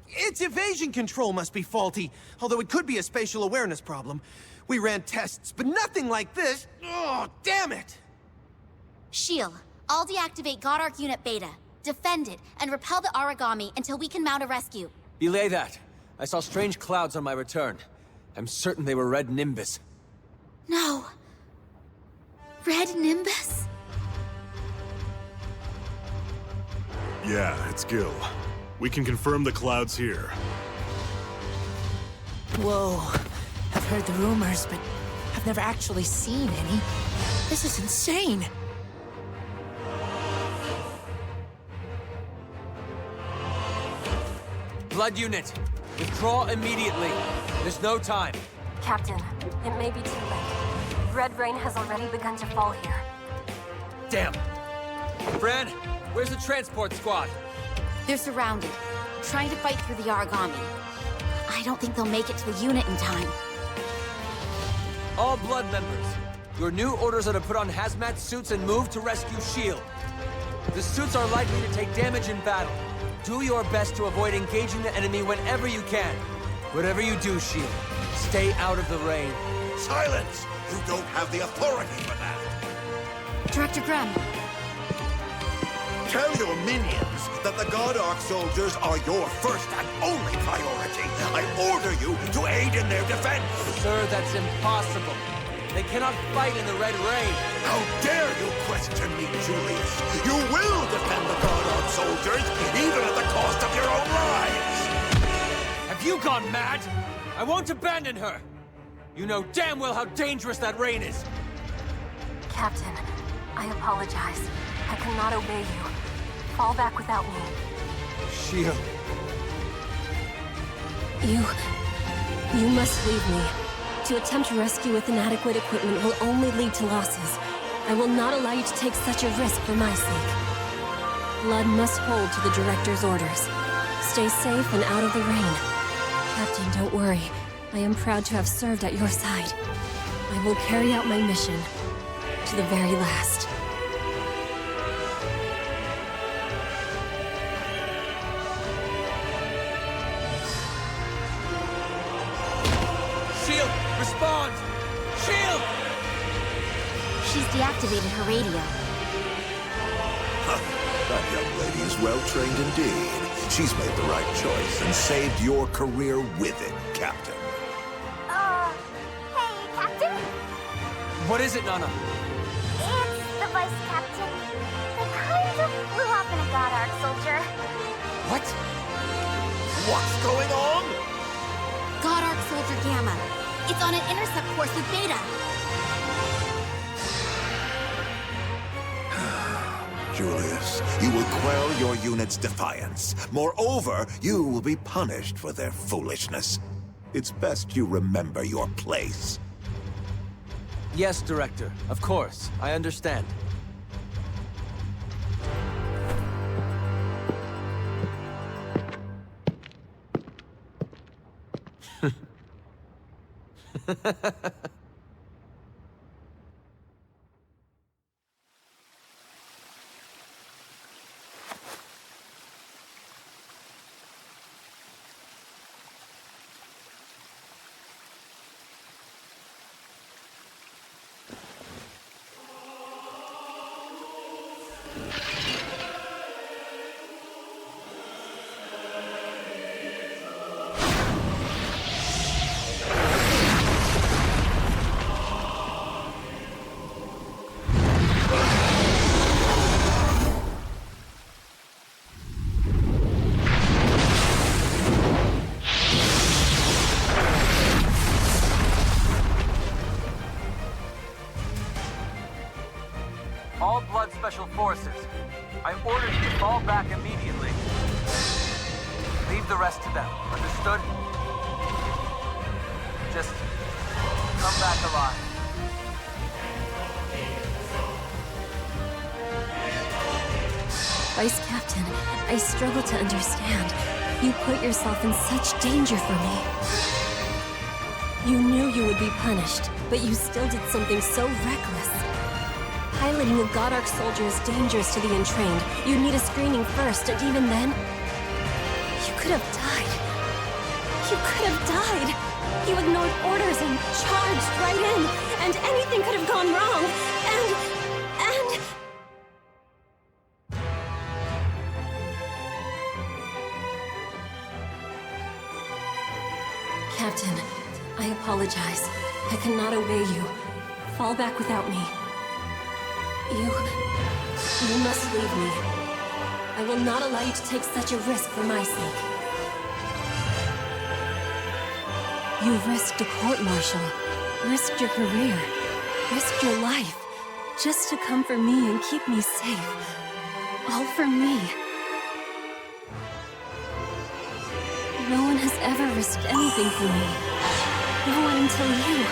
Its evasion control must be faulty, although it could be a spatial awareness problem. We ran tests, but nothing like this. Oh, damn it! Shield, I'll deactivate God Arc Unit Beta, defend it, and repel the origami until we can mount a rescue. Belay that. I saw strange clouds on my return. I'm certain they were Red Nimbus. No. Red Nimbus? Yeah, it's Gil. We can confirm the clouds here. Whoa. I've heard the rumors, but I've never actually seen any. This is insane. Blood unit, withdraw immediately. There's no time. Captain, it may be too late. Red rain has already begun to fall here. Damn. Fran, where's the transport squad? They're surrounded, trying to fight through the origami. I don't think they'll make it to the unit in time. All Blood members, your new orders are to put on hazmat suits and move to rescue S.H.I.E.L.D. The suits are likely to take damage in battle. Do your best to avoid engaging the enemy whenever you can. Whatever you do, S.H.I.E.L.D., stay out of the rain. Silence! You don't have the authority for that! Director Graham. Tell your minions that the God Arc soldiers are your first and only priority. I order you to aid in their defense. Sir, that's impossible. They cannot fight in the Red Rain. How dare you question me, Julius? You will defend the God Arc soldiers, even at the cost of your own lives. Have you gone mad? I won't abandon her. You know damn well how dangerous that rain is. Captain, I apologize. I cannot obey you. Fall back without me. S.H.I.E.L.D. You must leave me. To attempt rescue with inadequate equipment will only lead to losses. I will not allow you to take such a risk for my sake. Blood must hold to the Director's orders. Stay safe and out of the rain. Captain, don't worry. I am proud to have served at your side. I will carry out my mission to the very last. S.H.I.E.L.D., respond! S.H.I.E.L.D.! She's deactivated her radio. That young lady is well trained indeed. She's made the right choice and saved your career with it, Captain. Hey, Captain? What is it, Nana? It's the Vice Captain. They kind of blew up in a God Arc soldier. What? What's going on? God Arc Soldier Gamma. It's on an intercept course with Beta. Julius, you will quell your unit's defiance. Moreover, you will be punished for their foolishness. It's best you remember your place. Yes, Director. Of course. I understand. forces. I order you to fall back immediately. Leave the rest to them, understood? Just come back alive. Vice Captain, I struggle to understand. You put yourself in such danger for me. You knew you would be punished, but you still did something so reckless. Piloting a God Arc soldier is dangerous to the untrained. You'd need a screening first, and even then, you could have died. You could have died. You ignored orders and charged right in, and anything could have gone wrong. And... Captain, I apologize. I cannot obey you. Fall back without me. You must leave me. I will not allow you to take such a risk for my sake. You risked a court-martial, risked your career, risked your life, just to come for me and keep me safe. All for me. No one has ever risked anything for me. No one until you.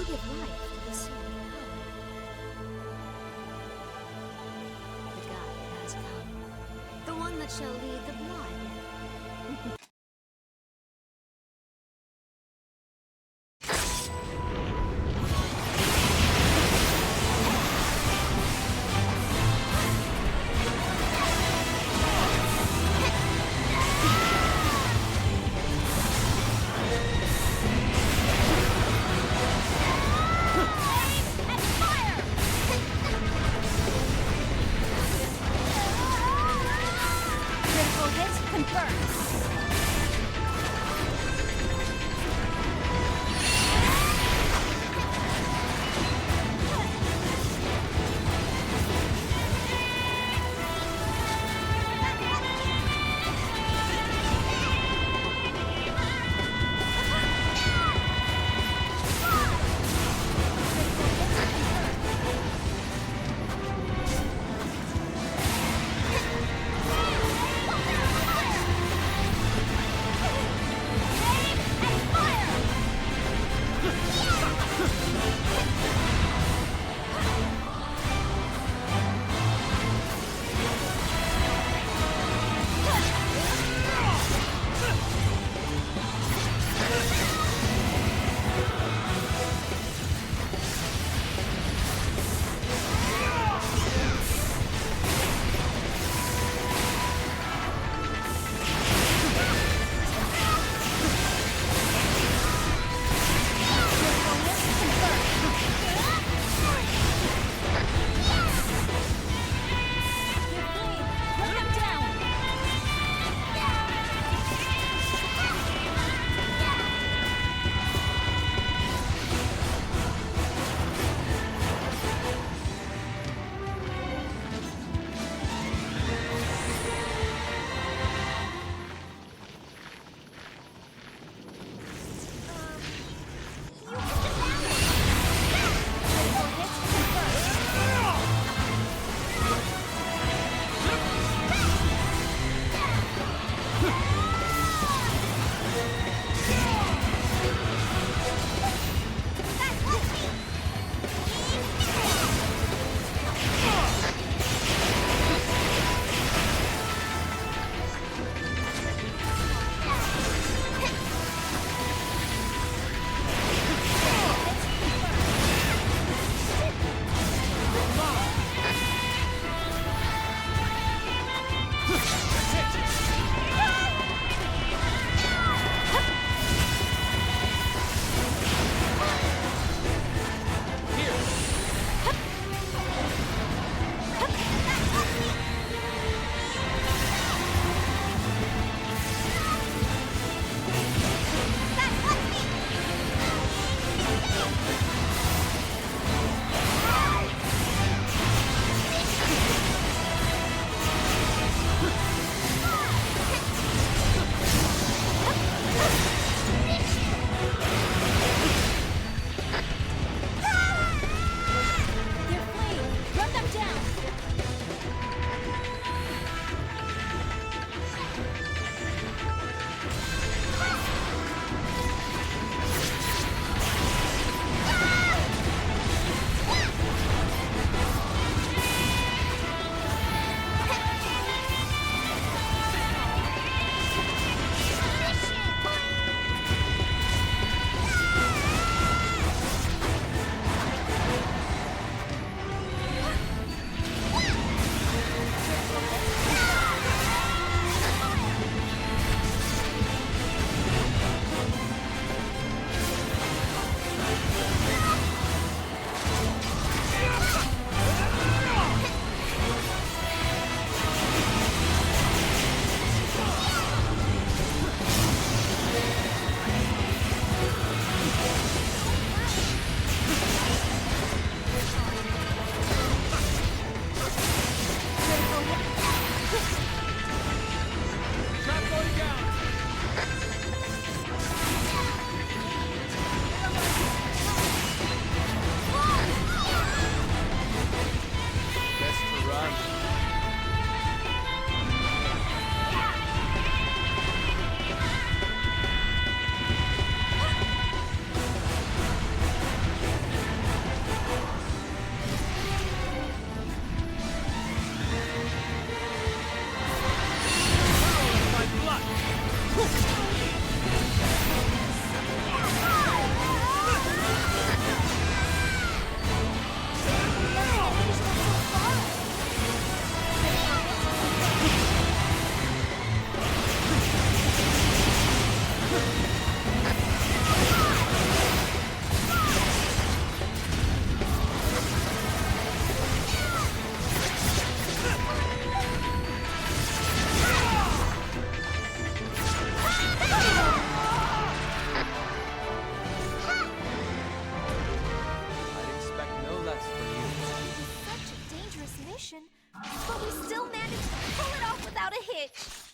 give life to the sacred power. The guide has come. The one that shall lead the blood. Critical hit confirmed.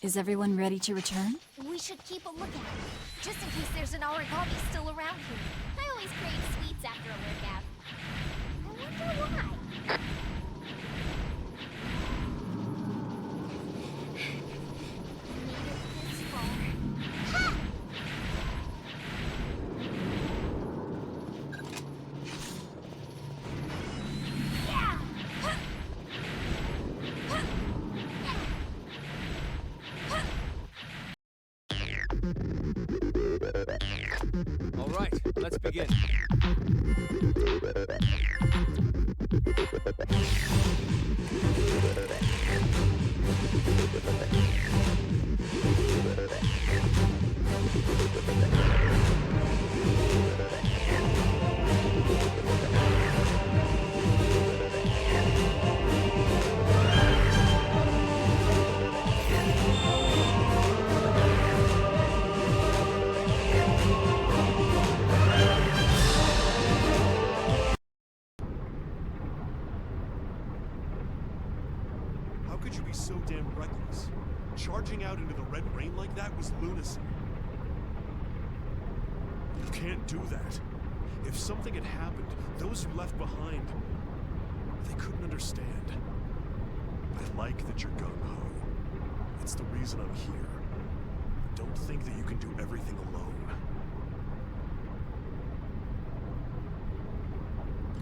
Is everyone ready to return? We should keep a lookout, just in case there's an origami still around here. I always crave sweets after a workout. I wonder why. All right, let's begin. How could you be so damn reckless? Charging out into the red rain like that was lunacy. You can't do that. If something had happened, those you left behind, they couldn't understand. I like that you're gung-ho. It's the reason I'm here. But don't think that you can do everything alone.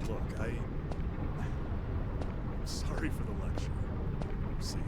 Look, I'm sorry for the lecture. See you.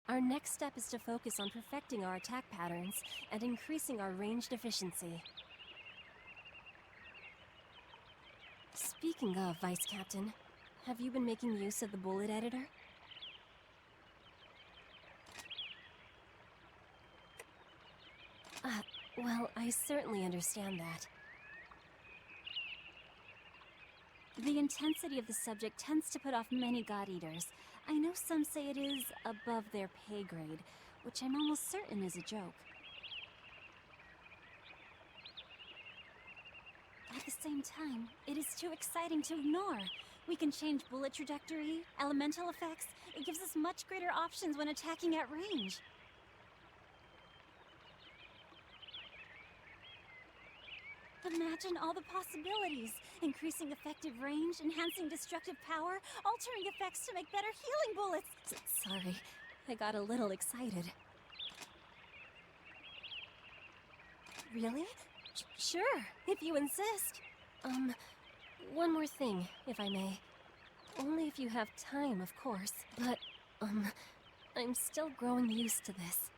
Our next step is to focus on perfecting our attack patterns and increasing our ranged efficiency. Speaking of, Vice Captain, have you been making use of the bullet editor? Well, I certainly understand that. The intensity of the subject tends to put off many God Eaters. I know some say it is above their pay grade, which I'm almost certain is a joke. At the same time, it is too exciting to ignore. We can change bullet trajectory, elemental effects, It gives us much greater options when attacking at range. Imagine all the possibilities. Increasing effective range, enhancing destructive power, altering effects to make better healing bullets. Sorry, I got a little excited. Really? Sure, if you insist. One more thing, if I may. Only if you have time, of course. But, I'm still growing used to this.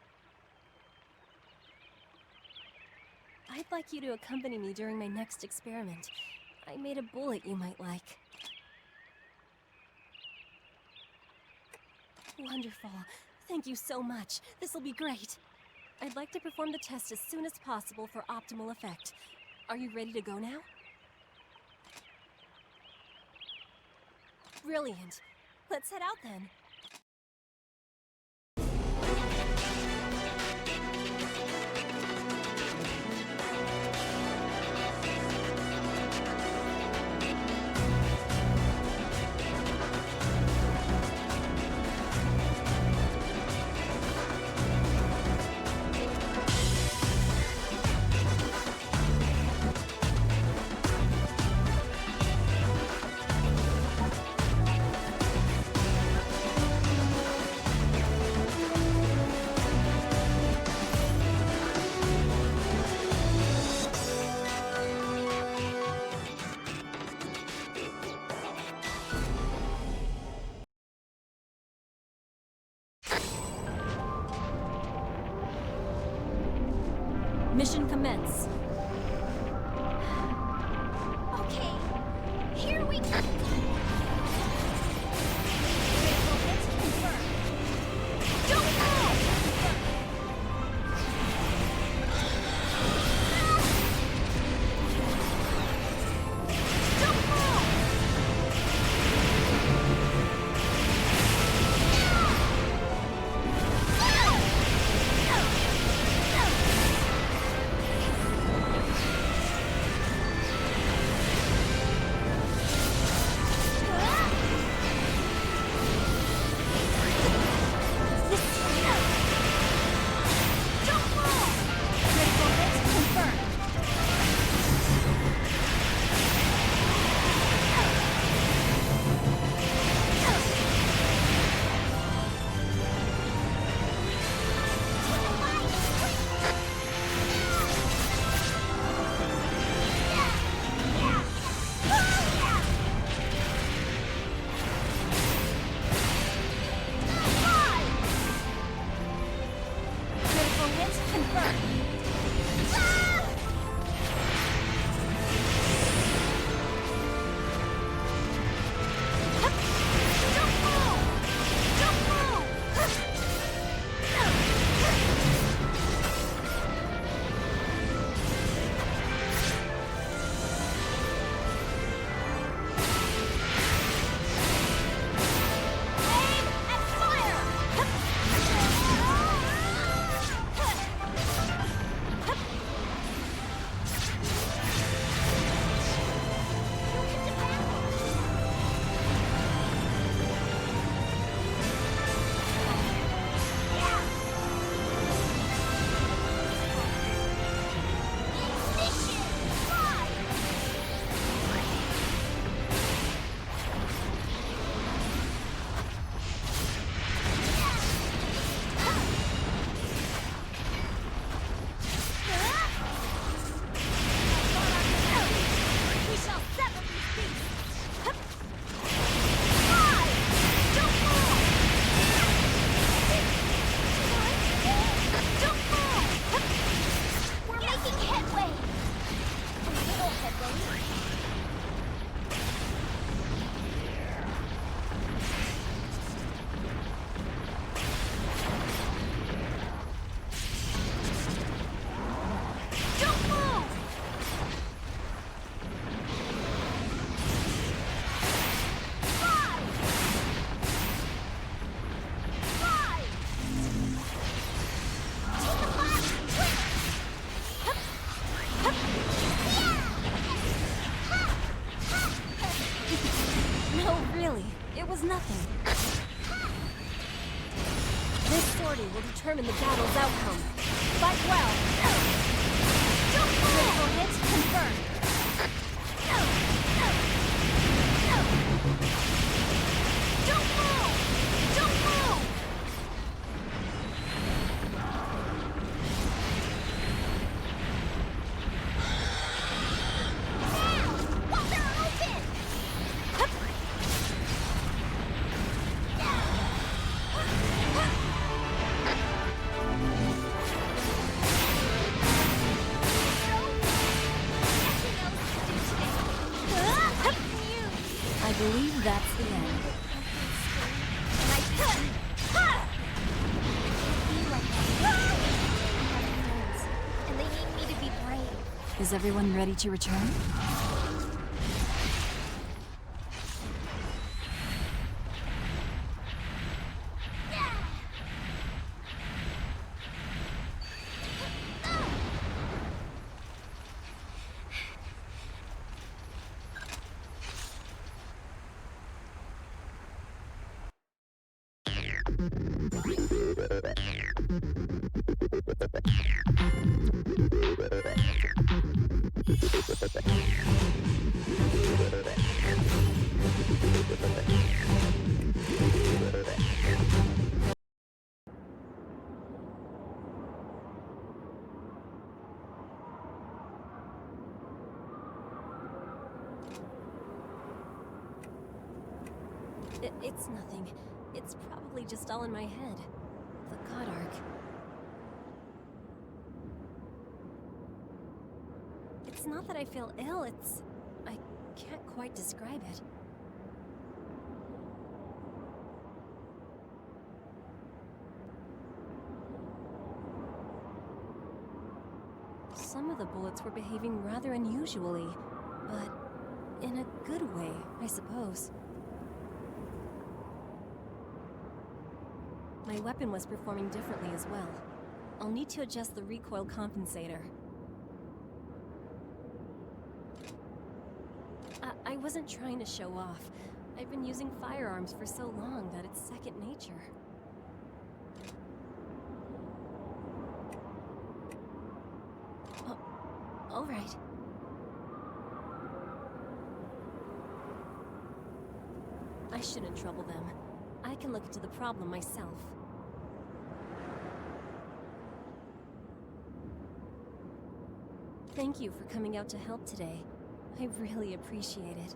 I'd like you to accompany me during my next experiment. I made a bullet you might like. Wonderful. Thank you so much. This'll be great. I'd like to perform the test as soon as possible for optimal effect. Are you ready to go now? Brilliant. Let's head out then. Mission commence. Okay, here we go. Don't fall! Don't fall! determine the battle's outcome. Fight well! Critical hit confirmed. Don't move! Don't move! While they're open! I believe that's the end. And they need me to be brave. Is everyone ready to return? It's nothing. It's probably just all in my head. The God Arc. It's not that I feel ill, it's... I can't quite describe it. Some of the bullets were behaving rather unusually, but in a good way, I suppose. My weapon was performing differently as well. I'll need to adjust the recoil compensator. I wasn't trying to show off. I've been using firearms for so long that it's second nature. Oh, all right. I shouldn't trouble them. I can look into the problem myself. Thank you for coming out to help today. I really appreciate it.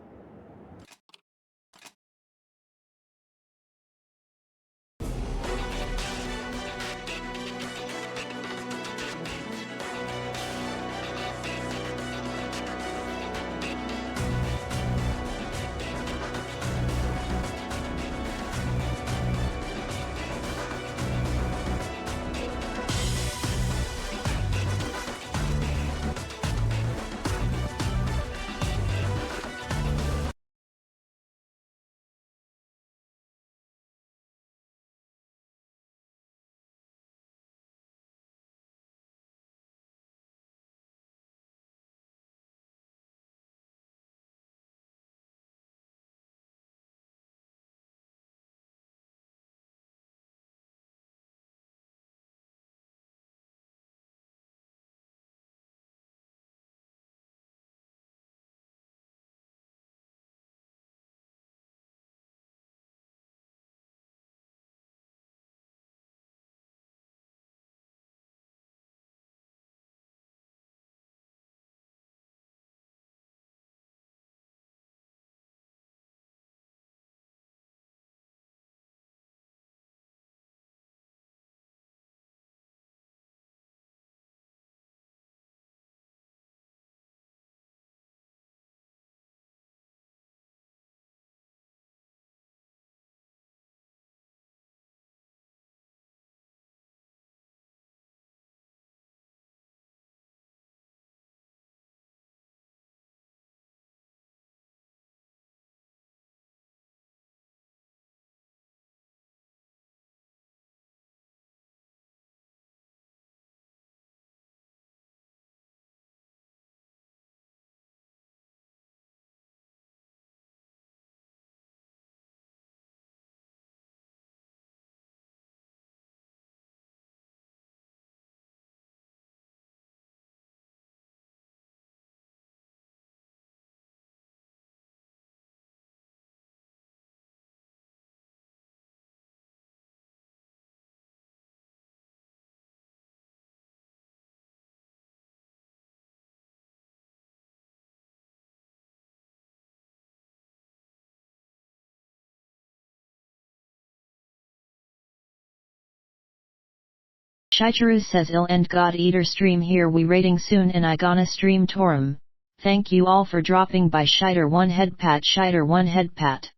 Chicharu says I'll end God Eater stream here, we rating soon and I gonna stream Torum. Thank you all for dropping by. Shiter 1 head pat, Shiter 1 head pat.